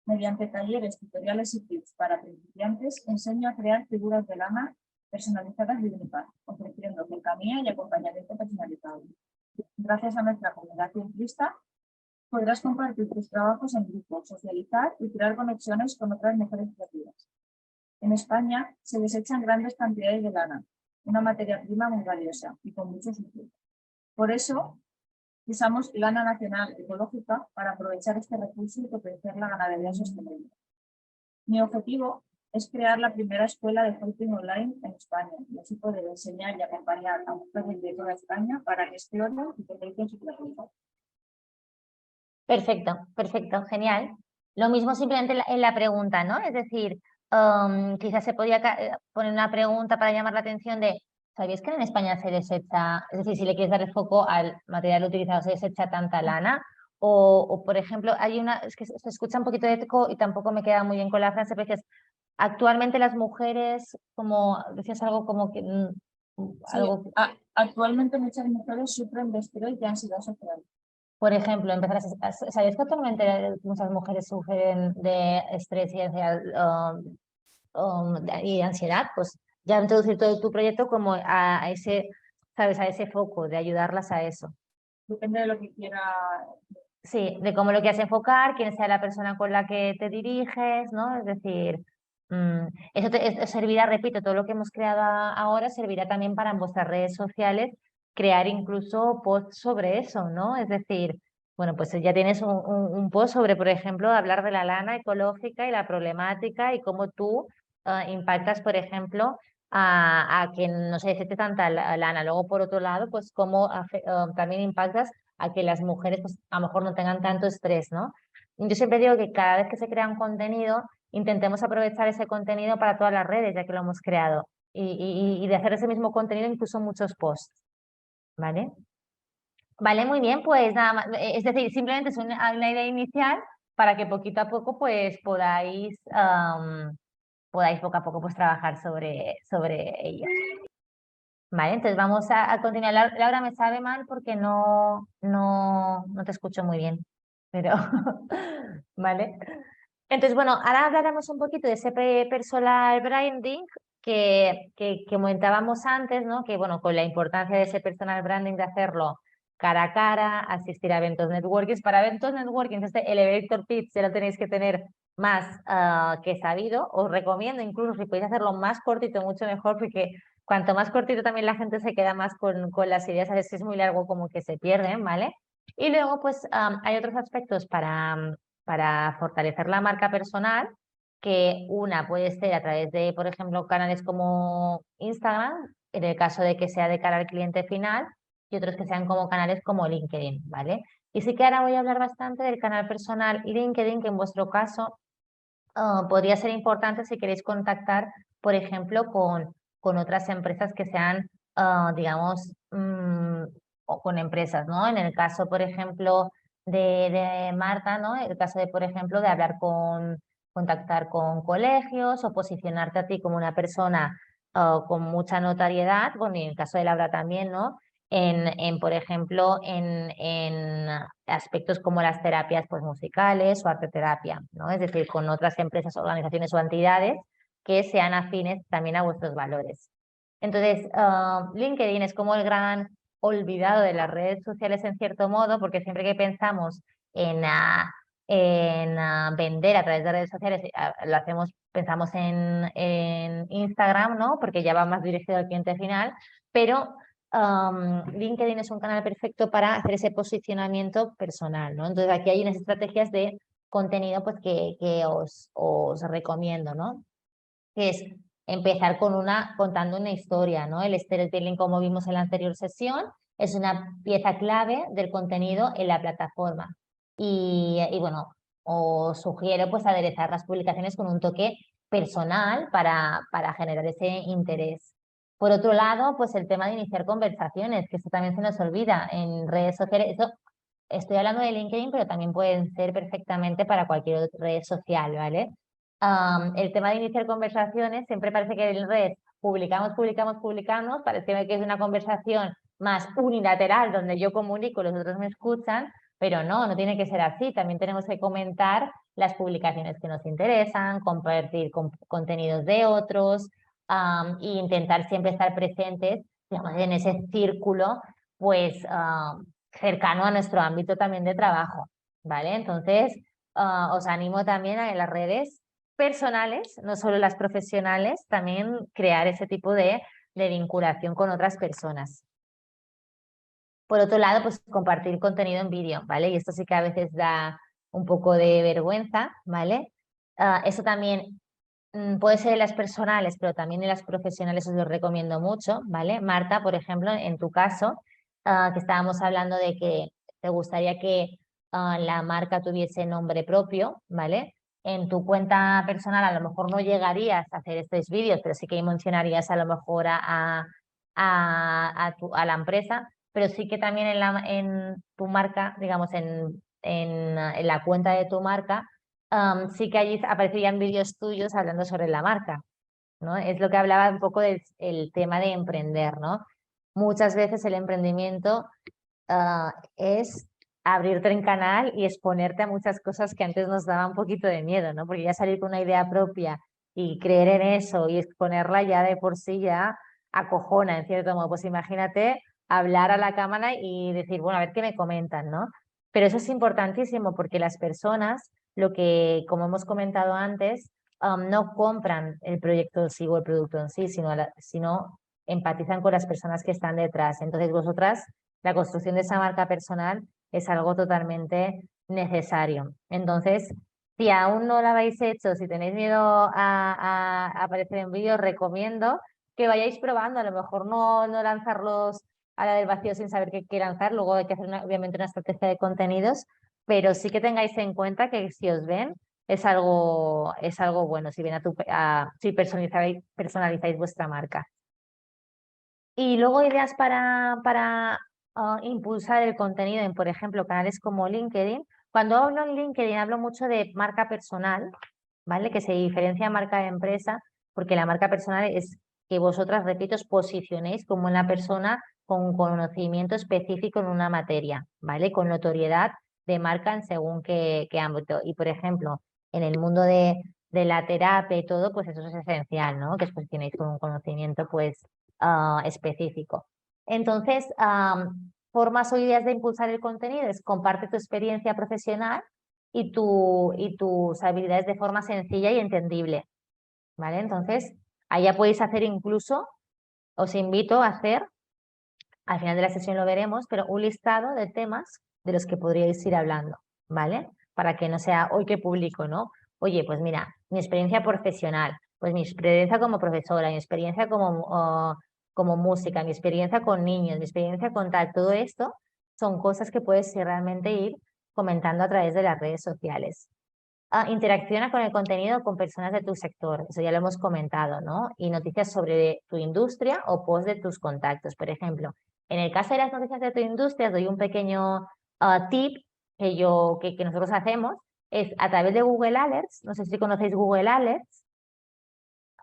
Mediante talleres, tutoriales y tips para principiantes, enseño a crear figuras de lana personalizadas y únicas, ofreciendo cercanía y acompañamiento personalizado. Gracias a nuestra comunidad ciclista, podrás compartir tus trabajos en grupo, socializar y crear conexiones con otras mujeres creativas. En España se desechan grandes cantidades de lana, una materia prima muy valiosa y con mucho futuro. Por eso, usamos lana nacional ecológica para aprovechar este recurso y potenciar la ganadería sostenible. Mi objetivo es crear la primera escuela de felping online en España y así poder enseñar y acompañar a mujeres de toda España para que exploren y potencien su creatividad. Perfecto, perfecto, genial. Lo mismo simplemente en la pregunta, ¿no? Es decir, quizás se podía poner una pregunta para llamar la atención de, ¿sabías que en España se desecha, es decir, si le quieres dar el foco al material utilizado, se desecha tanta lana? O por ejemplo, hay una, es que se escucha un poquito de eco y tampoco me queda muy bien con la frase, pero decías, actualmente las mujeres, como, decías algo como que... Sí, algo, actualmente muchas mujeres sufren de estrés y ansiedad social. por ejemplo, ¿sabías que actualmente muchas mujeres sufren de estrés y ansiedad, y ansiedad? Pues ya introducir todo tu proyecto como a ese, ¿sabes? A ese foco, de ayudarlas a eso. Depende de lo que quiera. Sí, de cómo lo quieras enfocar, quién sea la persona con la que te diriges, ¿no? Es decir, eso servirá, repito, todo lo que hemos creado ahora servirá también para en vuestras redes sociales crear incluso posts sobre eso, ¿no? Es decir, bueno, pues ya tienes un post sobre, por ejemplo, hablar de la lana ecológica y la problemática y cómo tú impactas, por ejemplo, a que no se deseche tanta lana. Luego, por otro lado, pues cómo también impactas a que las mujeres pues, a lo mejor no tengan tanto estrés, ¿no? Yo siempre digo que cada vez que se crea un contenido, intentemos aprovechar ese contenido para todas las redes, ya que lo hemos creado, y de hacer ese mismo contenido incluso muchos posts, ¿vale? Vale, muy bien, pues nada más, es decir, simplemente es una idea inicial para que poquito a poco pues podáis poco a poco pues trabajar sobre ello. Vale, entonces vamos a continuar. Laura, me sabe mal porque no te escucho muy bien, pero vale. Entonces, bueno, ahora hablaremos un poquito de ese personal branding que comentábamos antes, ¿no? Que, bueno, con la importancia de ese personal branding de hacerlo cara a cara, asistir a eventos networking. Para eventos networking, este elevator pitch ya lo tenéis que tener más que sabido. Os recomiendo incluso si podéis hacerlo más cortito, mucho mejor, porque cuanto más cortito también la gente se queda más con las ideas. A veces si es muy largo como que se pierden, ¿vale? Y luego, pues, hay otros aspectos para fortalecer la marca personal, que una puede ser a través de, por ejemplo, canales como Instagram, en el caso de que sea de cara al cliente final, y otros que sean como canales como LinkedIn, ¿vale? Y sí que ahora voy a hablar bastante del canal personal LinkedIn, que en vuestro caso podría ser importante si queréis contactar, por ejemplo, con otras empresas que sean, digamos, o con empresas, ¿no? En el caso, por ejemplo, de Marta, ¿no? El caso de, por ejemplo, de contactar con colegios o posicionarte a ti como una persona con mucha notariedad, bueno, y en el caso de Laura también, ¿no? Por ejemplo, en aspectos como las terapias pues, musicales o arteterapia, ¿no? Es decir, con otras empresas, organizaciones o entidades que sean afines también a vuestros valores. Entonces, LinkedIn es como el gran olvidado de las redes sociales en cierto modo, porque siempre que pensamos en vender a través de redes sociales, lo hacemos, pensamos en Instagram, ¿no? Porque ya va más dirigido al cliente final, pero LinkedIn es un canal perfecto para hacer ese posicionamiento personal, ¿no? Entonces aquí hay unas estrategias de contenido pues, que os recomiendo, ¿no? Que es empezar contando una historia, ¿no? El storytelling, como vimos en la anterior sesión, es una pieza clave del contenido en la plataforma. Y bueno, os sugiero pues aderezar las publicaciones con un toque personal para generar ese interés. Por otro lado, pues el tema de iniciar conversaciones, que eso también se nos olvida en redes sociales. Eso, estoy hablando de LinkedIn, pero también pueden ser perfectamente para cualquier otra red social, ¿vale? El tema de iniciar conversaciones, siempre parece que en redes publicamos, parece que es una conversación más unilateral, donde yo comunico y los otros me escuchan, pero no tiene que ser así. También tenemos que comentar las publicaciones que nos interesan, compartir contenidos de otros, e intentar siempre estar presentes, digamos, en ese círculo, pues, cercano a nuestro ámbito también de trabajo, ¿vale? Entonces, os animo también a en las redes personales, no solo las profesionales, también crear ese tipo de vinculación con otras personas. Por otro lado, pues compartir contenido en vídeo, ¿vale? Y esto sí que a veces da un poco de vergüenza, ¿vale? Eso también puede ser en las personales, pero también en las profesionales os lo recomiendo mucho, ¿vale? Marta, por ejemplo, en tu caso, que estábamos hablando de que te gustaría que la marca tuviese nombre propio, ¿vale? En tu cuenta personal a lo mejor no llegarías a hacer estos vídeos, pero sí que mencionarías a lo mejor a la empresa, pero sí que también en tu marca, digamos, en la cuenta de tu marca, sí que allí aparecerían vídeos tuyos hablando sobre la marca, ¿no? Es lo que hablaba un poco del el tema de emprender, ¿no? Muchas veces el emprendimiento es abrirte en canal y exponerte a muchas cosas que antes nos daba un poquito de miedo, ¿no? Porque ya salir con una idea propia y creer en eso y exponerla ya de por sí ya acojona, en cierto modo. Pues imagínate hablar a la cámara y decir, bueno, a ver qué me comentan, ¿no? Pero eso es importantísimo porque las personas, lo que, como hemos comentado antes, no compran el proyecto en sí o el producto en sí, sino empatizan con las personas que están detrás. Entonces, vosotras, la construcción de esa marca personal es algo totalmente necesario. Entonces, si aún no lo habéis hecho, si tenéis miedo a aparecer en vídeo, recomiendo que vayáis probando. A lo mejor no lanzarlos a la del vacío sin saber qué lanzar. Luego hay que hacer obviamente una estrategia de contenidos, pero sí que tengáis en cuenta que si os ven es algo bueno, si ven si personalizáis vuestra marca. Y luego ideas para impulsar el contenido en, por ejemplo, canales como LinkedIn. Cuando hablo en LinkedIn hablo mucho de marca personal, ¿vale? Que se diferencia marca de empresa, porque la marca personal es que vosotras, repito, os posicionéis como una persona con conocimiento específico en una materia, ¿vale? Con notoriedad de marca en según qué ámbito. Y, por ejemplo, en el mundo de la terapia y todo, pues eso es esencial, ¿no? Que después tenéis un conocimiento pues específico. Entonces, formas o ideas de impulsar el contenido es comparte tu experiencia profesional y tus habilidades de forma sencilla y entendible, ¿vale? Entonces, allá podéis hacer incluso, os invito a hacer, al final de la sesión lo veremos, pero un listado de temas de los que podríais ir hablando, ¿vale? Para que no sea hoy que publico, ¿no? Oye, pues mira, mi experiencia profesional, pues mi experiencia como profesora, mi experiencia como música, mi experiencia con niños, mi experiencia con tal, todo esto son cosas que puedes realmente ir comentando a través de las redes sociales. Interacciona con el contenido con personas de tu sector, eso ya lo hemos comentado, ¿no? Y noticias sobre tu industria o post de tus contactos. Por ejemplo, en el caso de las noticias de tu industria, os doy un pequeño tip que nosotros hacemos, es a través de Google Alerts, no sé si conocéis Google Alerts,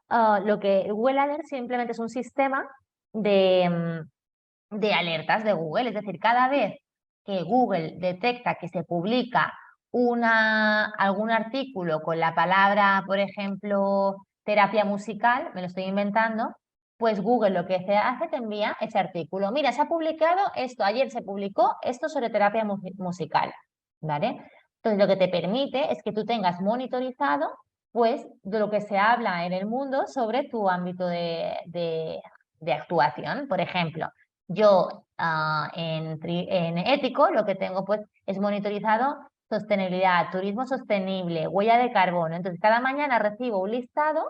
Google Alerts simplemente es un sistema de alertas de Google, es decir, cada vez que Google detecta que se publica algún artículo con la palabra, por ejemplo, terapia musical, me lo estoy inventando, pues Google lo que hace te envía ese artículo. Mira, se ha publicado esto, ayer se publicó esto sobre terapia musical, ¿vale? Entonces lo que te permite es que tú tengas monitorizado pues de lo que se habla en el mundo sobre tu ámbito de actuación. Por ejemplo, yo en ético lo que tengo pues es monitorizado sostenibilidad, turismo sostenible, huella de carbono. Entonces cada mañana recibo un listado,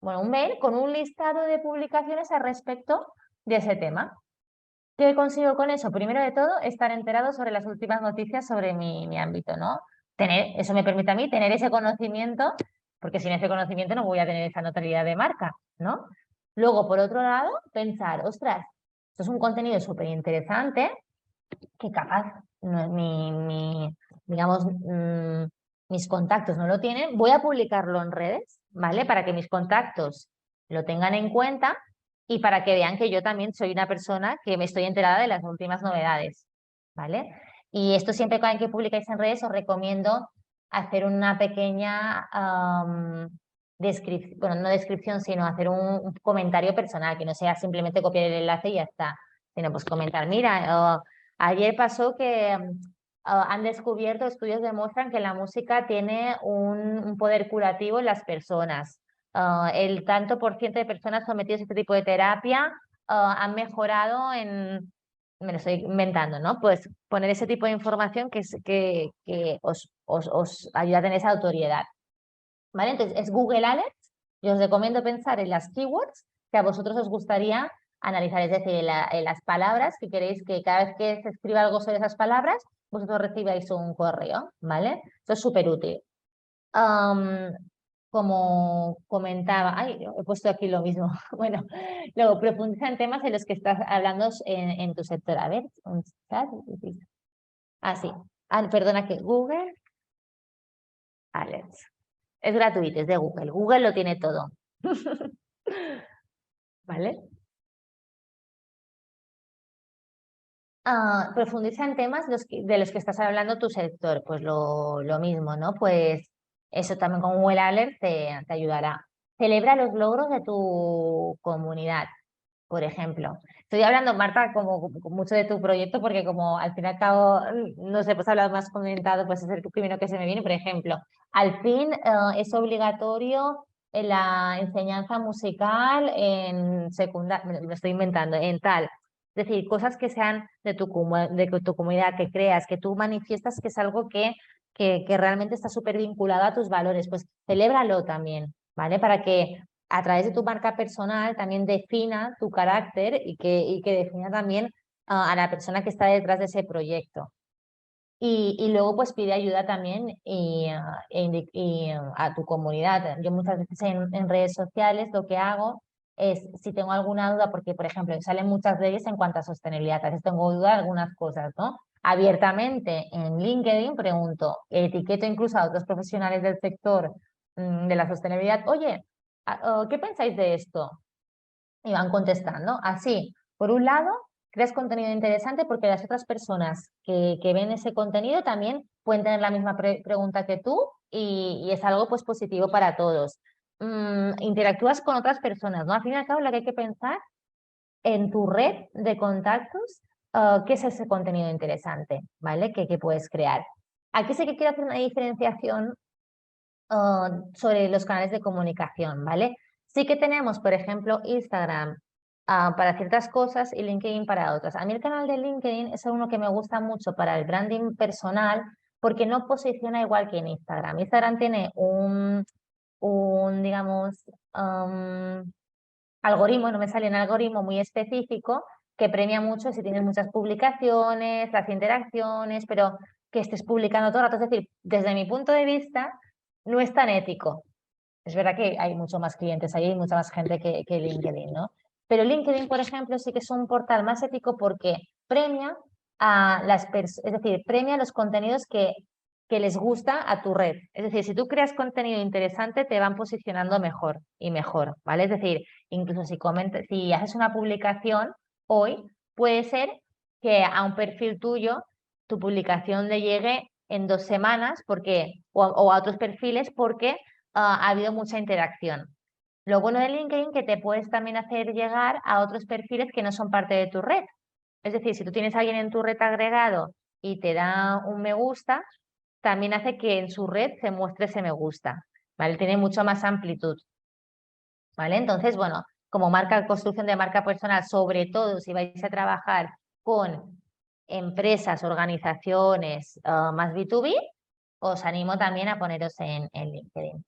bueno, un mail con un listado de publicaciones al respecto de ese tema. ¿Qué consigo con eso? Primero de todo, estar enterado sobre las últimas noticias sobre mi ámbito, ¿no? Eso me permite a mí tener ese conocimiento, porque sin ese conocimiento no voy a tener esa notoriedad de marca, ¿no? Luego, por otro lado, pensar, ostras, esto es un contenido súper interesante que capaz digamos, mis contactos no lo tienen, voy a publicarlo en redes, ¿vale? Para que mis contactos lo tengan en cuenta y para que vean que yo también soy una persona que me estoy enterada de las últimas novedades, ¿vale? Y esto siempre que publicáis en redes os recomiendo hacer una pequeña descripción, bueno, no descripción, sino hacer un comentario personal, que no sea simplemente copiar el enlace y ya está, sino pues comentar, mira, ayer pasó que han descubierto, estudios demuestran que la música tiene un poder curativo en las personas. El tanto por ciento de personas sometidas a este tipo de terapia han mejorado me lo estoy inventando, ¿no? Pues poner ese tipo de información que os ayuda a tener esa autoridad. ¿Vale? Entonces es Google Alerts y os recomiendo pensar en las keywords que a vosotros os gustaría analizar, es decir, en las palabras que queréis que cada vez que se escriba algo sobre esas palabras, vosotros recibáis un correo, ¿vale? Esto es súper útil. Como comentaba, he puesto aquí lo mismo. Bueno, luego profundiza en temas en los que estás hablando en tu sector. A ver, un chat. Sí. Perdona, que Google Alerts. Es gratuito, es de Google. Google lo tiene todo. ¿Vale? Profundiza en temas de los que estás hablando tu sector. Pues lo mismo, ¿no? Pues eso también con Google Alert te ayudará. Celebra los logros de tu comunidad, por ejemplo. Estoy hablando, Marta, como mucho de tu proyecto, porque como al fin y al cabo, no sé, pues hablas más comentado, pues es el primero que se me viene. Por ejemplo, al fin es obligatorio en la enseñanza musical en secundaria, me lo estoy inventando, en tal. Es decir, cosas que sean de tu comunidad, que creas, que tú manifiestas que es algo que realmente está súper vinculado a tus valores, pues celébralo también, ¿vale? Para que a través de tu marca personal también defina tu carácter y que defina también a la persona que está detrás de ese proyecto. Y luego pues pide ayuda también a tu comunidad. Yo muchas veces en redes sociales lo que hago es, si tengo alguna duda, porque por ejemplo salen muchas leyes en cuanto a sostenibilidad, a veces tengo duda de algunas cosas, ¿no? Abiertamente en LinkedIn pregunto, etiqueto incluso a otros profesionales del sector de la sostenibilidad, oye, ¿qué pensáis de esto? Y van contestando. Así, por un lado, creas contenido interesante porque las otras personas que ven ese contenido también pueden tener la misma pregunta que tú y es algo pues positivo para todos. Interactúas con otras personas, ¿no? Al fin y al cabo, lo que hay que pensar en tu red de contactos, qué es ese contenido interesante, ¿vale? Que puedes crear. Aquí sí que quiero hacer una diferenciación sobre los canales de comunicación, ¿vale? Sí que tenemos, por ejemplo, Instagram para ciertas cosas y LinkedIn para otras. A mí el canal de LinkedIn es uno que me gusta mucho para el branding personal porque no posiciona igual que en Instagram. Instagram tiene digamos, algoritmo, no me sale un algoritmo muy específico que premia mucho si tienes muchas publicaciones, las interacciones, pero que estés publicando todo el rato. Es decir, desde mi punto de vista, no es tan ético. Es verdad que hay mucho más clientes ahí, hay mucha más gente que LinkedIn, ¿no? Pero LinkedIn, por ejemplo, sí que es un portal más ético porque premia a las personas, es decir, premia los contenidos que les gusta a tu red. Es decir, si tú creas contenido interesante, te van posicionando mejor y mejor, ¿vale? Es decir, incluso si haces una publicación hoy, puede ser que a un perfil tuyo tu publicación le llegue en 2 semanas o a otros perfiles porque ha habido mucha interacción. Lo bueno de LinkedIn que te puedes también hacer llegar a otros perfiles que no son parte de tu red. Es decir, si tú tienes a alguien en tu red agregado y te da un me gusta, también hace que en su red se muestre ese me gusta, ¿vale? Tiene mucho más amplitud, ¿vale? Entonces, bueno, como construcción de marca personal, sobre todo si vais a trabajar con empresas, organizaciones más B2B, os animo también a poneros en LinkedIn.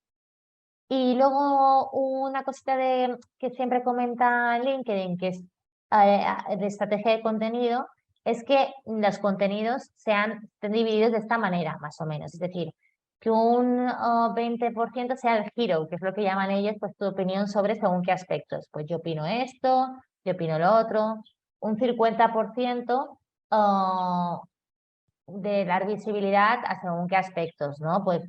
Y luego una cosita que siempre comenta LinkedIn, que es de estrategia de contenido, es que los contenidos estén divididos de esta manera, más o menos. Es decir, que un 20% sea el hero, que es lo que llaman ellos, pues tu opinión sobre según qué aspectos. Pues yo opino esto, yo opino lo otro. Un 50% de dar visibilidad a según qué aspectos, ¿no? Pues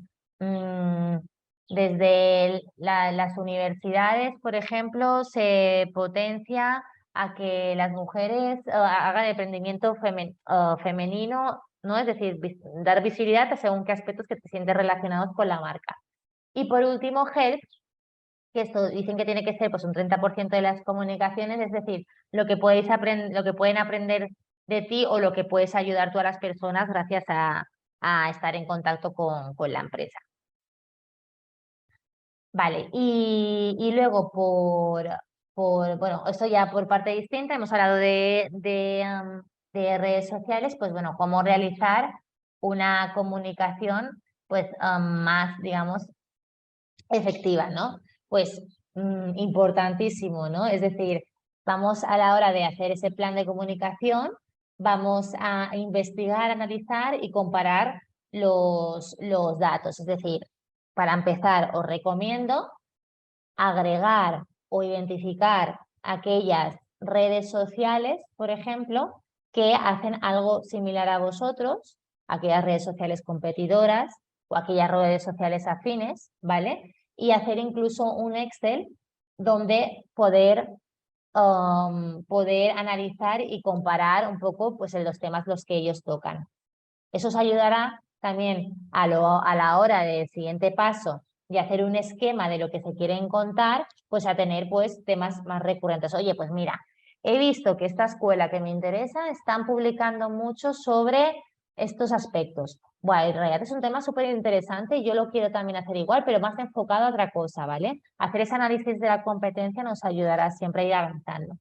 desde las universidades, por ejemplo, se potencia a que las mujeres hagan emprendimiento femenino, ¿no? Es decir, dar visibilidad a según qué aspectos que te sientes relacionados con la marca. Y por último, health, que esto dicen que tiene que ser pues un 30% de las comunicaciones, es decir, lo que pueden aprender de ti o lo que puedes ayudar tú a las personas gracias a estar en contacto con la empresa. Vale, y luego bueno, esto ya por parte distinta, hemos hablado de redes sociales, pues bueno, cómo realizar una comunicación pues más, digamos, efectiva, ¿no? Pues importantísimo, ¿no? Es decir, vamos a la hora de hacer ese plan de comunicación, vamos a investigar, analizar y comparar los datos. Es decir, para empezar, os recomiendo agregar o identificar aquellas redes sociales, por ejemplo, que hacen algo similar a vosotros, aquellas redes sociales competidoras o aquellas redes sociales afines, ¿vale? Y hacer incluso un Excel donde poder analizar y comparar un poco pues, en los temas los que ellos tocan. Eso os ayudará también a la hora del siguiente paso de hacer un esquema de lo que se quieren contar, pues a tener pues temas más recurrentes. Oye, pues mira, he visto que esta escuela que me interesa están publicando mucho sobre estos aspectos. Bueno, en realidad es un tema súper interesante y yo lo quiero también hacer igual, pero más enfocado a otra cosa, ¿vale? Hacer ese análisis de la competencia nos ayudará siempre a ir avanzando,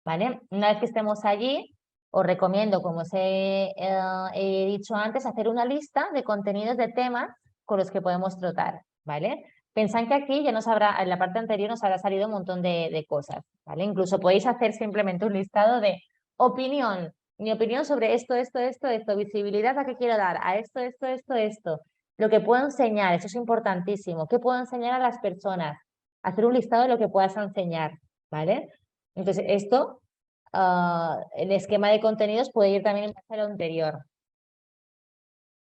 ¿vale? Una vez que estemos allí, os recomiendo, como os he dicho antes, hacer una lista de contenidos de temas con los que podemos tratar, ¿vale? Pensad que aquí ya en la parte anterior nos habrá salido un montón de cosas, ¿vale? Incluso podéis hacer simplemente un listado de opinión, mi opinión sobre esto, visibilidad a qué quiero dar, a esto, lo que puedo enseñar, eso es importantísimo, qué puedo enseñar a las personas, hacer un listado de lo que puedas enseñar, ¿vale? Entonces, el esquema de contenidos puede ir también en base a lo anterior.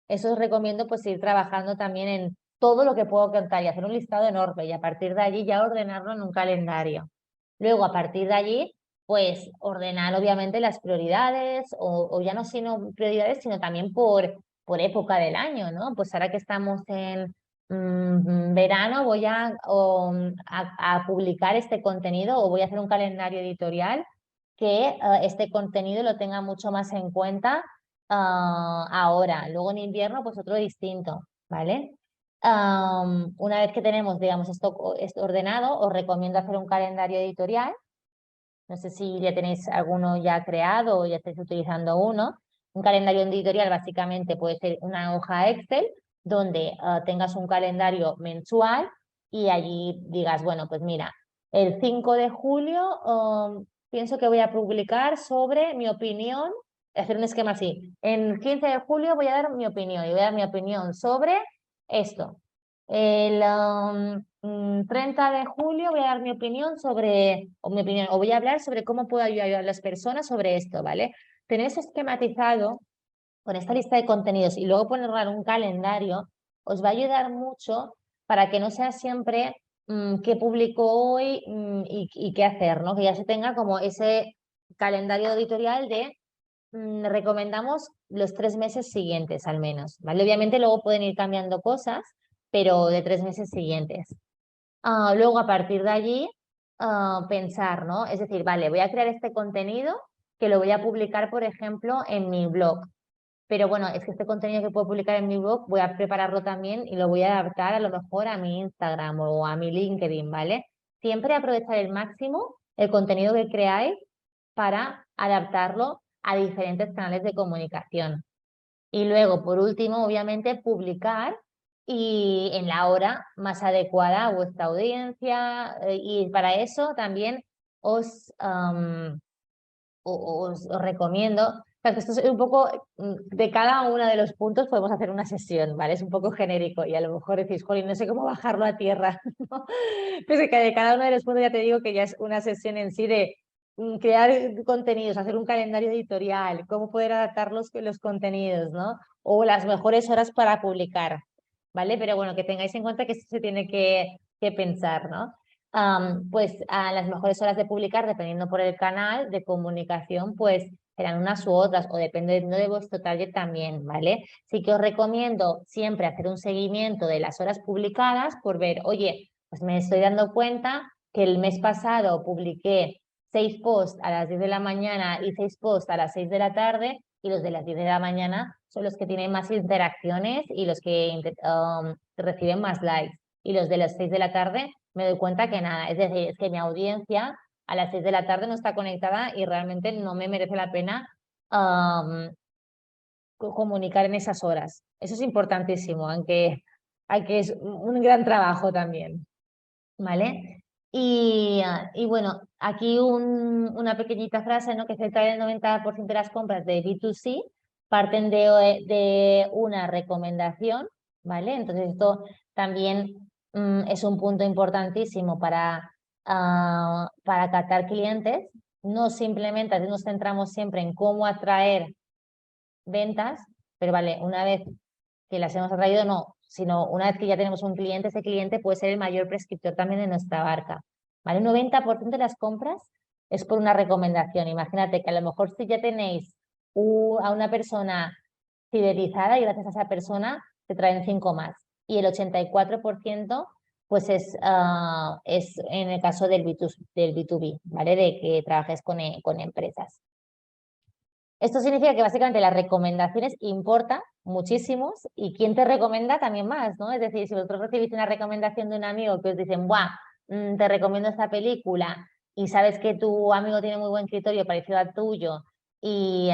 Eso os recomiendo pues ir trabajando también en todo lo que puedo contar y hacer un listado enorme y a partir de allí ya ordenarlo en un calendario. Luego, a partir de allí, pues ordenar obviamente las prioridades o ya no sino prioridades, sino también por época del año, ¿no? Pues ahora que estamos en verano voy a publicar este contenido o voy a hacer un calendario editorial que este contenido lo tenga mucho más en cuenta ahora. Luego en invierno pues otro distinto, ¿vale? Una vez que tenemos, digamos, esto ordenado, os recomiendo hacer un calendario editorial. No sé si ya tenéis alguno ya creado o ya estáis utilizando uno. Un calendario editorial básicamente puede ser una hoja Excel donde tengas un calendario mensual y allí digas, bueno, pues mira, el 5 de julio pienso que voy a publicar sobre mi opinión, hacer un esquema así. En 15 de julio voy a dar mi opinión y voy a dar mi opinión sobre esto. El 30 de julio voy a dar mi opinión o voy a hablar sobre cómo puedo ayudar a las personas sobre esto, ¿vale? Tener eso esquematizado con esta lista de contenidos y luego ponerlo en un calendario os va a ayudar mucho para que no sea siempre qué publico hoy y qué hacer, ¿no? Que ya se tenga como ese calendario editorial de recomendamos los 3 meses siguientes al menos, ¿vale? Obviamente luego pueden ir cambiando cosas, pero de 3 meses siguientes. Luego a partir de allí pensar, ¿no? Es decir, vale, voy a crear este contenido que lo voy a publicar, por ejemplo, en mi blog. Pero bueno, es que este contenido que puedo publicar en mi blog voy a prepararlo también y lo voy a adaptar a lo mejor a mi Instagram o a mi LinkedIn, ¿vale? Siempre aprovechar el máximo el contenido que creáis para adaptarlo a diferentes canales de comunicación. Y luego, por último, obviamente, publicar y en la hora más adecuada a vuestra audiencia. Y para eso también os recomiendo, claro, que esto es un poco de cada uno de los puntos podemos hacer una sesión, ¿vale? Es un poco genérico y a lo mejor decís, jolín, no sé cómo bajarlo a tierra, ¿no? Pues que de cada uno de los puntos ya te digo que ya es una sesión en sí de crear contenidos, hacer un calendario editorial, cómo poder adaptar los contenidos, ¿no? O las mejores horas para publicar, ¿vale? Pero bueno, que tengáis en cuenta que esto se tiene que pensar, ¿no? Pues a las mejores horas de publicar, dependiendo por el canal de comunicación, pues serán unas u otras, o dependiendo de vuestro target también, ¿vale? Sí que os recomiendo siempre hacer un seguimiento de las horas publicadas por ver, oye, pues me estoy dando cuenta que el mes pasado publiqué 6 posts a las 10 de la mañana y 6 posts a las 6 de la tarde, y los de las 10 de la mañana son los que tienen más interacciones y los que reciben más likes. Y los de las 6 de la tarde me doy cuenta que nada, es decir, es que mi audiencia a las 6 de la tarde no está conectada y realmente no me merece la pena comunicar en esas horas. Eso es importantísimo, aunque es un gran trabajo también, ¿vale? Y bueno, aquí una pequeñita frase, ¿no? Que cerca del 90% de las compras de B2C parten de una recomendación, ¿vale? Entonces esto también es un punto importantísimo para captar clientes. No simplemente nos centramos siempre en cómo atraer ventas, pero vale, una vez que las hemos atraído, no, sino una vez que ya tenemos un cliente, ese cliente puede ser el mayor prescriptor también de nuestra marca, ¿vale? Un 90% de las compras es por una recomendación. Imagínate que a lo mejor si ya tenéis a una persona fidelizada y gracias a esa persona te traen 5 más. Y el 84% pues es en el caso del B2B, ¿vale? De que trabajes con empresas. Esto significa que básicamente las recomendaciones importan muchísimos y quién te recomienda también más, ¿no? Es decir, si vosotros recibís una recomendación de un amigo que os dicen, ¡buah! Te recomiendo esta película y sabes que tu amigo tiene muy buen criterio parecido al tuyo y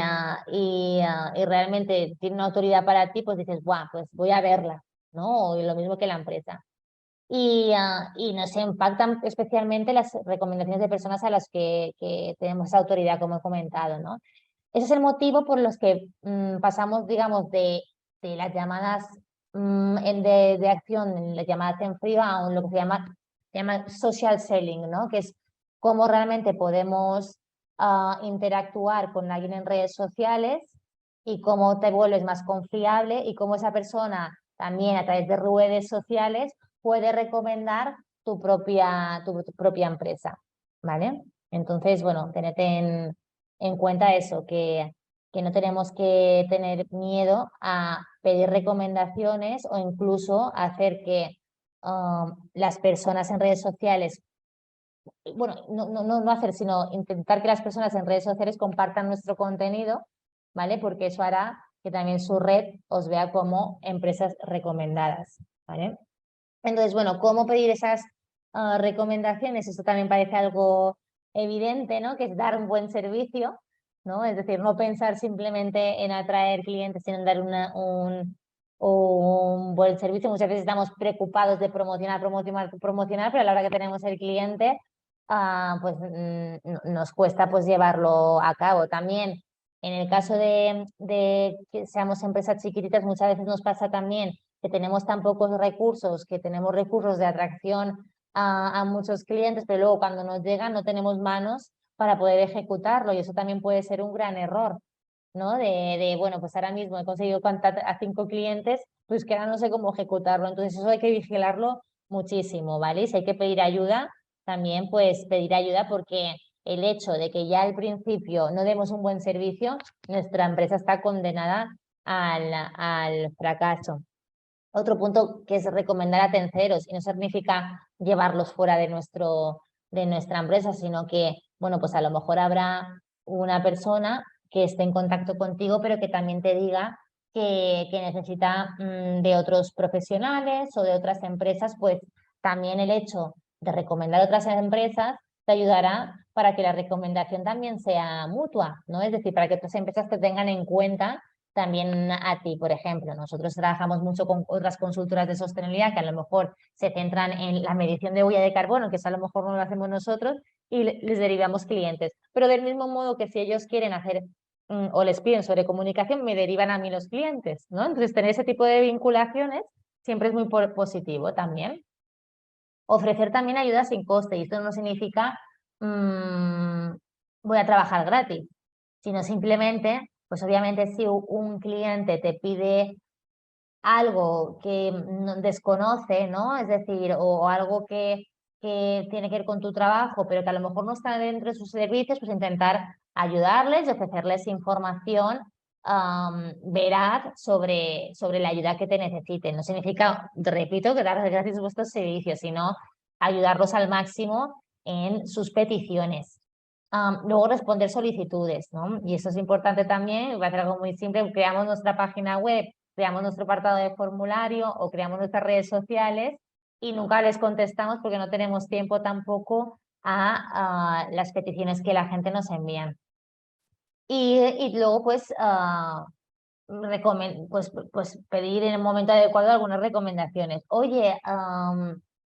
realmente tiene una autoridad para ti, pues dices, ¡buah! Pues voy a verla, ¿no? O lo mismo que la empresa. Y nos impactan especialmente las recomendaciones de personas a las que tenemos esa autoridad, como he comentado, ¿no? Ese es el motivo por los que pasamos, digamos, de las llamadas de acción, en las llamadas en frío, a lo que se llama social selling, ¿no? Que es cómo realmente podemos interactuar con alguien en redes sociales y cómo te vuelves más confiable y cómo esa persona también a través de redes sociales puede recomendar tu propia empresa, ¿vale? Entonces, bueno, tened en cuenta eso, que no tenemos que tener miedo a pedir recomendaciones o incluso hacer que las personas en redes sociales, bueno, no hacer, sino intentar que las personas en redes sociales compartan nuestro contenido, ¿vale? Porque eso hará que también su red os vea como empresas recomendadas, ¿vale? Entonces, bueno, ¿cómo pedir esas recomendaciones? Esto también parece algo evidente, ¿no? Que es dar un buen servicio, ¿no? Es decir, no pensar simplemente en atraer clientes, sino en dar un buen servicio. Muchas veces estamos preocupados de promocionar, pero a la hora que tenemos el cliente, pues nos cuesta pues llevarlo a cabo. También, en el caso de que seamos empresas chiquititas, muchas veces nos pasa también que tenemos tan pocos recursos, que tenemos recursos de atracción a muchos clientes, pero luego cuando nos llegan no tenemos manos para poder ejecutarlo y eso también puede ser un gran error, ¿no? Bueno, pues ahora mismo he conseguido contactar a 5 clientes, pues que ahora no sé cómo ejecutarlo, entonces eso hay que vigilarlo muchísimo, ¿vale? Y si hay que pedir ayuda, también pues pedir ayuda porque el hecho de que ya al principio no demos un buen servicio, nuestra empresa está condenada al fracaso. Otro punto que es recomendar a terceros, y no significa llevarlos fuera de nuestra empresa, sino que, bueno, pues a lo mejor habrá una persona que esté en contacto contigo, pero que también te diga que necesita de otros profesionales o de otras empresas, pues también el hecho de recomendar a otras empresas te ayudará para que la recomendación también sea mutua, ¿no? Es decir, para que otras empresas te tengan en cuenta también a ti. Por ejemplo, nosotros trabajamos mucho con otras consultoras de sostenibilidad que a lo mejor se centran en la medición de huella de carbono, que eso a lo mejor no lo hacemos nosotros, y les derivamos clientes. Pero del mismo modo que si ellos quieren hacer o les piden sobre comunicación, me derivan a mí los clientes, ¿no? Entonces, tener ese tipo de vinculaciones siempre es muy positivo también. Ofrecer también ayuda sin coste, y esto no significa voy a trabajar gratis, sino simplemente, pues obviamente si un cliente te pide algo que desconoce, ¿no? Es decir, o algo que tiene que ver con tu trabajo, pero que a lo mejor no está dentro de sus servicios, pues intentar ayudarles y ofrecerles información veraz sobre la ayuda que te necesiten. No significa, repito, que darles gratis vuestros servicios, sino ayudarlos al máximo en sus peticiones. Luego responder solicitudes, ¿no? Y eso es importante también, va a ser algo muy simple, creamos nuestra página web, creamos nuestro apartado de formulario o creamos nuestras redes sociales y nunca les contestamos porque no tenemos tiempo tampoco a las peticiones que la gente nos envía. Y luego pues, pues pedir en el momento adecuado algunas recomendaciones. Oye,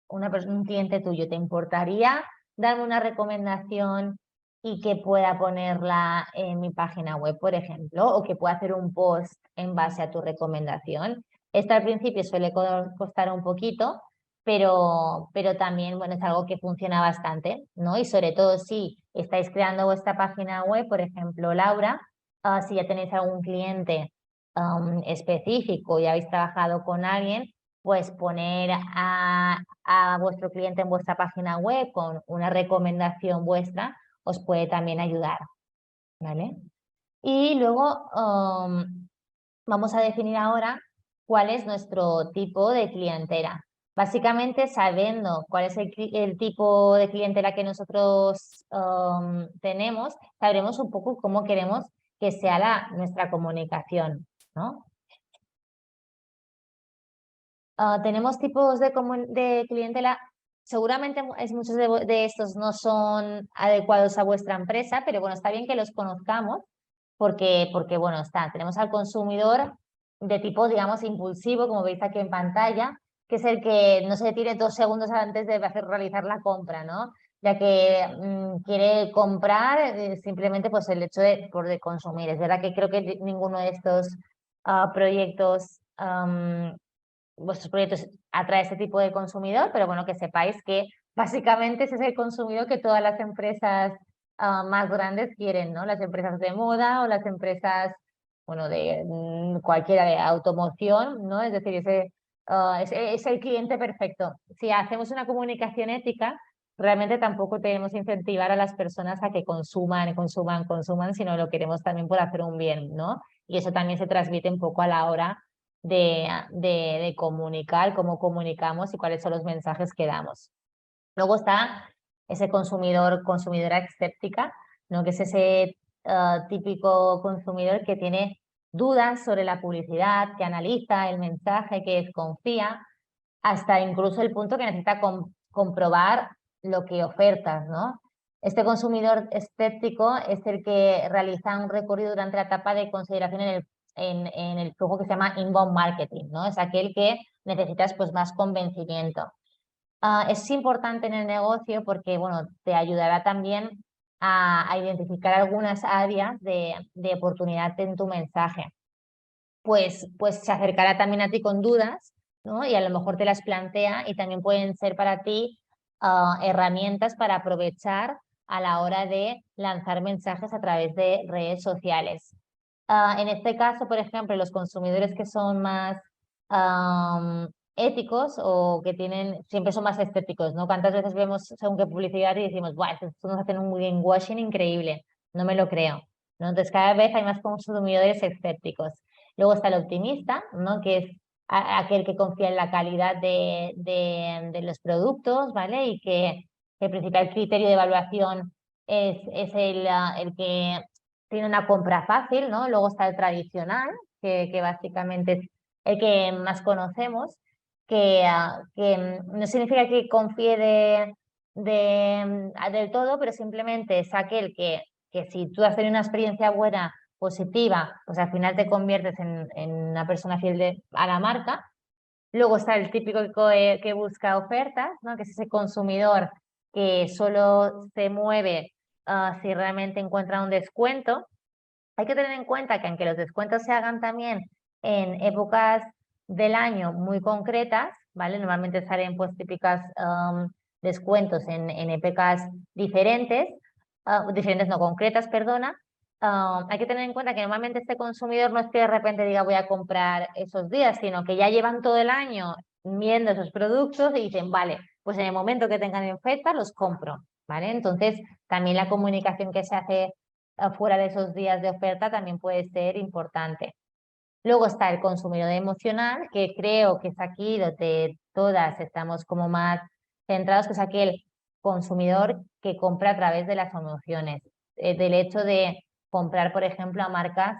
un cliente tuyo, ¿te importaría darme una recomendación y que pueda ponerla en mi página web, por ejemplo, o que pueda hacer un post en base a tu recomendación? Esto al principio suele costar un poquito, pero también, bueno, es algo que funciona bastante, ¿no? Y sobre todo si estáis creando vuestra página web, por ejemplo, Laura, si ya tenéis algún cliente específico y habéis trabajado con alguien, pues poner a vuestro cliente en vuestra página web con una recomendación vuestra os puede también ayudar, ¿vale? Y luego vamos a definir ahora cuál es nuestro tipo de clientela. Básicamente, sabiendo cuál es el tipo de clientela que nosotros tenemos, sabremos un poco cómo queremos que sea nuestra comunicación, ¿no? Tenemos tipos de clientela. Seguramente muchos de estos no son adecuados a vuestra empresa, pero bueno, está bien que los conozcamos porque bueno, tenemos al consumidor de tipo, digamos, impulsivo, como veis aquí en pantalla, que es el que no se detiene 2 segundos antes de realizar la compra, ¿no? Ya que quiere comprar simplemente pues el hecho de consumir. Es verdad que creo que ninguno de estos proyectos vuestros proyectos atrae este tipo de consumidor, pero bueno, que sepáis que básicamente ese es el consumidor que todas las empresas más grandes quieren, ¿no? Las empresas de moda o las empresas, bueno, de cualquiera de automoción, ¿no? Es decir, ese es el cliente perfecto. Si hacemos una comunicación ética, realmente tampoco tenemos que incentivar a las personas a que consuman, sino lo queremos también por hacer un bien, ¿no? Y eso también se transmite un poco a la hora de comunicar, cómo comunicamos y cuáles son los mensajes que damos. Luego está ese consumidora escéptica, ¿no? Que es ese típico consumidor que tiene dudas sobre la publicidad, que analiza el mensaje, que desconfía, hasta incluso el punto que necesita comprobar lo que ofertas, ¿no? Este consumidor escéptico es el que realiza un recorrido durante la etapa de consideración en el flujo que se llama inbound marketing, ¿no? Es aquel que necesitas pues más convencimiento. Es importante en el negocio porque, bueno, te ayudará también a identificar algunas áreas de oportunidad en tu mensaje. Pues se acercará también a ti con dudas, ¿no? Y a lo mejor te las plantea y también pueden ser para ti herramientas para aprovechar a la hora de lanzar mensajes a través de redes sociales. En este caso, por ejemplo, los consumidores que son más éticos o que siempre son más estéticos, ¿no? ¿Cuántas veces vemos según qué publicidad y decimos, ¡buah, estos nos hacen un greenwashing increíble! No me lo creo, ¿no? Entonces cada vez hay más consumidores escépticos. Luego está el optimista, ¿no? Que es aquel que confía en la calidad de los productos, ¿vale? Y que el principal criterio de evaluación es el que tiene una compra fácil, ¿no? Luego está el tradicional, que básicamente es el que más conocemos, que no significa que confíe del todo, pero simplemente es aquel que si tú has tenido una experiencia buena, positiva, pues al final te conviertes en una persona fiel a la marca. Luego está el típico que busca ofertas, ¿no? Que es ese consumidor que solo se mueve si realmente encuentra un descuento. Hay que tener en cuenta que aunque los descuentos se hagan también en épocas del año muy concretas, ¿vale? Normalmente salen pues típicas descuentos en épocas diferentes, diferentes no concretas, perdona. Hay que tener en cuenta que normalmente este consumidor no es que de repente diga voy a comprar esos días, sino que ya llevan todo el año viendo esos productos y dicen, vale, pues en el momento que tengan en oferta los compro, ¿vale? Entonces también la comunicación que se hace fuera de esos días de oferta también puede ser importante. Luego está el consumidor emocional, que creo que es aquí donde todas estamos como más centrados, que es aquel consumidor que compra a través de las emociones, del hecho de comprar, por ejemplo, a marcas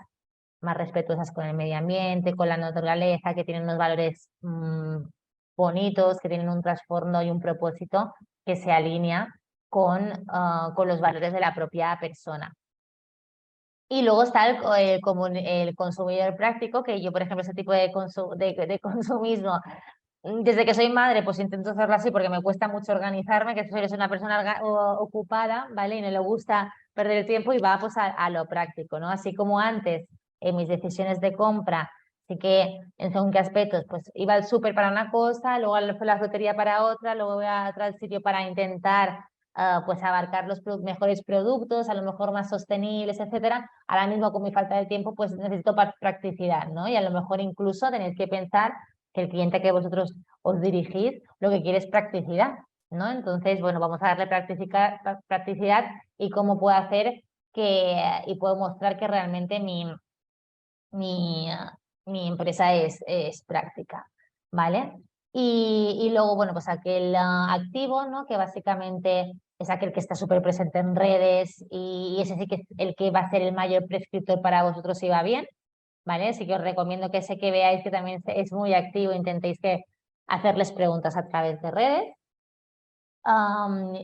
más respetuosas con el medio ambiente, con la naturaleza, que tienen unos valores bonitos, que tienen un trasfondo y un propósito que se alinea con los valores de la propia persona. Y luego está el consumidor práctico, que yo, por ejemplo, ese tipo de consumismo, desde que soy madre, pues intento hacerlo así porque me cuesta mucho organizarme, que soy una persona ocupada, ¿vale? Y no le gusta perder el tiempo y va pues a lo práctico, ¿no? Así como antes, en mis decisiones de compra, sí que en según qué aspectos, pues iba al súper para una cosa, luego a la frutería para otra, luego voy a otro sitio para intentar pues abarcar los mejores productos, a lo mejor más sostenibles, etcétera. Ahora mismo con mi falta de tiempo pues necesito practicidad, ¿no? Y a lo mejor incluso tenéis que pensar que el cliente que vosotros os dirigís lo que quiere es practicidad, ¿no? Entonces, bueno, vamos a darle practicidad y cómo puedo hacer y puedo mostrar que realmente mi empresa es práctica, ¿vale? Y luego, bueno, pues aquel activo, ¿no? Que básicamente es aquel que está súper presente en redes y ese sí que es el que va a ser el mayor prescriptor para vosotros si va bien, ¿vale? Así que os recomiendo que ese que veáis que también es muy activo, intentéis hacerles preguntas a través de redes.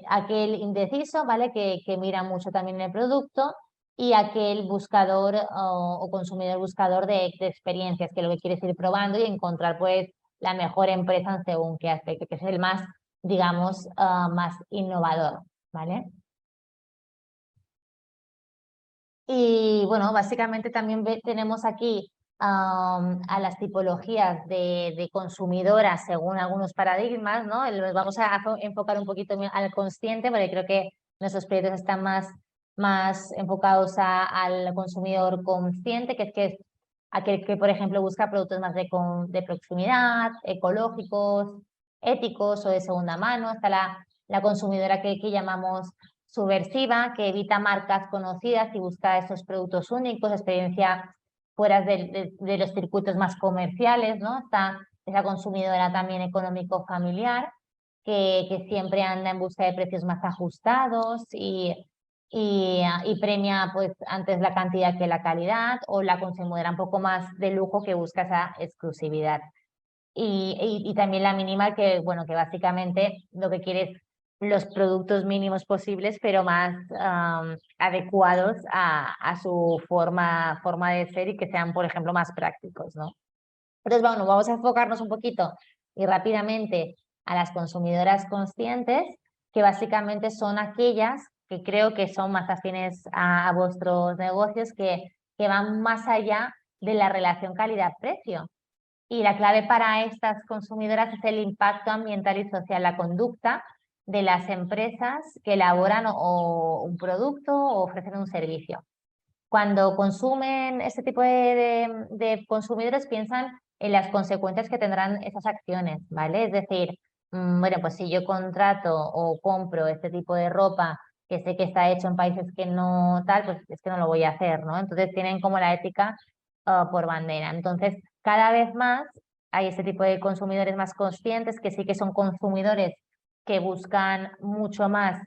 Aquel indeciso, ¿vale? Que mira mucho también el producto y aquel buscador o consumidor buscador de experiencias, que lo que quiere es ir probando y encontrar pues la mejor empresa en según qué aspecto, que es el más, digamos, más innovador, ¿vale? Y bueno, básicamente también tenemos aquí a las tipologías de consumidoras según algunos paradigmas, ¿no? Los vamos a enfocar un poquito al consciente, porque creo que nuestros proyectos están más enfocados al consumidor consciente, que es aquel que, por ejemplo, busca productos más de proximidad, ecológicos, éticos o de segunda mano. Está la consumidora que llamamos subversiva, que evita marcas conocidas y busca esos productos únicos, experiencia fuera de los circuitos más comerciales, ¿no? Está esa consumidora también económico-familiar, que siempre anda en busca de precios más ajustados y premia pues antes la cantidad que la calidad, o la consumidora un poco más de lujo que busca esa exclusividad. Y también la minimal, que bueno, que básicamente lo que quiere es los productos mínimos posibles, pero más adecuados a su forma de ser y que sean, por ejemplo, más prácticos, ¿no? Entonces, bueno, vamos a enfocarnos un poquito y rápidamente a las consumidoras conscientes, que básicamente son aquellas que creo que son más afines a vuestros negocios, que van más allá de la relación calidad-precio. Y la clave para estas consumidoras es el impacto ambiental y social, la conducta de las empresas que elaboran un producto o ofrecen un servicio. Cuando consumen este tipo de consumidores, piensan en las consecuencias que tendrán esas acciones, ¿vale? Es decir, bueno, pues si yo contrato o compro este tipo de ropa que sé que está hecho en países que no tal, pues es que no lo voy a hacer, ¿no? Entonces tienen como la ética por bandera. Entonces, cada vez más hay este tipo de consumidores más conscientes, que sí que son consumidores que buscan mucho más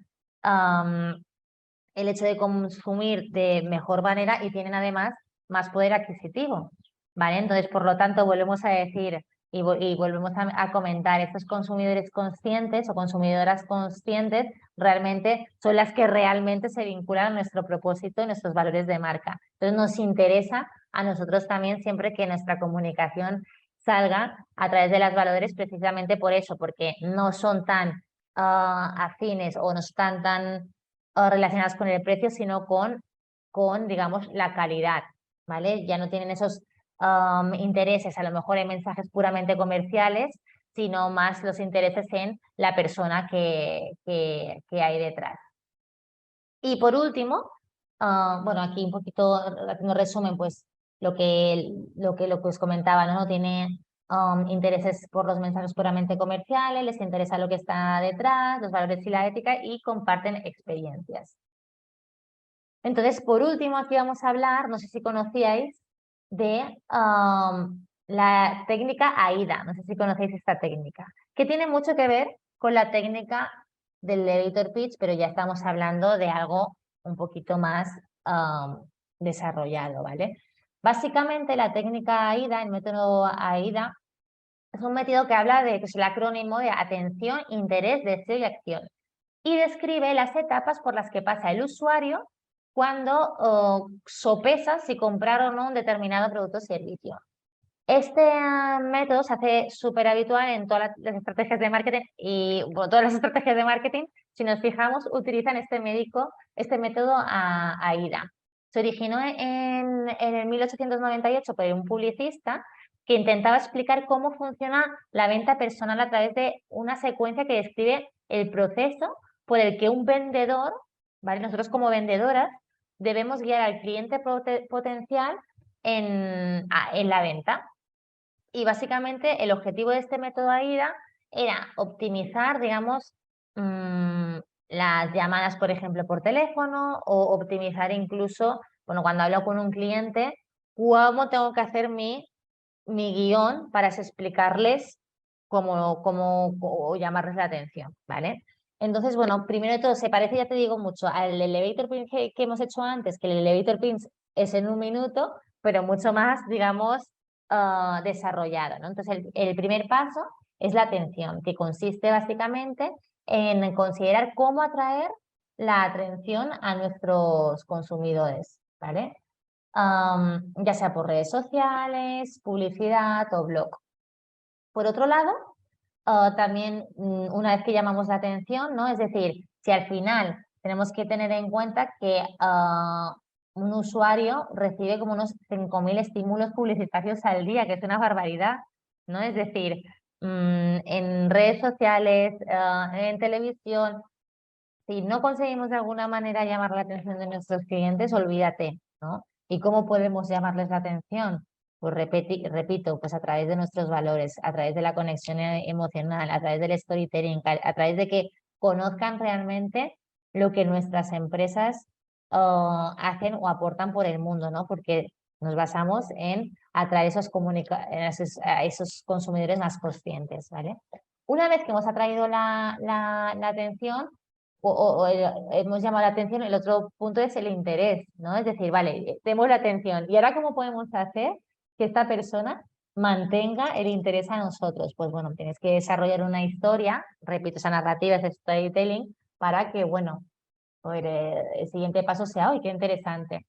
el hecho de consumir de mejor manera y tienen además más poder adquisitivo, ¿vale? Entonces, por lo tanto, volvemos a decir y volvemos a comentar, estos consumidores conscientes o consumidoras conscientes realmente son las que realmente se vinculan a nuestro propósito y nuestros valores de marca. Entonces, nos interesa a nosotros también siempre que nuestra comunicación salga a través de los valores, precisamente por eso, porque no son tan afines o no están tan relacionadas con el precio, sino digamos, la calidad, ¿vale? Ya no tienen esos intereses, a lo mejor en mensajes puramente comerciales, sino más los intereses en la persona que hay detrás. Y por último, bueno, aquí un poquito haciendo resumen, pues lo que os comentaba, ¿no? Tiene intereses por los mensajes puramente comerciales, les interesa lo que está detrás, los valores y la ética, y comparten experiencias. Entonces, por último, aquí vamos a hablar, no sé si conocíais, de la técnica AIDA. No sé si conocéis esta técnica, que tiene mucho que ver con la técnica del elevator pitch, pero ya estamos hablando de algo un poquito más desarrollado, ¿vale? Básicamente, la técnica AIDA, el método AIDA, es un método que habla de, que es el acrónimo de atención, interés, deseo y acción, y describe las etapas por las que pasa el usuario cuando sopesa si comprar o no un determinado producto o servicio. Este método se hace súper habitual en todas las estrategias de marketing y bueno, todas las estrategias de marketing, si nos fijamos, utilizan este método AIDA. Se originó en el 1898 por un publicista que intentaba explicar cómo funciona la venta personal a través de una secuencia que describe el proceso por el que un vendedor, ¿vale? Nosotros como vendedoras debemos guiar al cliente potencial en la venta. Y básicamente el objetivo de este método AIDA era optimizar, digamos, las llamadas, por ejemplo, por teléfono, o optimizar incluso, bueno, cuando hablo con un cliente, cómo tengo que hacer mi guión para explicarles cómo llamarles la atención, ¿vale? Entonces, bueno, primero de todo, se parece, ya te digo, mucho al elevator pitch que hemos hecho antes, que el elevator pitch es en un minuto, pero mucho más, digamos, desarrollado, ¿no? Entonces, el primer paso es la atención, que consiste básicamente en considerar cómo atraer la atención a nuestros consumidores, ¿vale? Ya sea por redes sociales, publicidad o blog. Por otro lado, también una vez que llamamos la atención, ¿no? Es decir, si al final tenemos que tener en cuenta que un usuario recibe como unos 5.000 estímulos publicitarios al día, que es una barbaridad, ¿no? Es decir, en redes sociales, en televisión, si no conseguimos de alguna manera llamar la atención de nuestros clientes, olvídate, ¿no? ¿Y cómo podemos llamarles la atención? Pues repito, pues a través de nuestros valores, a través de la conexión emocional, a través del storytelling, a través de que conozcan realmente lo que nuestras empresas hacen o aportan por el mundo, ¿no? Porque nos basamos en atraer a esos consumidores más conscientes, ¿vale? Una vez que hemos atraído la atención hemos llamado la atención, el otro punto es el interés, ¿no? Es decir, vale, tenemos la atención y ahora ¿cómo podemos hacer que esta persona mantenga el interés a nosotros? Pues bueno, tienes que desarrollar una historia, repito, esa narrativa, ese storytelling, para que, bueno, pues, el siguiente paso sea, ¡ay, qué interesante!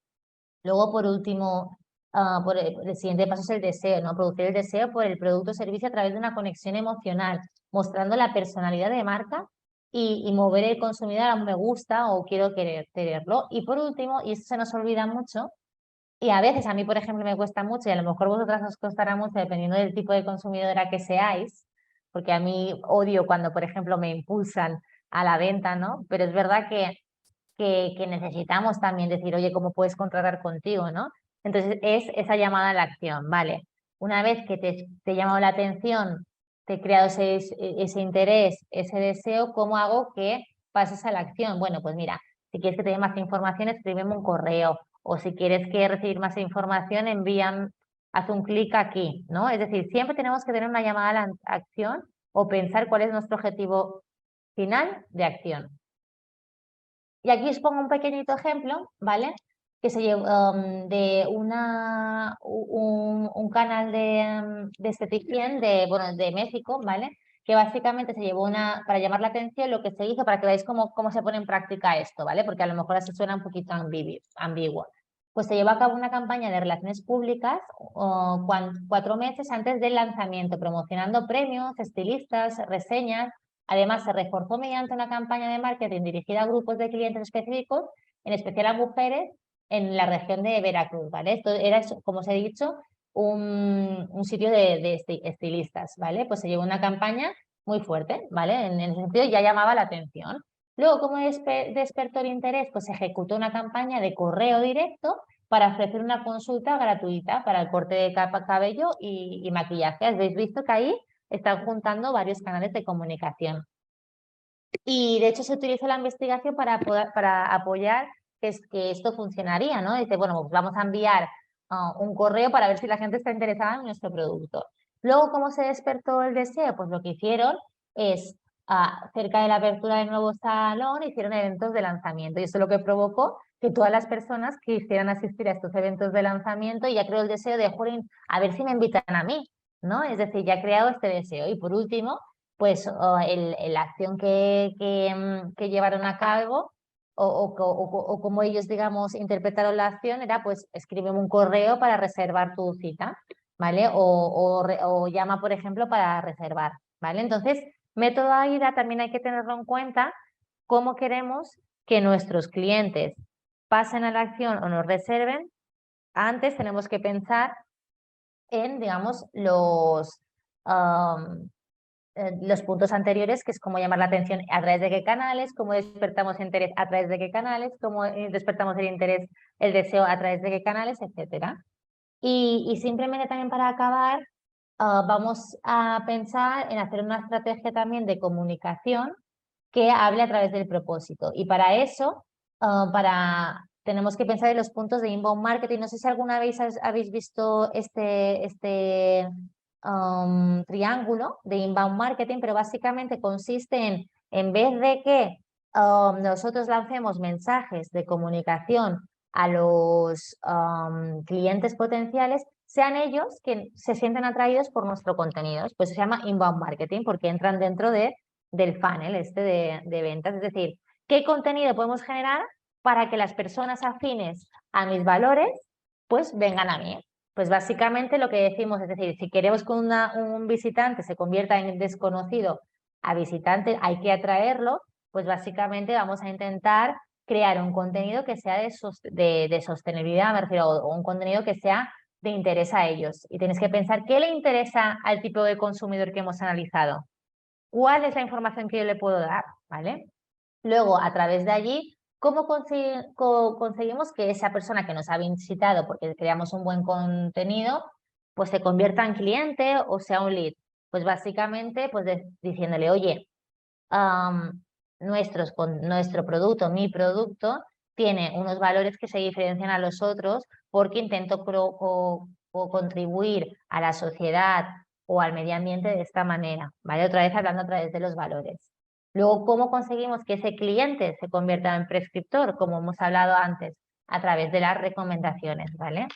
Luego, por último, el siguiente paso es el deseo, ¿no? Producir el deseo por el producto o servicio a través de una conexión emocional, mostrando la personalidad de marca y mover el consumidor a un me gusta o quiero quererlo. Y por último, y esto se nos olvida mucho, y a veces a mí, por ejemplo, me cuesta mucho y a lo mejor vosotras os costará mucho dependiendo del tipo de consumidora que seáis, porque a mí odio cuando, por ejemplo, me impulsan a la venta, ¿no? Pero es verdad que necesitamos también decir, oye, ¿cómo puedes contratar contigo, no? Entonces es esa llamada a la acción, ¿vale? Una vez que te he llamado la atención, te he creado ese interés, ese deseo, ¿cómo hago que pases a la acción? Bueno, pues mira, si quieres que te dé más información, escríbeme un correo, o si quieres que recibir más información, haz un clic aquí, ¿no? Es decir, siempre tenemos que tener una llamada a la acción o pensar cuál es nuestro objetivo final de acción. Y aquí os pongo un pequeñito ejemplo, ¿vale? Que se lleva de un canal de esteticien de México, ¿vale? Que básicamente se llevó para llamar la atención lo que se hizo para que veáis cómo se pone en práctica esto, ¿vale? Porque a lo mejor así suena un poquito ambiguo. Pues se llevó a cabo una campaña de relaciones públicas 4 meses antes del lanzamiento, promocionando premios, estilistas, reseñas. Además, se reforzó mediante una campaña de marketing dirigida a grupos de clientes específicos, en especial a mujeres, en la región de Veracruz, ¿vale? Esto era, como os he dicho, un sitio de estilistas, ¿vale? Pues se llevó una campaña muy fuerte, ¿vale? En ese sentido ya llamaba la atención. Luego, como despertó el interés, pues se ejecutó una campaña de correo directo para ofrecer una consulta gratuita para el corte de cabello y maquillaje. Habéis visto que ahí están juntando varios canales de comunicación. Y de hecho se utilizó la investigación para apoyar que esto funcionaría, ¿no? Dice, bueno, pues vamos a enviar un correo para ver si la gente está interesada en nuestro producto. Luego, ¿cómo se despertó el deseo? Pues lo que hicieron es, cerca de la apertura del nuevo salón, hicieron eventos de lanzamiento y eso es lo que provocó que todas las personas quisieran asistir a estos eventos de lanzamiento y ya creó el deseo de, "Jolín, a ver si me invitan a mí", ¿no? Es decir, ya ha creado este deseo. Y por último, pues la acción que llevaron a cabo o como ellos, digamos, interpretaron la acción era, pues, escríbeme un correo para reservar tu cita, ¿vale? O llama, por ejemplo, para reservar, ¿vale? Entonces, método AIDA también hay que tenerlo en cuenta cómo queremos que nuestros clientes pasen a la acción o nos reserven. Antes tenemos que pensar en, digamos, los puntos anteriores, que es cómo llamar la atención a través de qué canales, cómo despertamos interés a través de qué canales, cómo despertamos el interés, el deseo a través de qué canales, etcétera. Y simplemente también para acabar, vamos a pensar en hacer una estrategia también de comunicación que hable a través del propósito. Y para eso, tenemos que pensar en los puntos de inbound marketing. No sé si alguna vez habéis visto este triángulo de inbound marketing, pero básicamente consiste en vez de que nosotros lancemos mensajes de comunicación a los clientes potenciales, sean ellos que se sienten atraídos por nuestro contenido. Pues se llama inbound marketing porque entran dentro del funnel de ventas. Es decir, ¿qué contenido podemos generar para que las personas afines a mis valores pues vengan a mí? Pues básicamente lo que decimos, es decir, si queremos que un visitante se convierta en desconocido a visitante, hay que atraerlo, pues básicamente vamos a intentar crear un contenido que sea de sostenibilidad, me refiero, o un contenido que sea de interés a ellos. Y tienes que pensar qué le interesa al tipo de consumidor que hemos analizado. ¿Cuál es la información que yo le puedo dar? ¿Vale? Luego, a través de allí, ¿cómo conseguimos que esa persona que nos ha visitado porque creamos un buen contenido, pues se convierta en cliente o sea un lead? Pues básicamente, pues diciéndole, oye, nuestro producto, mi producto, tiene unos valores que se diferencian a los otros porque intento contribuir a la sociedad o al medio ambiente de esta manera, ¿vale? Otra vez hablando a través de los valores. Luego, ¿cómo conseguimos que ese cliente se convierta en prescriptor? Como hemos hablado antes, a través de las recomendaciones, ¿vale?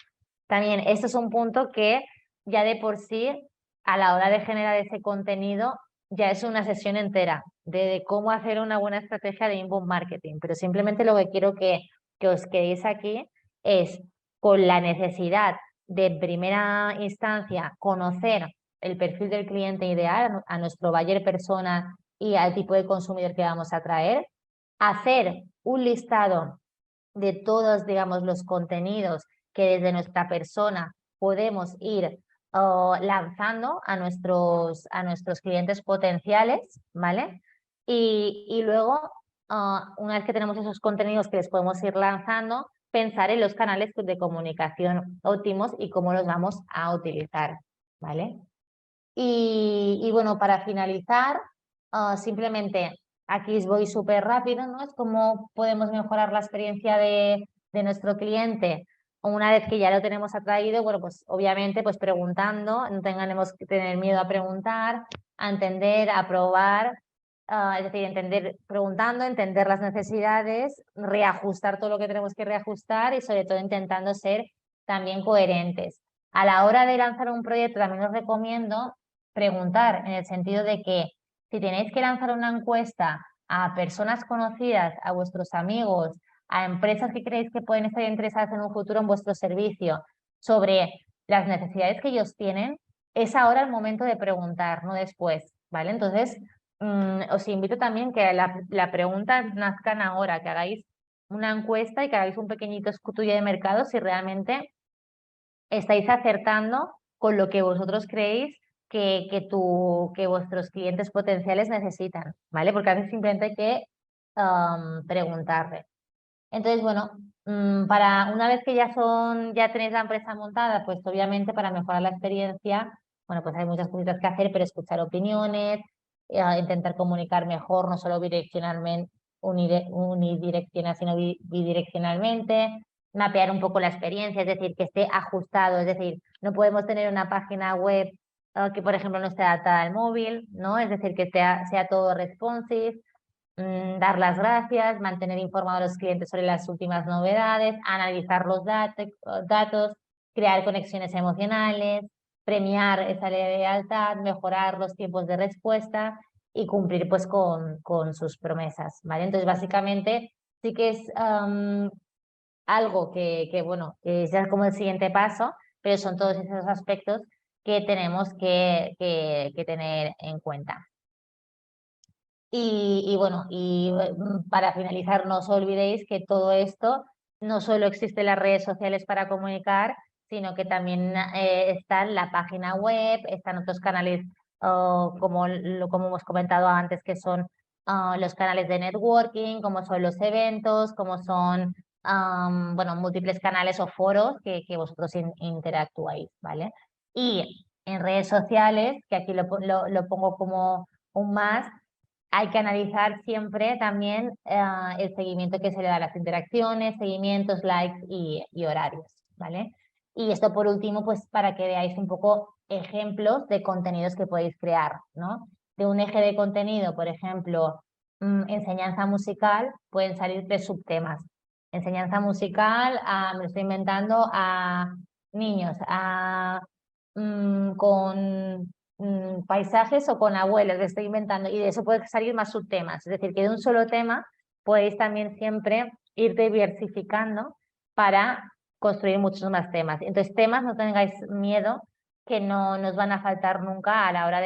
También esto es un punto que ya de por sí, a la hora de generar ese contenido, ya es una sesión entera de cómo hacer una buena estrategia de inbound marketing. Pero simplemente lo que quiero que os quedéis aquí es con la necesidad de en primera instancia conocer el perfil del cliente ideal, a nuestro buyer persona y al tipo de consumidor que vamos a atraer, hacer un listado de todos, digamos, los contenidos que desde nuestra persona podemos ir lanzando a nuestros clientes potenciales, ¿vale? Y luego, una vez que tenemos esos contenidos que les podemos ir lanzando, pensar en los canales de comunicación óptimos y cómo los vamos a utilizar, ¿vale? Y bueno, para finalizar, simplemente aquí os voy súper rápido, ¿no? Es cómo podemos mejorar la experiencia de nuestro cliente una vez que ya lo tenemos atraído. Bueno, pues obviamente pues preguntando, no tengamos que tener miedo a preguntar, a entender, a probar, es decir, preguntando, entender las necesidades, reajustar todo lo que tenemos que reajustar y sobre todo intentando ser también coherentes. A la hora de lanzar un proyecto también os recomiendo preguntar en el sentido de que si tenéis que lanzar una encuesta a personas conocidas, a vuestros amigos, a empresas que creéis que pueden estar interesadas en un futuro en vuestro servicio sobre las necesidades que ellos tienen, es ahora el momento de preguntar, no después, ¿vale? Entonces, os invito también que la pregunta nazcan ahora, que hagáis una encuesta y que hagáis un pequeñito estudio de mercado si realmente estáis acertando con lo que vosotros creéis que vuestros clientes potenciales necesitan, ¿vale? Porque a veces simplemente hay que preguntarle. Entonces, bueno, para una vez que ya tenéis la empresa montada, pues obviamente para mejorar la experiencia, bueno, pues hay muchas cositas que hacer, pero escuchar opiniones, intentar comunicar mejor, no solo bidireccionalmente, unidireccional, sino bidireccionalmente, mapear un poco la experiencia, es decir, que esté ajustado, es decir, no podemos tener una página web que, por ejemplo, no esté adaptada al móvil, ¿no? Es decir, que sea todo responsive, dar las gracias, mantener informados a los clientes sobre las últimas novedades, analizar los datos, crear conexiones emocionales, premiar esa lealtad, mejorar los tiempos de respuesta y cumplir pues con sus promesas, ¿vale? Entonces, básicamente, sí que es algo bueno, que ya es como el siguiente paso, pero son todos esos aspectos que tenemos que tener en cuenta. Y bueno, para finalizar, no os olvidéis que todo esto no solo existe en las redes sociales para comunicar, sino que también está en la página web, están otros canales como hemos comentado antes, que son los canales de networking, como son los eventos, como son bueno, múltiples canales o foros que vosotros interactuáis, ¿vale? Y en redes sociales, que aquí lo pongo como un más, hay que analizar siempre también el seguimiento que se le da a las interacciones, seguimientos, likes y horarios, ¿vale? Y esto por último, pues para que veáis un poco ejemplos de contenidos que podéis crear, ¿no? De un eje de contenido, por ejemplo, enseñanza musical, pueden salir 3 subtemas. Enseñanza musical, me lo estoy inventando, a niños, con paisajes o con abuelos, le estoy inventando, y de eso puede salir más subtemas. Es decir, que de un solo tema podéis también siempre ir diversificando para construir muchos más temas. Entonces, temas, no tengáis miedo, que no nos van a faltar nunca a la hora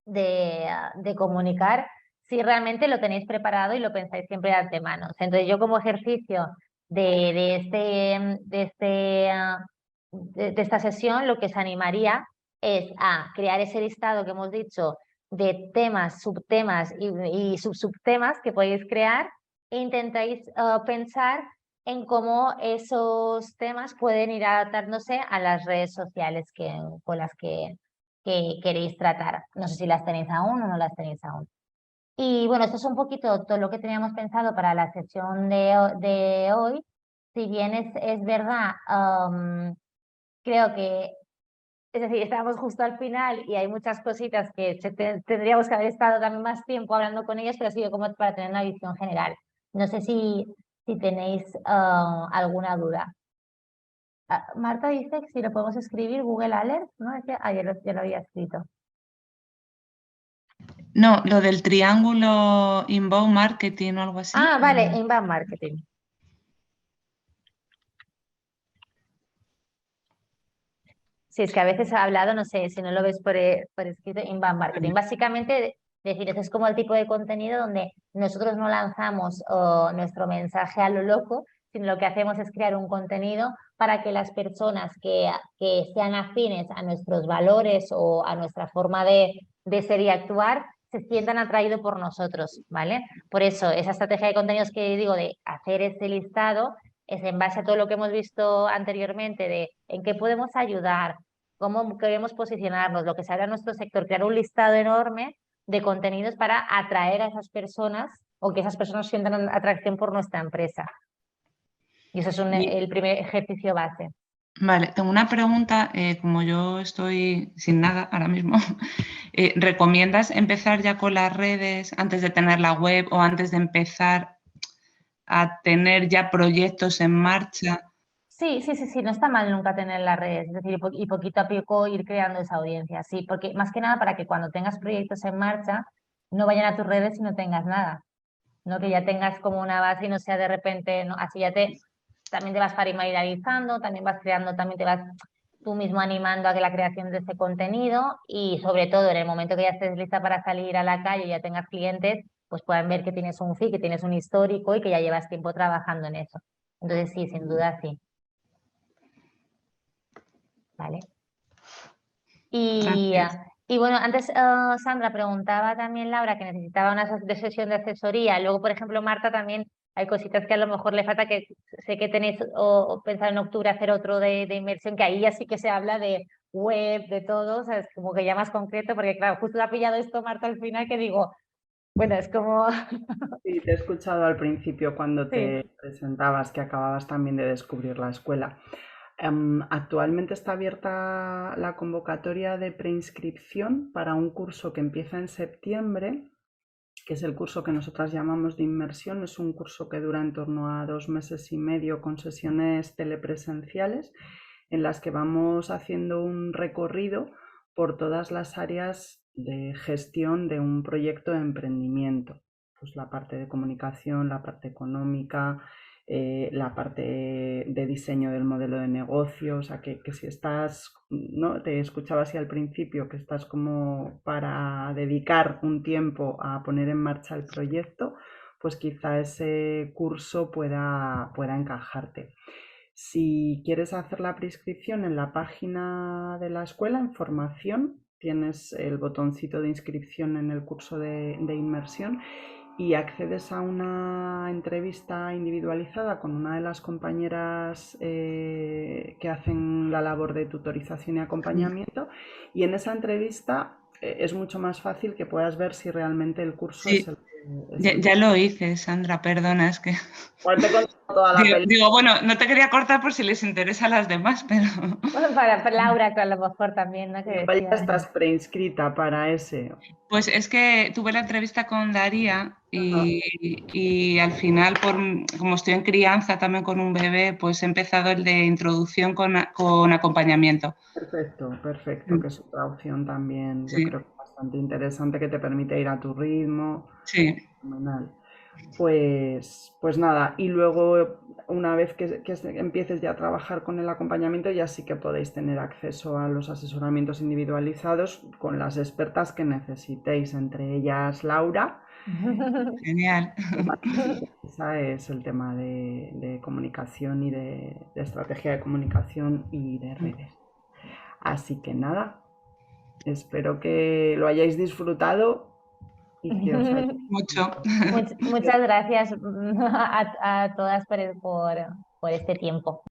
de comunicar, si realmente lo tenéis preparado y lo pensáis siempre de antemano. Entonces, yo como ejercicio de esta sesión, lo que os animaría es a crear ese listado que hemos dicho de temas, subtemas y subtemas que podéis crear e intentáis pensar en cómo esos temas pueden ir adaptándose a las redes sociales con las que queréis tratar. No sé si las tenéis aún o no las tenéis aún. Y bueno, esto es un poquito todo lo que teníamos pensado para la sesión de hoy. Si bien es verdad, creo que, es decir, estamos justo al final y hay muchas cositas que tendríamos que haber estado también más tiempo hablando con ellas, pero ha sido como para tener una visión general. No sé si tenéis alguna duda. Marta dice que si lo podemos escribir Google Alert, ¿no? Es que ayer ya lo había escrito. No, lo del triángulo inbound marketing o algo así. Ah, vale, inbound marketing. Sí, es que a veces ha hablado, no sé, si no lo ves por escrito, inbound marketing. Básicamente, decir, ese es como el tipo de contenido donde nosotros no lanzamos nuestro mensaje a lo loco, sino lo que hacemos es crear un contenido para que las personas que sean afines a nuestros valores o a nuestra forma de ser y actuar se sientan atraídos por nosotros, ¿vale? Por eso, esa estrategia de contenidos que digo de hacer ese listado es en base a todo lo que hemos visto anteriormente de en qué podemos ayudar, cómo queremos posicionarnos, lo que sea nuestro sector, crear un listado enorme de contenidos para atraer a esas personas o que esas personas sientan atracción por nuestra empresa. Y eso es el primer ejercicio base. Vale, tengo una pregunta, como yo estoy sin nada ahora mismo, ¿recomiendas empezar ya con las redes antes de tener la web o antes de empezar a tener ya proyectos en marcha? Sí, no está mal nunca tener las redes, es decir, y poquito a poco ir creando esa audiencia, sí, porque más que nada para que cuando tengas proyectos en marcha no vayan a tus redes y no tengas nada, no que ya tengas como una base y no sea de repente, no, así ya también te vas familiarizando, también vas creando, también te vas tú mismo animando a que la creación de ese contenido y sobre todo en el momento que ya estés lista para salir a la calle y ya tengas clientes, pues puedan ver que tienes un feed, que tienes un histórico y que ya llevas tiempo trabajando en eso. Entonces sí, sin duda sí. ¿Vale? Y bueno, antes Sandra preguntaba también, Laura, que necesitaba una sesión de asesoría. Luego, por ejemplo, Marta también hay cositas que a lo mejor le falta, que sé que tenéis o pensar en octubre hacer otro de inmersión, que ahí ya sí que se habla de web, de todo, o sea, es como que ya más concreto, porque claro, justo ha pillado esto Marta al final que digo, bueno, es como... Sí, te he escuchado al principio cuando te Sí. presentabas que acababas también de descubrir la escuela. Actualmente está abierta la convocatoria de preinscripción para un curso que empieza en septiembre, que es el curso que nosotras llamamos de inmersión. Es un curso que dura en torno a 2 meses y medio con sesiones telepresenciales en las que vamos haciendo un recorrido por todas las áreas de gestión de un proyecto de emprendimiento. Pues la parte de comunicación, la parte económica, la parte de diseño del modelo de negocio. O sea, que si estás, ¿no? Te escuchaba así al principio, que estás como para dedicar un tiempo a poner en marcha el proyecto, pues quizá ese curso pueda encajarte. Si quieres hacer la preinscripción en la página de la escuela, en formación, tienes el botoncito de inscripción en el curso de inmersión y accedes a una entrevista individualizada con una de las compañeras que hacen la labor de tutorización y acompañamiento, y en esa entrevista es mucho más fácil que puedas ver si realmente el curso Sí, es el ya lo hice, Sandra, perdona, es que... Pues te he contado toda la película. Digo, bueno, no te quería cortar por si les interesa a las demás, pero... Bueno, para Laura, que a lo mejor también, ¿no? Que Igual ya decía... estás preinscrita para ese. Pues es que tuve la entrevista con Daría y al final, como estoy en crianza también con un bebé, pues he empezado el de introducción con acompañamiento. Perfecto, que es otra opción también, yo Sí, creo que bastante interesante, que te permite ir a tu ritmo. sí. Fenomenal. Pues nada, y luego una vez que empieces ya a trabajar con el acompañamiento, ya sí que podéis tener acceso a los asesoramientos individualizados con las expertas que necesitéis, entre ellas Laura. Genial. Esa es el tema de comunicación y de estrategia de comunicación y de redes. Así que nada, espero que lo hayáis disfrutado y que os haya... Mucho. Muchas gracias a todas por este tiempo.